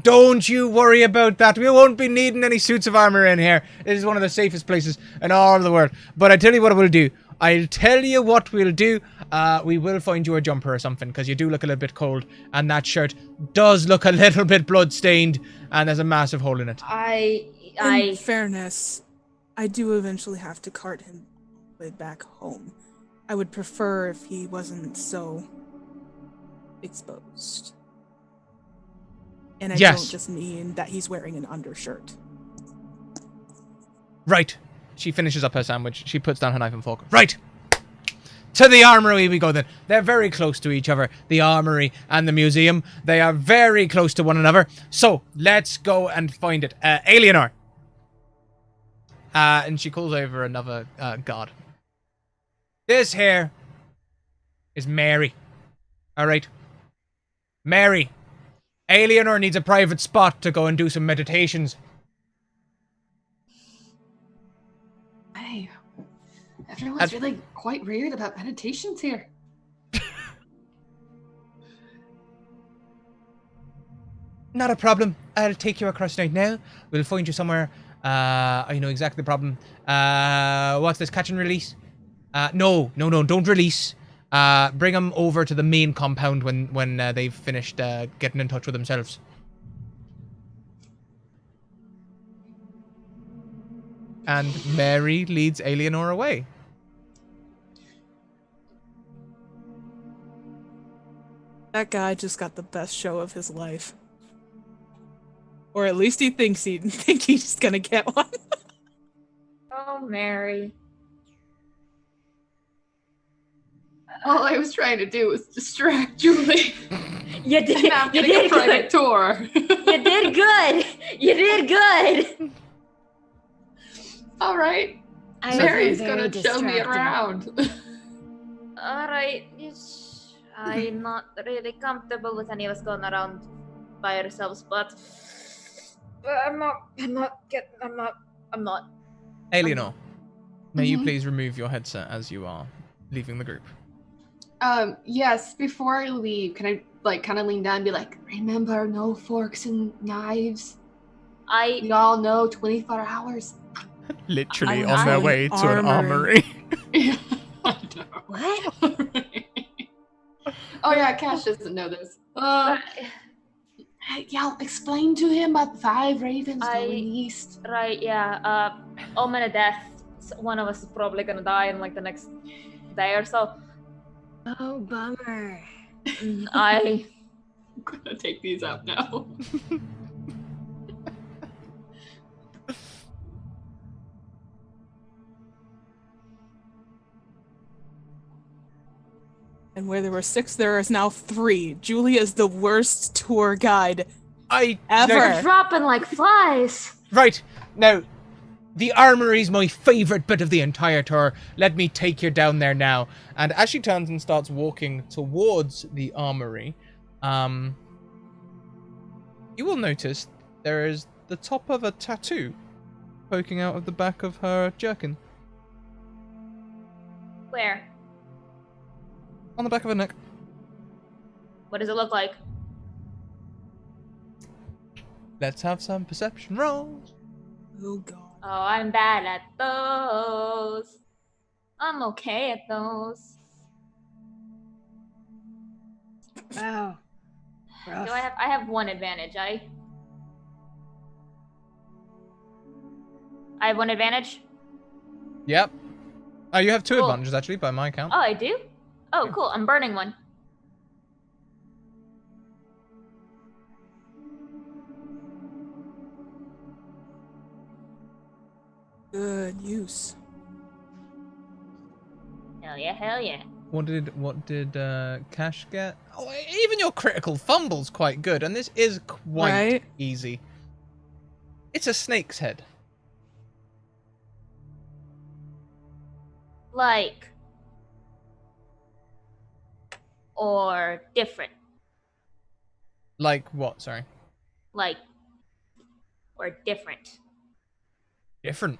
S1: Don't you worry about that. We won't be needing any suits of armor in here. This is one of the safest places in all of the world. But I tell you what we'll do. I'll tell you what we'll do. We will find you a jumper or something, because you do look a little bit cold, and that shirt does look a little bit blood-stained, and there's a massive hole in it.
S2: In fairness, I do eventually have to cart him way back home. I would prefer if he wasn't so exposed. And I don't just mean that he's wearing an undershirt.
S1: Right. She finishes up her sandwich. She puts down her knife and fork. Right. To the armory we go then. They're very close to each other. The armory and the museum. They are very close to one another. So, let's go and find it. Eleanor. And she calls over another god. This here is Mary. Alright. Mary. Eleanor needs a private spot to go and do some meditations.
S6: Hey, everyone's really quite weird about meditations here.
S1: Not a problem. I'll take you across right now. We'll find you somewhere. I know exactly the problem. What's this? Catch and release? No, don't release. Bring them over to the main compound when they've finished getting in touch with themselves. And Mary leads Eleanor away.
S2: That guy just got the best show of his life. Or at least he thinks he's gonna get one.
S5: Oh, Mary.
S6: All I was trying to do was distract Julie.
S5: You did.
S6: Now I'm
S5: You
S6: getting a
S5: did
S6: private
S5: good.
S6: tour.
S5: You did good. You did good.
S6: All right.
S4: I
S6: Mary's
S4: was
S6: gonna
S4: very
S6: show me
S4: distracted.
S6: around.
S5: All right. I'm not really comfortable with any of us going around by ourselves, but I'm not.
S1: Eleanor, may you please remove your headset as you are leaving the group?
S6: Yes, before I leave, can I kind of lean down and be like, remember, no forks and knives? We all know 24 hours.
S1: Literally
S2: I
S1: on their
S2: know.
S1: way to an armory.
S4: What?
S6: Oh yeah, Cash doesn't know this. Yeah, explain to him about 5 ravens going east.
S5: Right, yeah. Omen of death. One of us is probably gonna die in like the next day or so.
S4: Oh, bummer.
S6: I'm gonna take these out now.
S2: And where there were 6, there is now 3. Julie is the worst tour guide ever.
S5: We're dropping like flies.
S1: Right, now, the armory's my favourite bit of the entire tour. Let me take you down there now. And as she turns and starts walking towards the armory, you will notice there is the top of a tattoo poking out of the back of her jerkin.
S5: Where?
S1: On the back of her neck.
S5: What does it look like?
S1: Let's have some perception rolls.
S2: Oh, God.
S5: Oh, I'm bad at those. I'm okay at those.
S4: Wow. Rough.
S5: I have one advantage, I have 1 advantage.
S1: Yep. Oh, you have 2
S5: Cool.
S1: advantages, actually, by my count.
S5: Oh, I do? Oh, cool. I'm burning one.
S2: Good use.
S5: Hell yeah, hell yeah.
S1: What did Cash get? Oh, even your critical fumble's quite good, and this is quite
S2: Right?
S1: easy. It's a snake's head.
S5: Like. Or different.
S1: Like what? Sorry.
S5: Like. Or different.
S1: Different.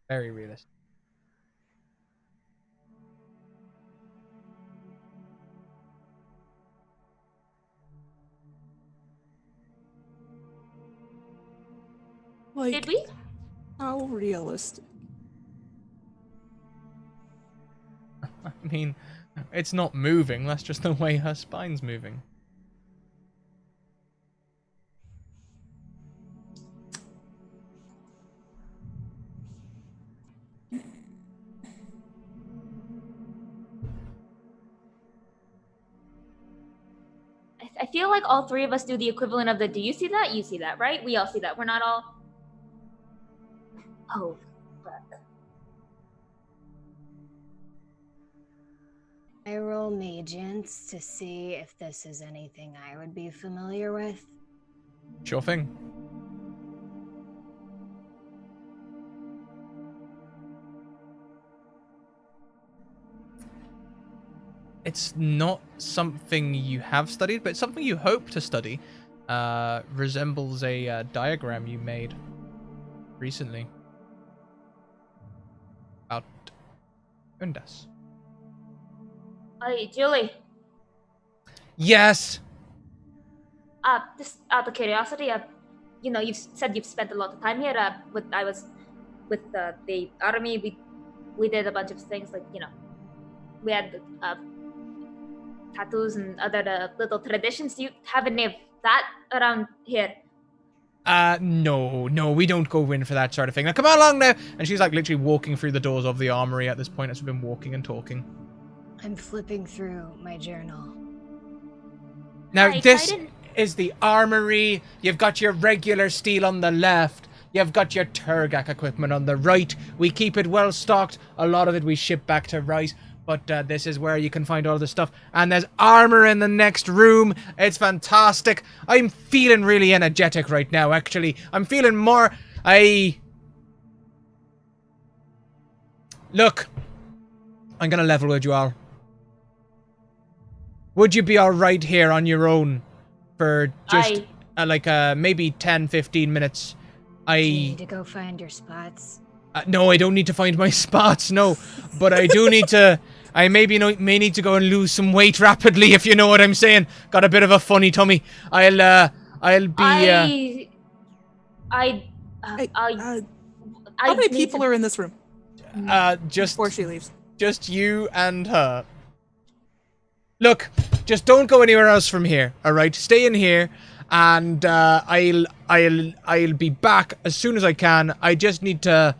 S1: Very realistic.
S2: Like,
S5: Did we?
S2: how realistic?
S1: I mean, it's not moving. That's just the way her spine's moving.
S5: I feel like all 3 of us do the equivalent of the do you see that? You see that, right? We all see that. We're not all. Oh, fuck.
S4: I roll Mangientist to see if this is anything I would be familiar with.
S1: Sure thing. It's not something you have studied, but it's something you hope to study. Resembles a diagram you made recently about Undas.
S5: Hey, Julie.
S1: Yes.
S5: Just out of curiosity, you've said you've spent a lot of time here. I was with the army. We did a bunch of things, like we had tattoos and other little traditions. Do you have any of that around here?
S1: No, we don't go in for that sort of thing. Now, come on along now. And she's like literally walking through the doors of the armory at this point as we've been walking and talking.
S4: I'm flipping through my journal.
S1: Now,
S5: Hi,
S1: this
S5: Titan.
S1: is the armory. You've got your regular steel on the left. You've got your Turgak equipment on the right. We keep it well stocked. A lot of it we ship back to Rice. But this is where you can find all the stuff. And there's armor in the next room. It's fantastic. I'm feeling really energetic right now, actually. I'm feeling more... Look. I'm going to level with you all. Would you be alright here on your own for just maybe 10, 15 minutes?
S4: Do you need to go find your spots?
S1: No, I don't need to find my spots, no. But I do need to... I may need to go and lose some weight rapidly, if you know what I'm saying. Got a bit of a funny tummy. I'll be...
S2: How many people are in this room?
S1: Just...
S2: Before she leaves.
S1: Just you and her. Look, just don't go anywhere else from here, alright? Stay in here, and I'll be back as soon as I can. I just need to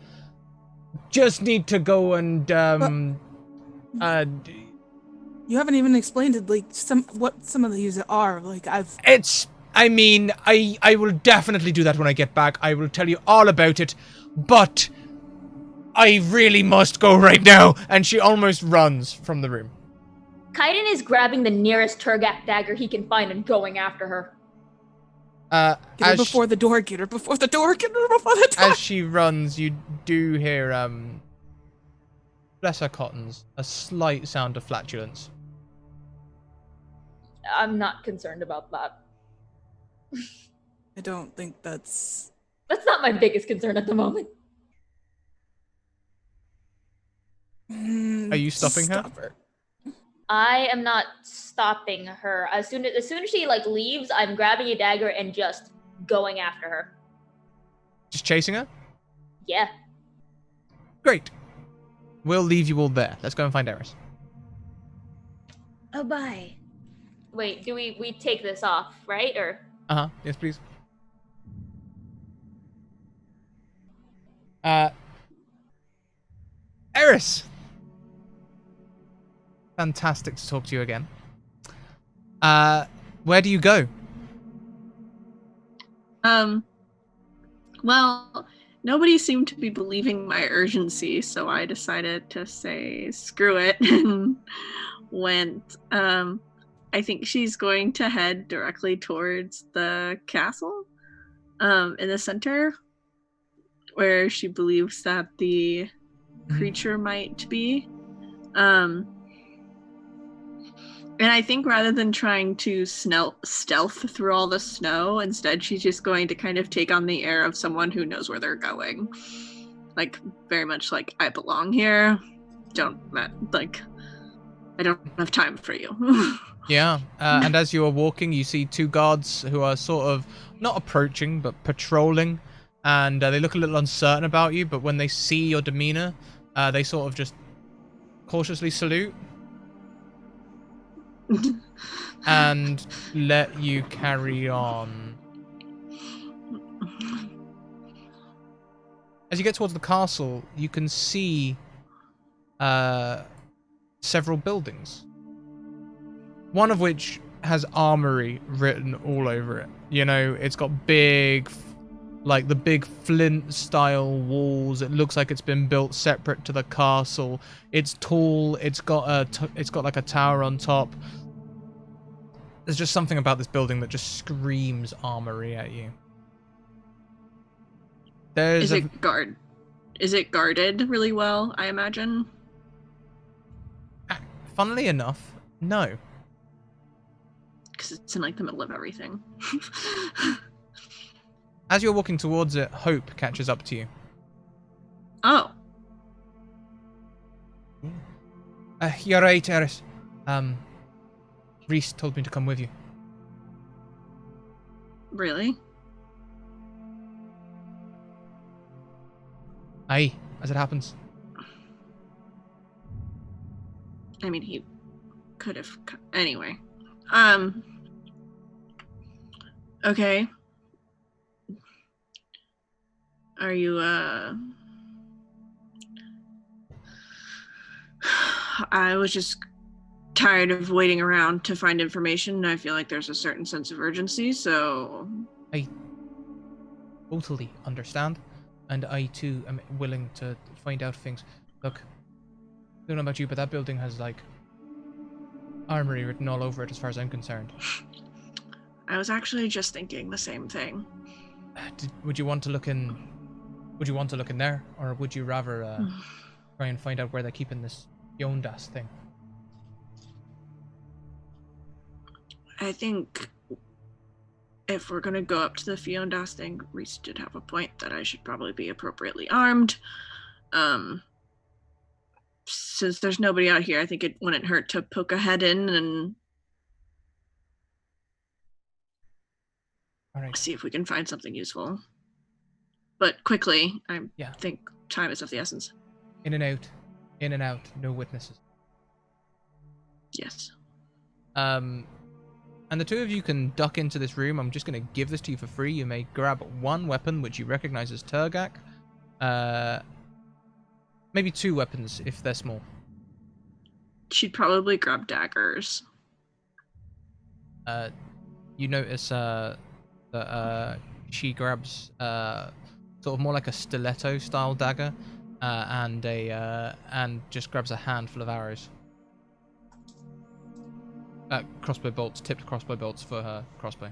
S1: go and
S2: You haven't even explained it, like what some of these are. Like I
S1: will definitely do that when I get back. I will tell you all about it, but I really must go right now. And she almost runs from the room.
S5: Kaiden is grabbing the nearest Turgak dagger he can find and going after her.
S2: Get her before the door, get her before the door, get her before the door.
S1: As she runs, you do hear, bless her cottons, a slight sound of flatulence.
S5: I'm not concerned about that.
S2: I don't think that's
S5: not my biggest concern at the moment.
S1: Are you stopping her?
S5: I am not stopping her. As soon as she leaves, I'm grabbing a dagger and just going after her.
S1: Just chasing her?
S5: Yeah.
S1: Great. We'll leave you all there. Let's go and find Eris.
S4: Oh, bye.
S5: Wait, do we take this off, right? Or
S1: Yes, please. Eris! Fantastic to talk to you again. Where do you go?
S7: Well, nobody seemed to be believing my urgency, so I decided to say screw it and went. I think she's going to head directly towards the castle, in the center, where she believes that the creature might be. And I think rather than trying to stealth through all the snow, instead she's just going to kind of take on the air of someone who knows where they're going. Like, very much like, I belong here. I don't have time for you.
S1: Yeah, and as you are walking, you see two guards who are sort of not approaching, but patrolling, and they look a little uncertain about you, but when they see your demeanor, they sort of just cautiously salute and let you carry on. As you get towards the castle, you can see several buildings. One of which has armory written all over it. You know, it's got big, like the big flint style walls. It looks like it's been built separate to the castle. It's tall. It's got like a tower on top. There's just something about this building that just screams armory at you.
S7: Is it guarded really well, I imagine?
S1: Funnily enough, no.
S7: Because it's in like the middle of everything.
S1: As you're walking towards it, Hope catches up to you.
S7: Oh.
S1: You're right, Eris. Reese told me to come with you.
S7: Really?
S1: Aye, as it happens.
S7: I mean, he could have... Anyway. Okay. Are you, I was just tired of waiting around to find information. I feel like there's a certain sense of urgency, so...
S1: I totally understand. And I, too, am willing to find out things. Look, I don't know about you, but that building has, like, armory written all over it as far as I'm concerned.
S7: I was actually just thinking the same thing.
S1: Would you want to look in there? Or would you rather try and find out where they're keeping this Yondas thing?
S7: I think if we're gonna go up to the Fiondas thing, Reese did have a point that I should probably be appropriately armed. Since there's nobody out here, I think it wouldn't hurt to poke a head in and see if we can find something useful. But quickly, I think time is of the essence.
S1: In and out, no witnesses.
S7: Yes.
S1: And the two of you can duck into this room. I'm just going to give this to you for free. You may grab one weapon, which you recognize as Turgak. Maybe two weapons, if they're small.
S7: She'd probably grab daggers.
S1: You notice that she grabs sort of more like a stiletto-style dagger, and just grabs a handful of arrows. Crossbow bolts, tipped crossbow bolts for her crossbow.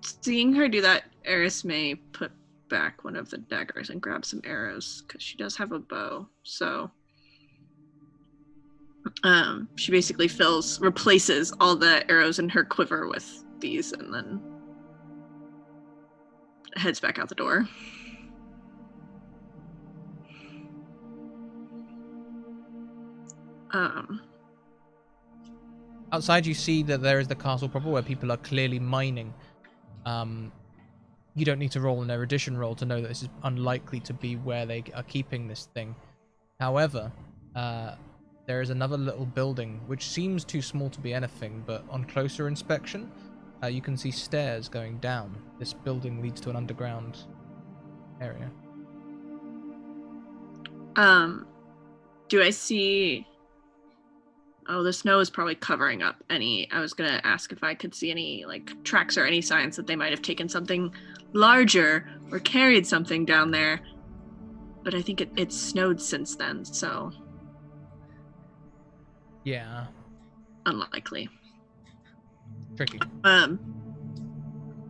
S7: Seeing her do that, Eris may put back one of the daggers and grab some arrows, because she does have a bow. So she basically replaces all the arrows in her quiver with these, and then heads back out the door.
S1: Outside, you see that there is the castle proper, where people are clearly mining. You don't need to roll an erudition roll to know that this is unlikely to be where they are keeping this thing. However, there is another little building, which seems too small to be anything, but on closer inspection, you can see stairs going down. This building leads to an underground area.
S7: Do I see... Oh, the snow is probably covering up any... I was gonna ask if I could see any, like, tracks or any signs that they might have taken something larger or carried something down there. But I think it's snowed since then, so...
S1: Yeah.
S7: Unlikely.
S1: Tricky.
S7: But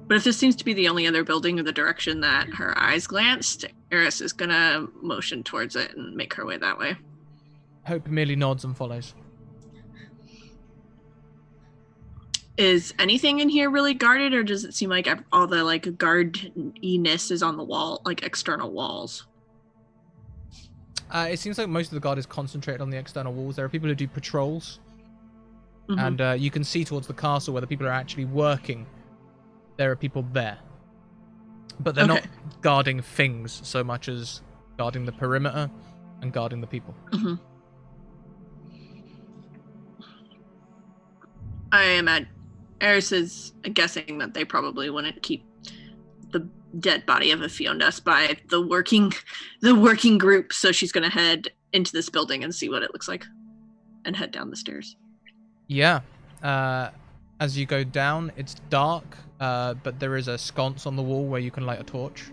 S7: if this seems to be the only other building in the direction that her eyes glanced, Eris is gonna motion towards it and make her way that way.
S1: Hope merely nods and follows.
S7: Is anything in here really guarded, or does it seem like all the like guardiness is on the wall, like external walls?
S1: It seems like most of the guard is concentrated on the external walls. There are people who do patrols,
S7: Mm-hmm.
S1: and you can see towards the castle where the people are actually working. There are people there, but they're not guarding things so much as guarding the perimeter and guarding the people.
S7: Mm-hmm. I am at Eris is guessing that they probably wouldn't keep the dead body of a Fiondas by the working group, so she's gonna head into this building and see what it looks like and head down the stairs.
S1: Yeah. As you go down, it's dark, but there is a sconce on the wall where you can light a torch.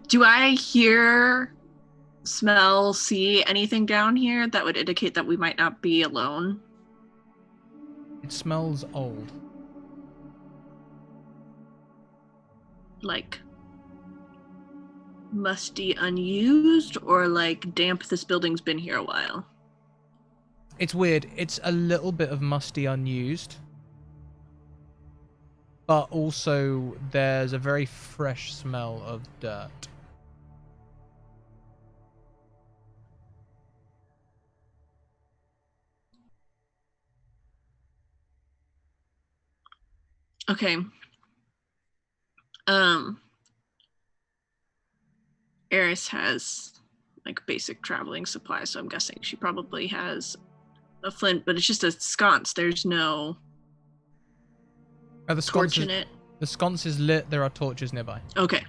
S7: Do I hear, smell, see anything down here that would indicate that we might not be alone?
S1: It smells old.
S7: Like musty, unused, or like damp, this building's been here a while?
S1: It's weird. It's a little bit of musty, unused. But also, there's a very fresh smell of dirt.
S7: Okay. Eris has like basic traveling supplies, so I'm guessing she probably has a flint, but it's just a sconce. There's no
S1: The
S7: torch in it.
S1: The sconce is lit. There are torches nearby.
S7: Okay.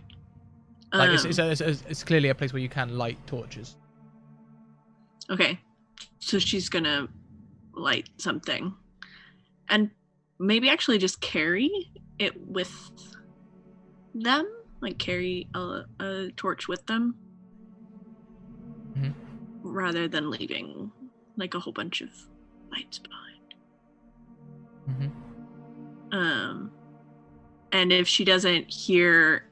S1: Like it's clearly a place where you can light torches.
S7: Okay. So she's gonna light something. And maybe actually just carry it with them? Like carry a torch with them?
S1: Mhm.
S7: Rather than leaving like a whole bunch of lights behind.
S1: Mm-hmm.
S7: And if she doesn't hear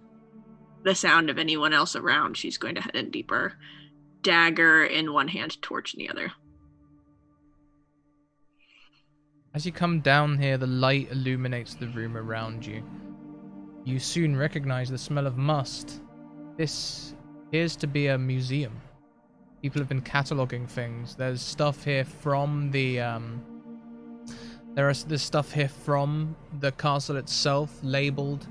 S7: the sound of anyone else around, she's going to head in deeper. Dagger in one hand, torch in the other.
S1: As you come down here, the light illuminates the room around you. You soon recognize the smell of must. This appears to be a museum. People have been cataloging things. There's stuff here from the there's stuff here from the castle itself, labeled.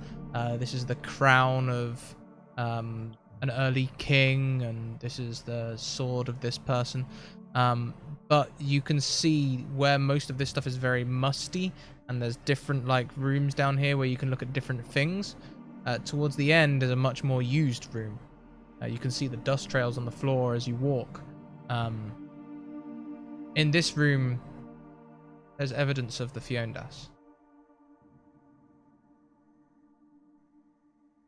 S1: This is the crown of an early king, and this is the sword of this person. But you can see where most of this stuff is very musty, and there's different like rooms down here where you can look at different things. Towards the end is a much more used room. You can see the dust trails on the floor as you walk. In this room, there's evidence of the Fiondas.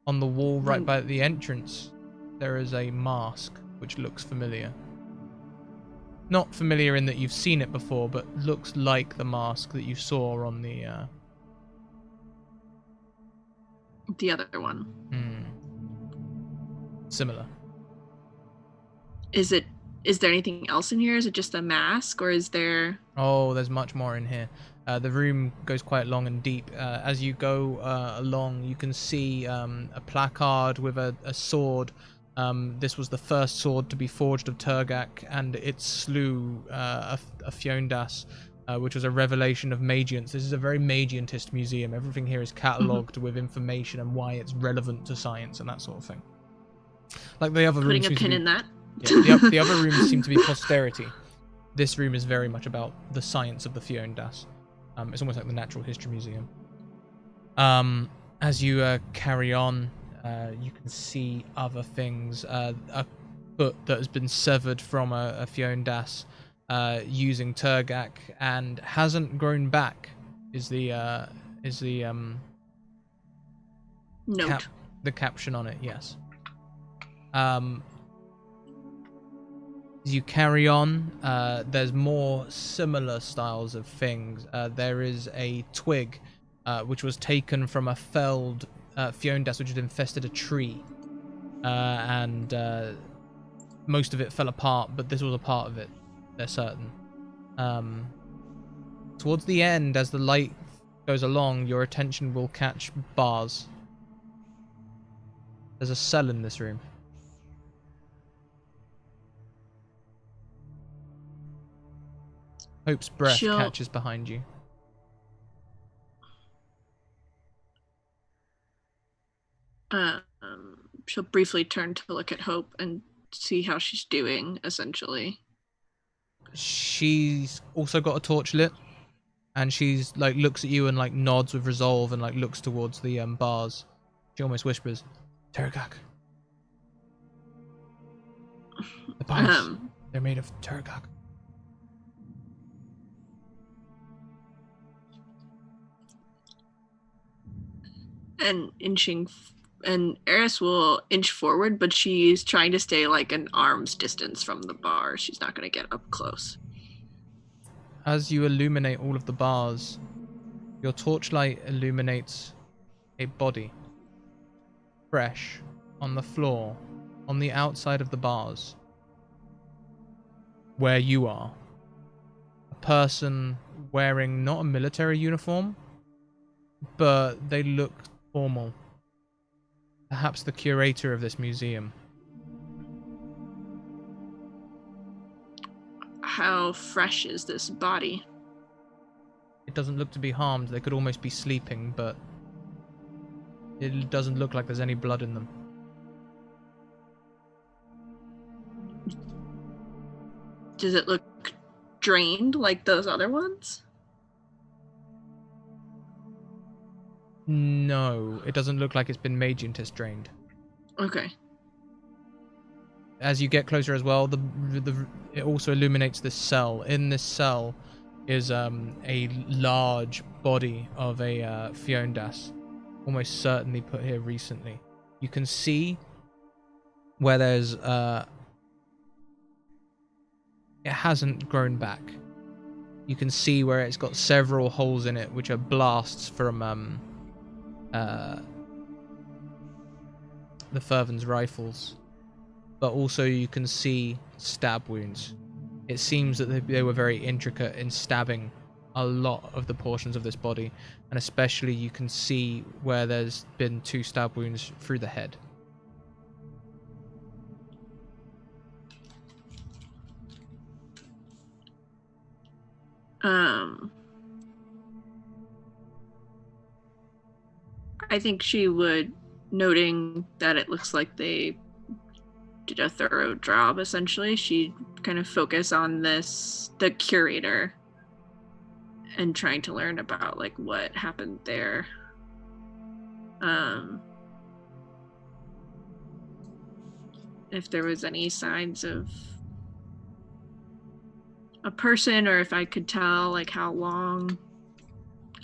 S1: On the wall right by the entrance, there is a mask which looks familiar. Not familiar in that you've seen it before, but looks like the mask that you saw on the
S7: other one.
S1: Similar.
S7: Is there anything else in here? Is it just a mask, or is there...
S1: Oh, there's much more in here. The room goes quite long and deep. As you go along, you can see a placard with a sword. This was the first sword to be forged of Turgak, and it slew a Fiondas, which was a revelation of Magients. This is a very Magientist museum. Everything here is catalogued with information and why it's relevant to science and that sort of thing. Like the other
S7: Putting
S1: rooms
S7: a pin in that?
S1: Yeah, the other rooms seem to be posterity. This room is very much about the science of the Fiondas. It's almost like the Natural History Museum. And As you carry on, you can see other things. A foot that has been severed from a Fiondas using Turgak and hasn't grown back. Is the
S7: Note.
S1: the caption on it? Yes. As you carry on, there's more similar styles of things. There is a twig, which was taken from a felled Fiondas, which had infested a tree, and most of it fell apart, but this was a part of it, they're certain. Towards the end, as the light goes along, your attention will catch bars. There's a cell in this room. Hope's breath catches behind you.
S7: She'll briefly turn to look at Hope and see how she's doing, essentially.
S1: She's also got a torch lit, and she's like looks at you and like nods with resolve and like looks towards the bars. She almost whispers, "Turgak." The bars, they're made of Turgak.
S7: And Eris will inch forward, but she's trying to stay like an arm's distance from the bar. She's not going to get up close.
S1: As you illuminate all of the bars, your torchlight illuminates a body, fresh, on the floor, on the outside of the bars, where you are. A person wearing not a military uniform, but they look formal. Perhaps the curator of this museum.
S7: How fresh is this body?
S1: It doesn't look to be harmed. They could almost be sleeping, but it doesn't look like there's any blood in them.
S7: Does it look drained like those other ones?
S1: No, it doesn't look like it's been Mangientist drained.
S7: Okay.
S1: As you get closer as well, it also illuminates this cell. In this cell is a large body of a Fiondas, almost certainly put here recently. You can see where there's it hasn't grown back. You can see where it's got several holes in it, which are blasts from the Ferven's rifles, but also you can see stab wounds. It seems that they were very intricate in stabbing a lot of the portions of this body, and especially you can see where there's been 2 stab wounds through the head.
S7: I think she would, noting that it looks like they did a thorough job, essentially, she'd kind of focus on the curator, and trying to learn about like what happened there. If there was any signs of a person, or if I could tell like how long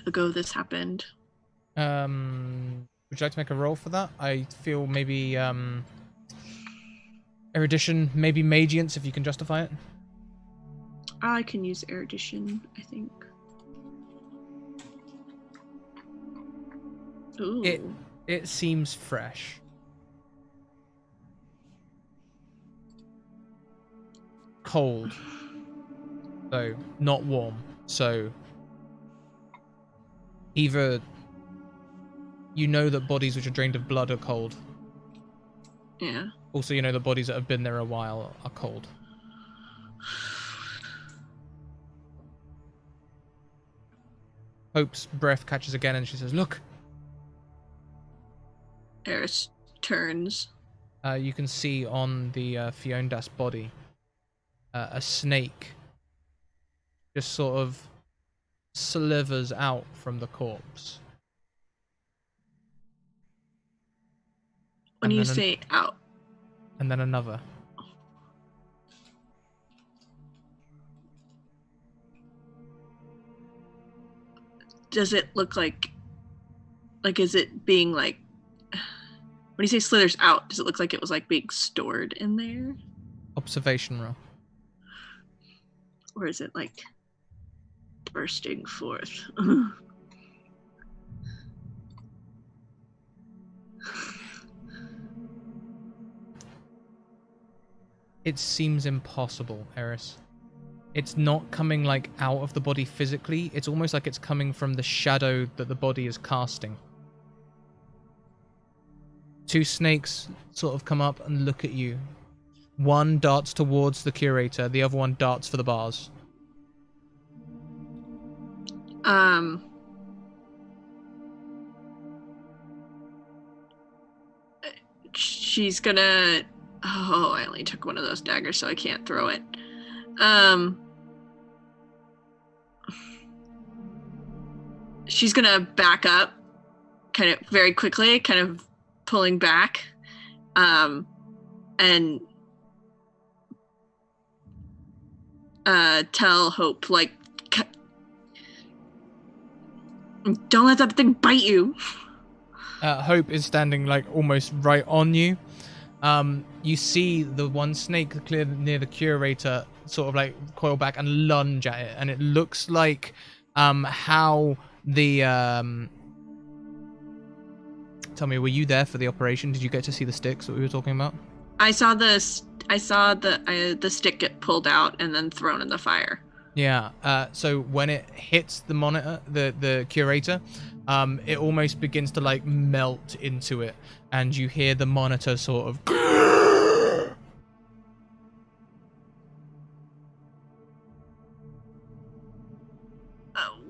S7: ago this happened.
S1: Would you like to make a roll for that? I feel maybe erudition, maybe magience if you can justify it.
S7: I can use erudition, I think. Ooh.
S1: It seems fresh. Cold. So, not warm. So, either you know that bodies which are drained of blood are cold.
S7: Yeah.
S1: Also, you know that bodies that have been there a while are cold. Hope's breath catches again and she says, "Look."
S7: Eris turns.
S1: You can see on the Fiondas body a snake just sort of slivers out from the corpse.
S7: When
S1: And
S7: you
S1: then
S7: say out.
S1: And then another.
S7: Does it look like is it being like, when you say slithers out, does it look like it was like being stored in there?
S1: Observation roll.
S7: Or is it like bursting forth?
S1: It seems impossible, Eris. It's not coming like out of the body physically. It's almost like it's coming from the shadow that the body is casting. Two snakes sort of come up and look at you. One darts towards the curator, the other one darts for the bars.
S7: She's gonna... Oh, I only took one of those daggers, so I can't throw it. She's gonna back up, kind of very quickly, kind of pulling back, and tell Hope, like, don't let that thing bite you.
S1: Hope is standing like almost right on you. You see the one snake clear near the curator sort of like coil back and lunge at it, and it looks like how the tell me, were you there for the operation? Did you get to see the sticks that we were talking about?
S7: I saw the stick get pulled out and then thrown in the fire.
S1: Yeah. So when it hits the monitor, the curator, it almost begins to like melt into it, and you hear the monitor sort of.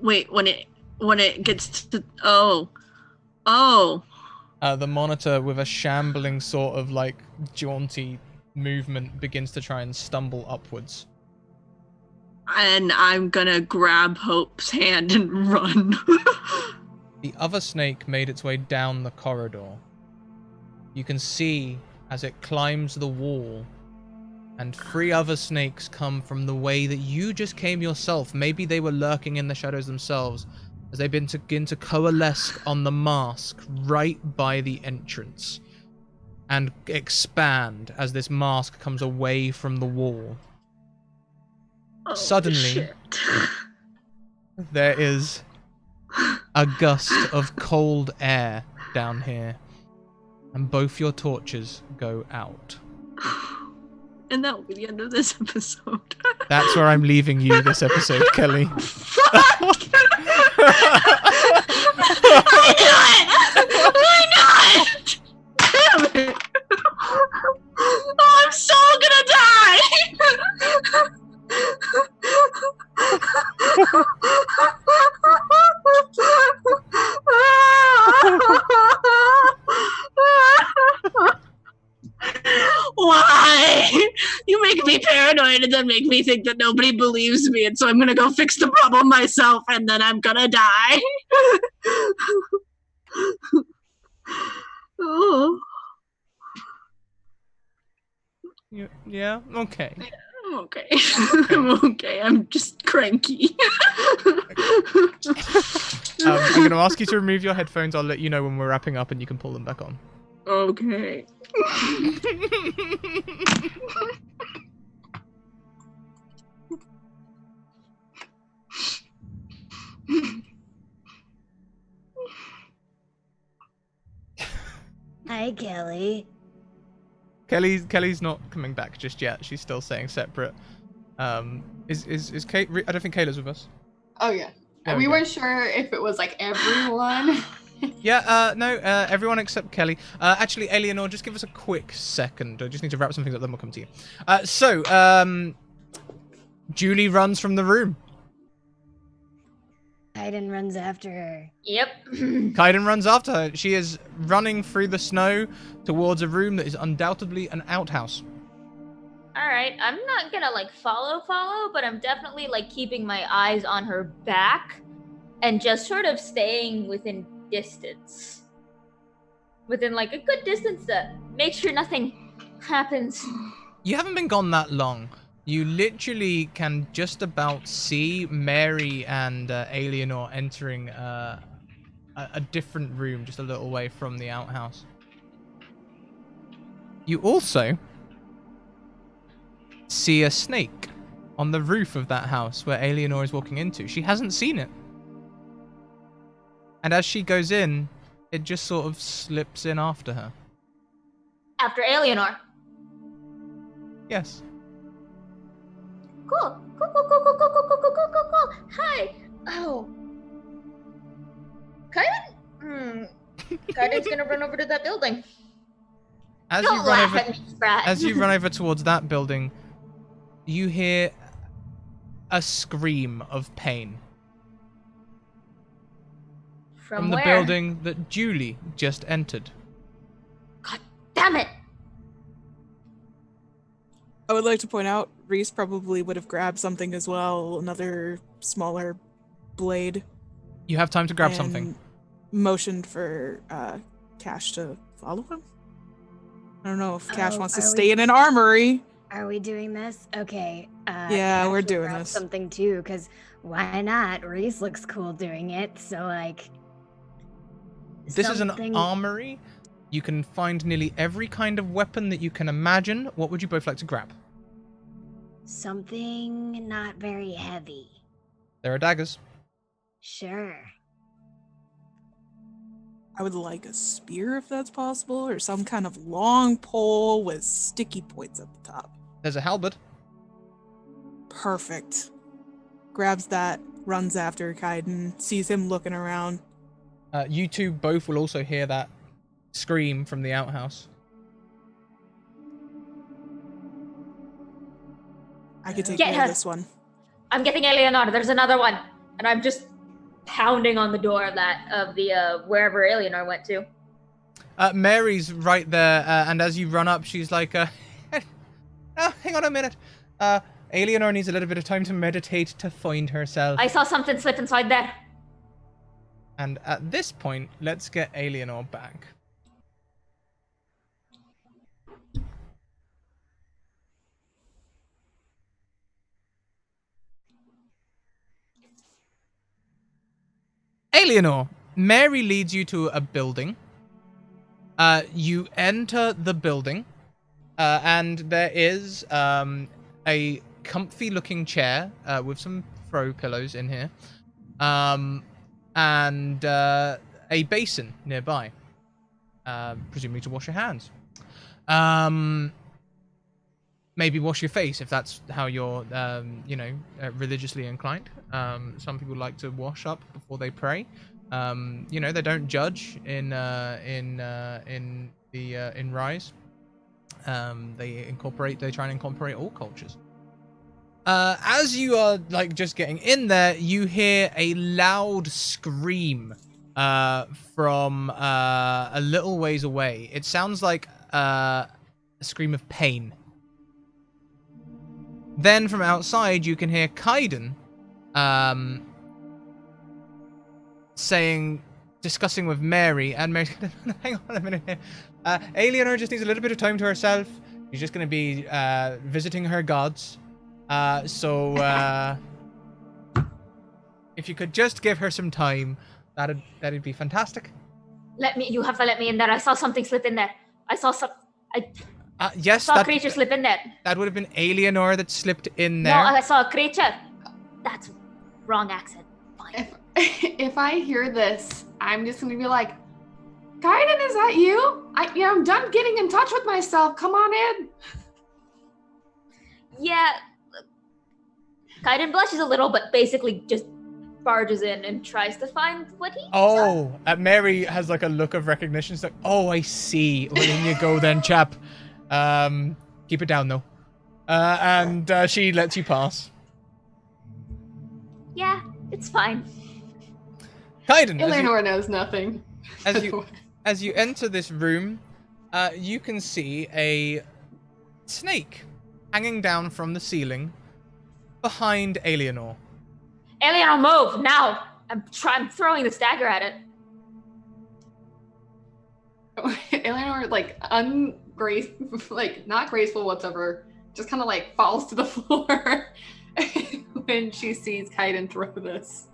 S7: Wait, when it gets to
S1: The monitor, with a shambling sort of like jaunty movement, begins to try and stumble upwards.
S7: And I'm gonna grab Hope's hand and run.
S1: The other snake made its way down the corridor. You can see as it climbs the wall, and 3 other snakes come from the way that you just came yourself. Maybe they were lurking in the shadows themselves, as they begin to coalesce on the mask right by the entrance, and expand as this mask comes away from the wall.
S7: Oh,
S1: Suddenly,
S7: shit.
S1: There is a gust of cold air down here, and both your torches go out.
S7: And that will be the end of this episode.
S1: That's where I'm leaving you this episode, Kelly.
S7: I knew it! Damn it! Oh, I'm so gonna die! Why? You make me paranoid and then make me think that nobody believes me, and so I'm gonna go fix the problem myself, and then I'm gonna die. Oh.
S1: Yeah? Okay.
S7: I'm okay. I'm okay. I'm just cranky.
S1: I'm going to ask you to remove your headphones. I'll let you know when we're wrapping up and you can pull them back on.
S7: Okay.
S4: Hi, Kelly.
S1: Kelly's not coming back just yet. She's still staying separate. Is Kate? I don't think Kayla's with us.
S6: Oh yeah.
S1: There
S6: We
S1: we go.
S6: weren't sure if it was like everyone.
S1: Yeah, no, everyone except Kelly. Actually, Eleanor, just give us a quick second. I just need to wrap some things up, then we'll come to you. Julie runs from the room.
S4: Kaiden runs after her.
S5: Yep.
S1: Kaiden runs after her. She is running through the snow towards a room that is undoubtedly an outhouse.
S5: All right, I'm not gonna like follow, but I'm definitely like keeping my eyes on her back and just sort of staying within distance. Within like a good distance that make sure nothing happens.
S1: You haven't been gone that long. You literally can just about see Mary and Eleanor entering a different room just a little way from the outhouse. You also see a snake on the roof of that house where Eleanor is walking into. She hasn't seen it. And as she goes in, it just sort of slips in after her.
S5: After Eleanor.
S1: Yes.
S5: Cool. Hi. Oh. Kaiden? Kaiden's gonna run over to that building.
S1: As
S5: Don't
S1: you run
S5: laugh
S1: over,
S5: at me, Sprat.
S1: as you run over towards that building, you hear a scream of pain from the
S5: where?
S1: building that Julie just entered.
S5: God damn it!
S2: I would like to point out, Reese probably would have grabbed something as well, another smaller blade.
S1: You have time to grab something.
S2: Motioned for Cash to follow him. I don't know if Cash wants to
S4: are
S2: stay in an armory.
S4: Are we doing this? Okay.
S2: Yeah,
S4: Cash
S2: we're
S4: will
S2: doing
S4: grab
S2: this.
S4: something too, because why not? Reese looks cool doing it, so like.
S1: This is an
S4: something-
S1: armory. You can find nearly every kind of weapon that you can imagine. What would you both like to grab?
S4: Something not very heavy.
S1: There are daggers.
S4: Sure.
S2: I would like a spear if that's possible, or some kind of long pole with sticky points at the top.
S1: There's a halberd.
S2: Perfect. Grabs that, runs after Kaiden, sees him looking around.
S1: You two both will also hear that scream from the outhouse.
S2: I could take
S5: Get
S2: care
S5: her.
S2: of this one.
S5: I'm getting Eleanor. There's another one, and I'm just pounding on the door of the wherever Eleanor went to.
S1: Mary's right there, and as you run up, she's like, oh, hang on a minute. Eleanor needs a little bit of time to meditate to find herself.
S5: I saw something slip inside there.
S1: And at this point, let's get Eleanor back. Eleanor, Mary leads you to a building. You enter the building, and there is a comfy-looking chair with some throw pillows in here, and a basin nearby, presumably to wash your hands. Maybe wash your face if that's how you're, religiously inclined. Some people like to wash up before they pray. They don't judge in Rise. They try and incorporate all cultures. As you are just getting in there, you hear a loud scream from a little ways away. It sounds like a scream of pain. Then from outside, you can hear Kaiden discussing with Mary, and Mary's gonna, hang on a minute here. Eleanor just needs a little bit of time to herself. She's just going to be visiting her gods. So if you could just give her some time, that'd be fantastic.
S5: You have to let me in there. I saw something slip in there. I saw
S1: Yes,
S5: a creature slip in there.
S1: That would have been Eleanor that slipped in there.
S5: No, I saw a creature. That's wrong accent. Fine.
S6: If I hear this, I'm just gonna be like, Kaiden, is that you? I'm done getting in touch with myself. Come on in.
S5: Yeah. Kaiden blushes a little, but basically just barges in and tries to find what he saw.
S1: Mary has a look of recognition. She's like, oh, I see. Well, in you go then, chap. Keep it down, though. And she lets you pass.
S5: Yeah, it's fine.
S1: Kaiden,
S6: Eleanor knows nothing.
S1: As you enter this room, you can see a snake hanging down from the ceiling behind Eleanor.
S5: Eleanor, move now! I'm throwing this dagger at it.
S6: Eleanor, like, like, not graceful whatsoever, just kind of, like, falls to the floor when she sees Kaiden throw this.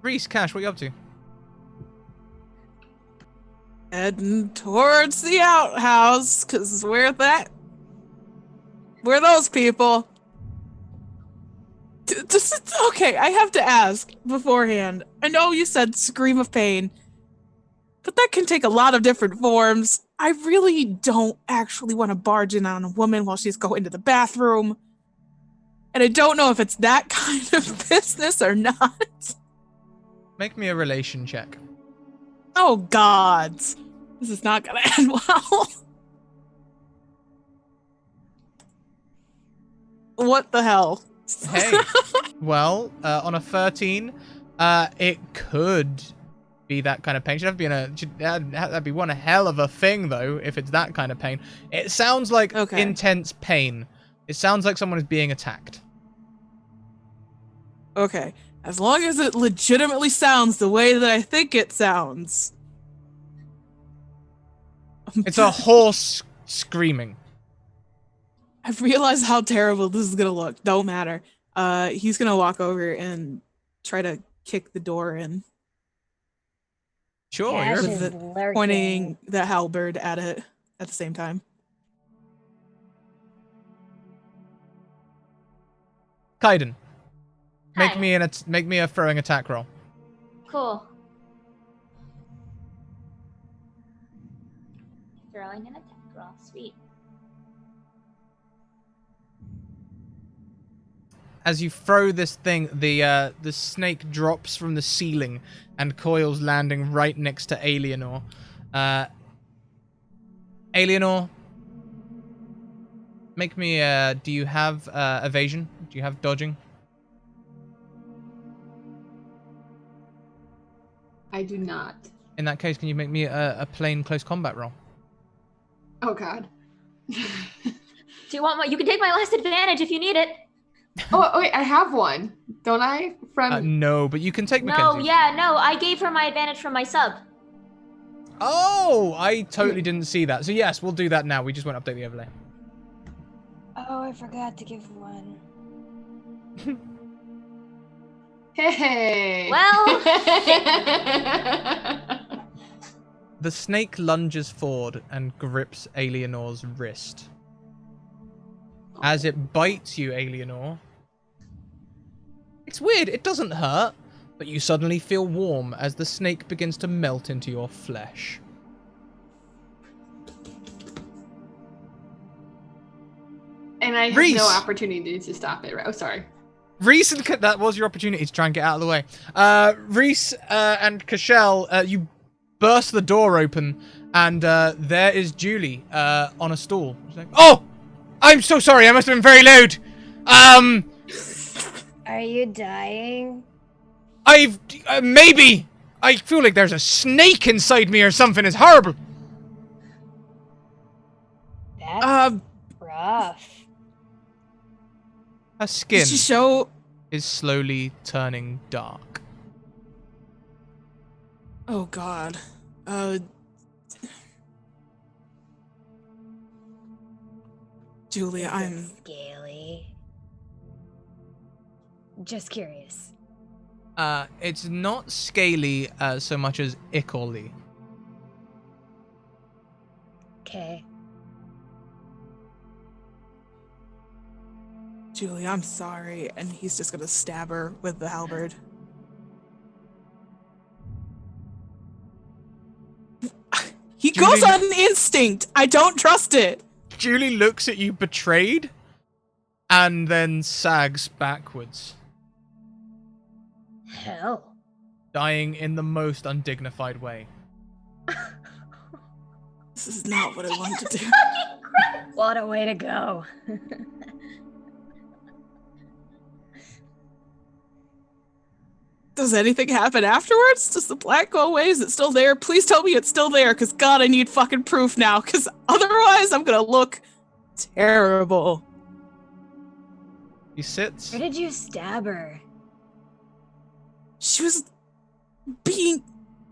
S1: Reese, Cash, what are you up to?
S2: Heading towards the outhouse, because we're those people. Okay, I have to ask beforehand. I know you said scream of pain, but that can take a lot of different forms. I really don't actually want to barge in on a woman while she's going to the bathroom. And I don't know if it's that kind of business or not.
S1: Make me a relation check.
S2: Oh, God. This is not going to end well. What the hell?
S1: Hey. Well, on a 13, it could be that kind of pain. That'd be one hell of a thing, though, if it's that kind of pain. It sounds like intense pain. It sounds like someone is being attacked.
S2: Okay. As long as it legitimately sounds the way that I think it sounds.
S1: It's a horse screaming.
S2: I realize how terrible this is gonna look. Don't matter. He's gonna walk over and try to kick the door in.
S1: Sure,
S4: Cash
S1: you're
S4: is lurking.
S2: Pointing the halberd at it at the same time.
S1: Kaiden. Make
S5: Hi.
S1: make me a throwing attack roll.
S5: Cool. Throwing an attack roll. Sweet.
S1: As you throw this thing, the snake drops from the ceiling and coils, landing right next to Alienor. Alienor, make me do you have evasion? Do you have dodging?
S6: I do not.
S1: In that case, can you make me a plain close combat roll?
S6: Oh, God.
S5: Do you want my? You can take my last advantage if you need it.
S6: Oh, wait, I have one. Don't I?
S1: No, but you can take
S5: No,
S1: Mackenzie's.
S5: yeah, no. I gave her my advantage from my sub.
S1: Oh, I totally didn't see that. So yes, we'll do that now. We just won't update the overlay.
S4: Oh, I forgot to give one.
S6: Hey.
S5: Well.
S1: The snake lunges forward and grips Alienor's wrist. As it bites you, Alienor, it's weird, it doesn't hurt, but you suddenly feel warm as the snake begins to melt into your flesh.
S6: And I have
S1: Reese!
S6: no opportunity to stop it. Oh, sorry.
S1: Reese and that was your opportunity to try and get out of the way. Reese and Cashel, you burst the door open, and there is Julie on a stool. She's like, "Oh! I'm so sorry, I must have been very loud.
S4: Are you dying?
S1: Maybe. I feel like there's a snake inside me or something. It's horrible."
S4: That's rough.
S1: Her skin
S2: Did she show?
S1: is slowly turning dark.
S2: Oh God. Julia, I'm
S4: scaly. Just curious.
S1: It's not scaly so much as ickly.
S4: Okay.
S2: Julia, I'm sorry, and he's just gonna stab her with the halberd. He goes on instinct. I don't trust it.
S1: Julie looks at you betrayed, and then sags backwards,
S4: Hell.
S1: dying in the most undignified way.
S2: This is not what I wanted to do.
S4: What a way to go.
S2: Does anything happen afterwards? Does the black go away? Is it still there? Please tell me it's still there, because God, I need fucking proof now, because otherwise I'm gonna look terrible.
S1: He sits.
S4: Where did you stab her?
S2: She was being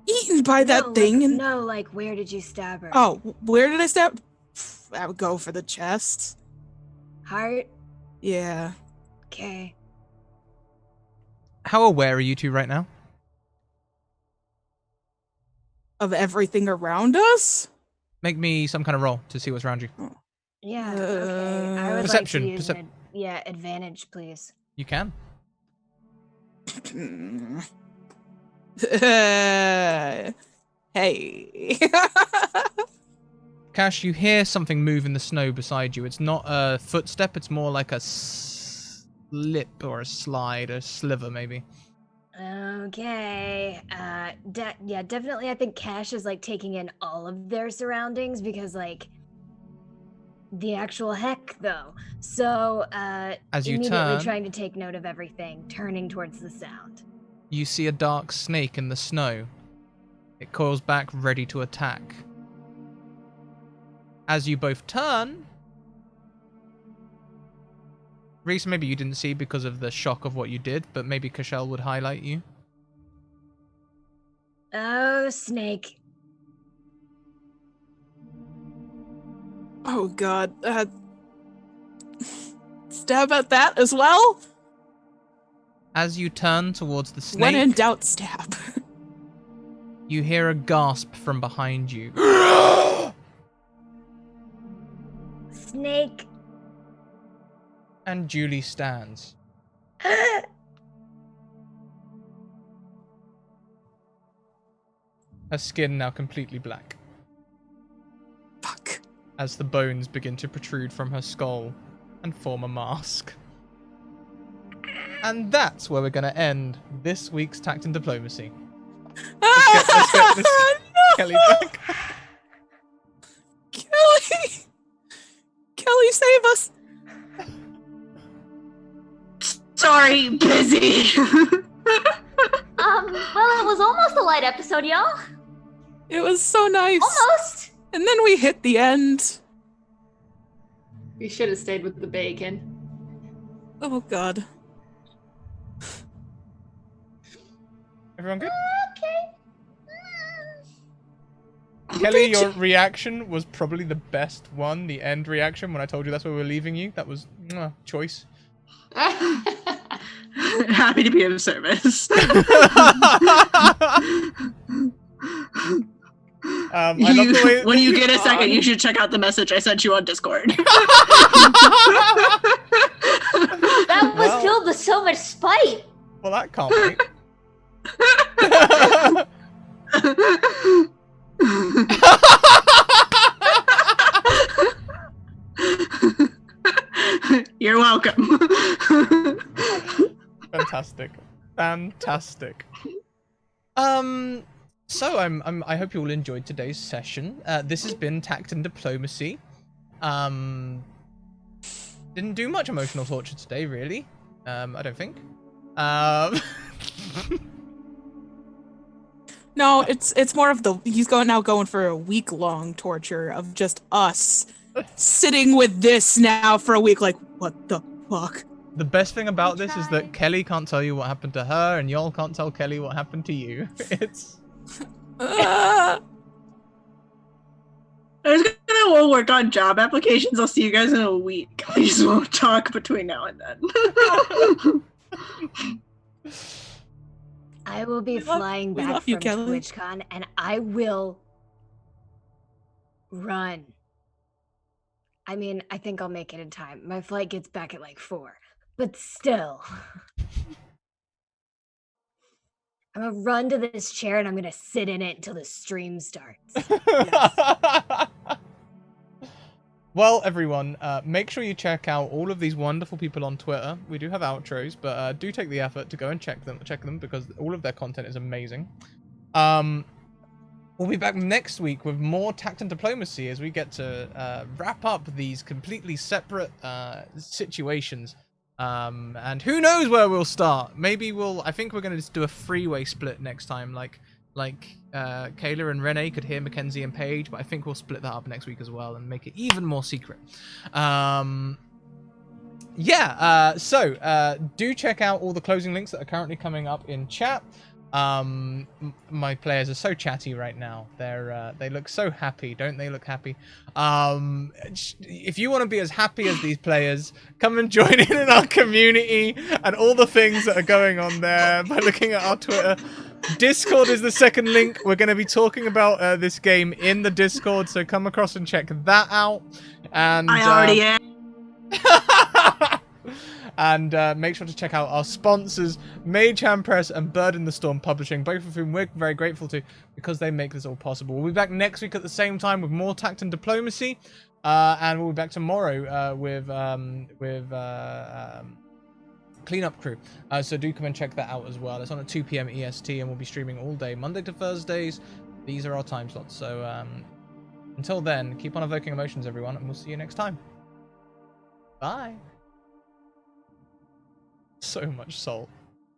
S2: eaten by that thing. And
S4: No, like, where did you stab her?
S2: oh, where did I stab? I would go for the chest.
S4: Heart?
S2: Yeah.
S4: Okay.
S1: How aware are you two right now?
S2: Of everything around us?
S1: Make me some kind of roll to see what's around you.
S4: Yeah, okay. I would
S1: Perception,
S4: like to use advantage, please.
S1: You can.
S2: Hey.
S1: Cash, you hear something move in the snow beside you. It's not a footstep, it's more like a slip or a slide, a sliver maybe.
S4: Okay. Yeah, definitely. I think Cash is like taking in all of their surroundings because, like, the actual heck, though. So,
S1: As you
S4: immediately
S1: turn,
S4: trying to take note of everything, turning towards the sound.
S1: you see a dark snake in the snow. It coils back, ready to attack. As you both turn, Reese, maybe you didn't see because of the shock of what you did, but maybe Kashel would highlight you.
S4: Oh, snake.
S2: Oh god. Stab at that as well?
S1: As you turn towards the snake,
S2: When in doubt, stab.
S1: you hear a gasp from behind you.
S4: Snake.
S1: And Julie stands. Her skin now completely black.
S2: Fuck.
S1: As the bones begin to protrude from her skull and form a mask. And that's where we're going to end this week's Tact and Diplomacy. Let's get this Kelly back.
S2: Kelly! Kelly, save us!
S7: Sorry, busy.
S5: Well, it was almost a light episode, y'all.
S2: It was so nice.
S5: Almost.
S2: And then we hit the end.
S6: We should have stayed with the bacon.
S2: Oh god.
S1: Everyone good?
S5: Okay.
S1: Kelly, your reaction was probably the best one. The end reaction when I told you that's where we're leaving you. That was choice.
S7: Happy to be of service.
S1: I love the way
S7: when you get a second, you should check out the message I sent you on Discord.
S5: That was filled with so much spite.
S1: Well, that can't be.
S7: You're welcome.
S1: Fantastic. So I hope you all enjoyed today's session. This has been Tact and Diplomacy. Didn't do much emotional torture today, really. I don't think.
S2: No, it's more of the he's going for a week-long torture of just us sitting with this now for a week. Like, what the fuck?
S1: The best thing about this is that Kelly can't tell you what happened to her, and y'all can't tell Kelly what happened to you. It's.
S7: We'll work on job applications. I'll see you guys in a week. We just won't talk between now and then.
S4: I will be flying back from TwitchCon, and I will run. I mean, I think I'll make it in time. My flight gets back at like 4, but still. I'm gonna run to this chair and I'm gonna sit in it until the stream starts.
S2: Yes.
S1: Well, everyone, make sure you check out all of these wonderful people on Twitter. We do have outros, but do take the effort to go and check them because all of their content is amazing. We'll be back next week with more Tact and Diplomacy as we get to wrap up these completely separate situations. And who knows where we'll start? Maybe I think we're going to just do a freeway split next time, like Kayla and Renee could hear Mackenzie and Paige, but I think we'll split that up next week as well and make it even more secret. So do check out all the closing links that are currently coming up in chat. My players are so chatty right now. They look so happy, don't they look happy? If you want to be as happy as these players, come and join in our community and all the things that are going on there by looking at our Twitter. Discord is the second link. We're going to be talking about this game in the Discord, so come across and check that out. And
S7: I already am.
S1: And make sure to check out our sponsors, Mage Hand Press and Bird in the Storm Publishing, both of whom we're very grateful to because they make this all possible. We'll be back next week at the same time with more Tact and Diplomacy, and we'll be back tomorrow with Cleanup Crew. So do come and check that out as well. It's on at 2 p.m. EST, and we'll be streaming all day, Monday to Thursdays. These are our time slots. So until then, keep on evoking emotions, everyone, and we'll see you next time. Bye. So much soul.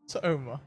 S1: So much.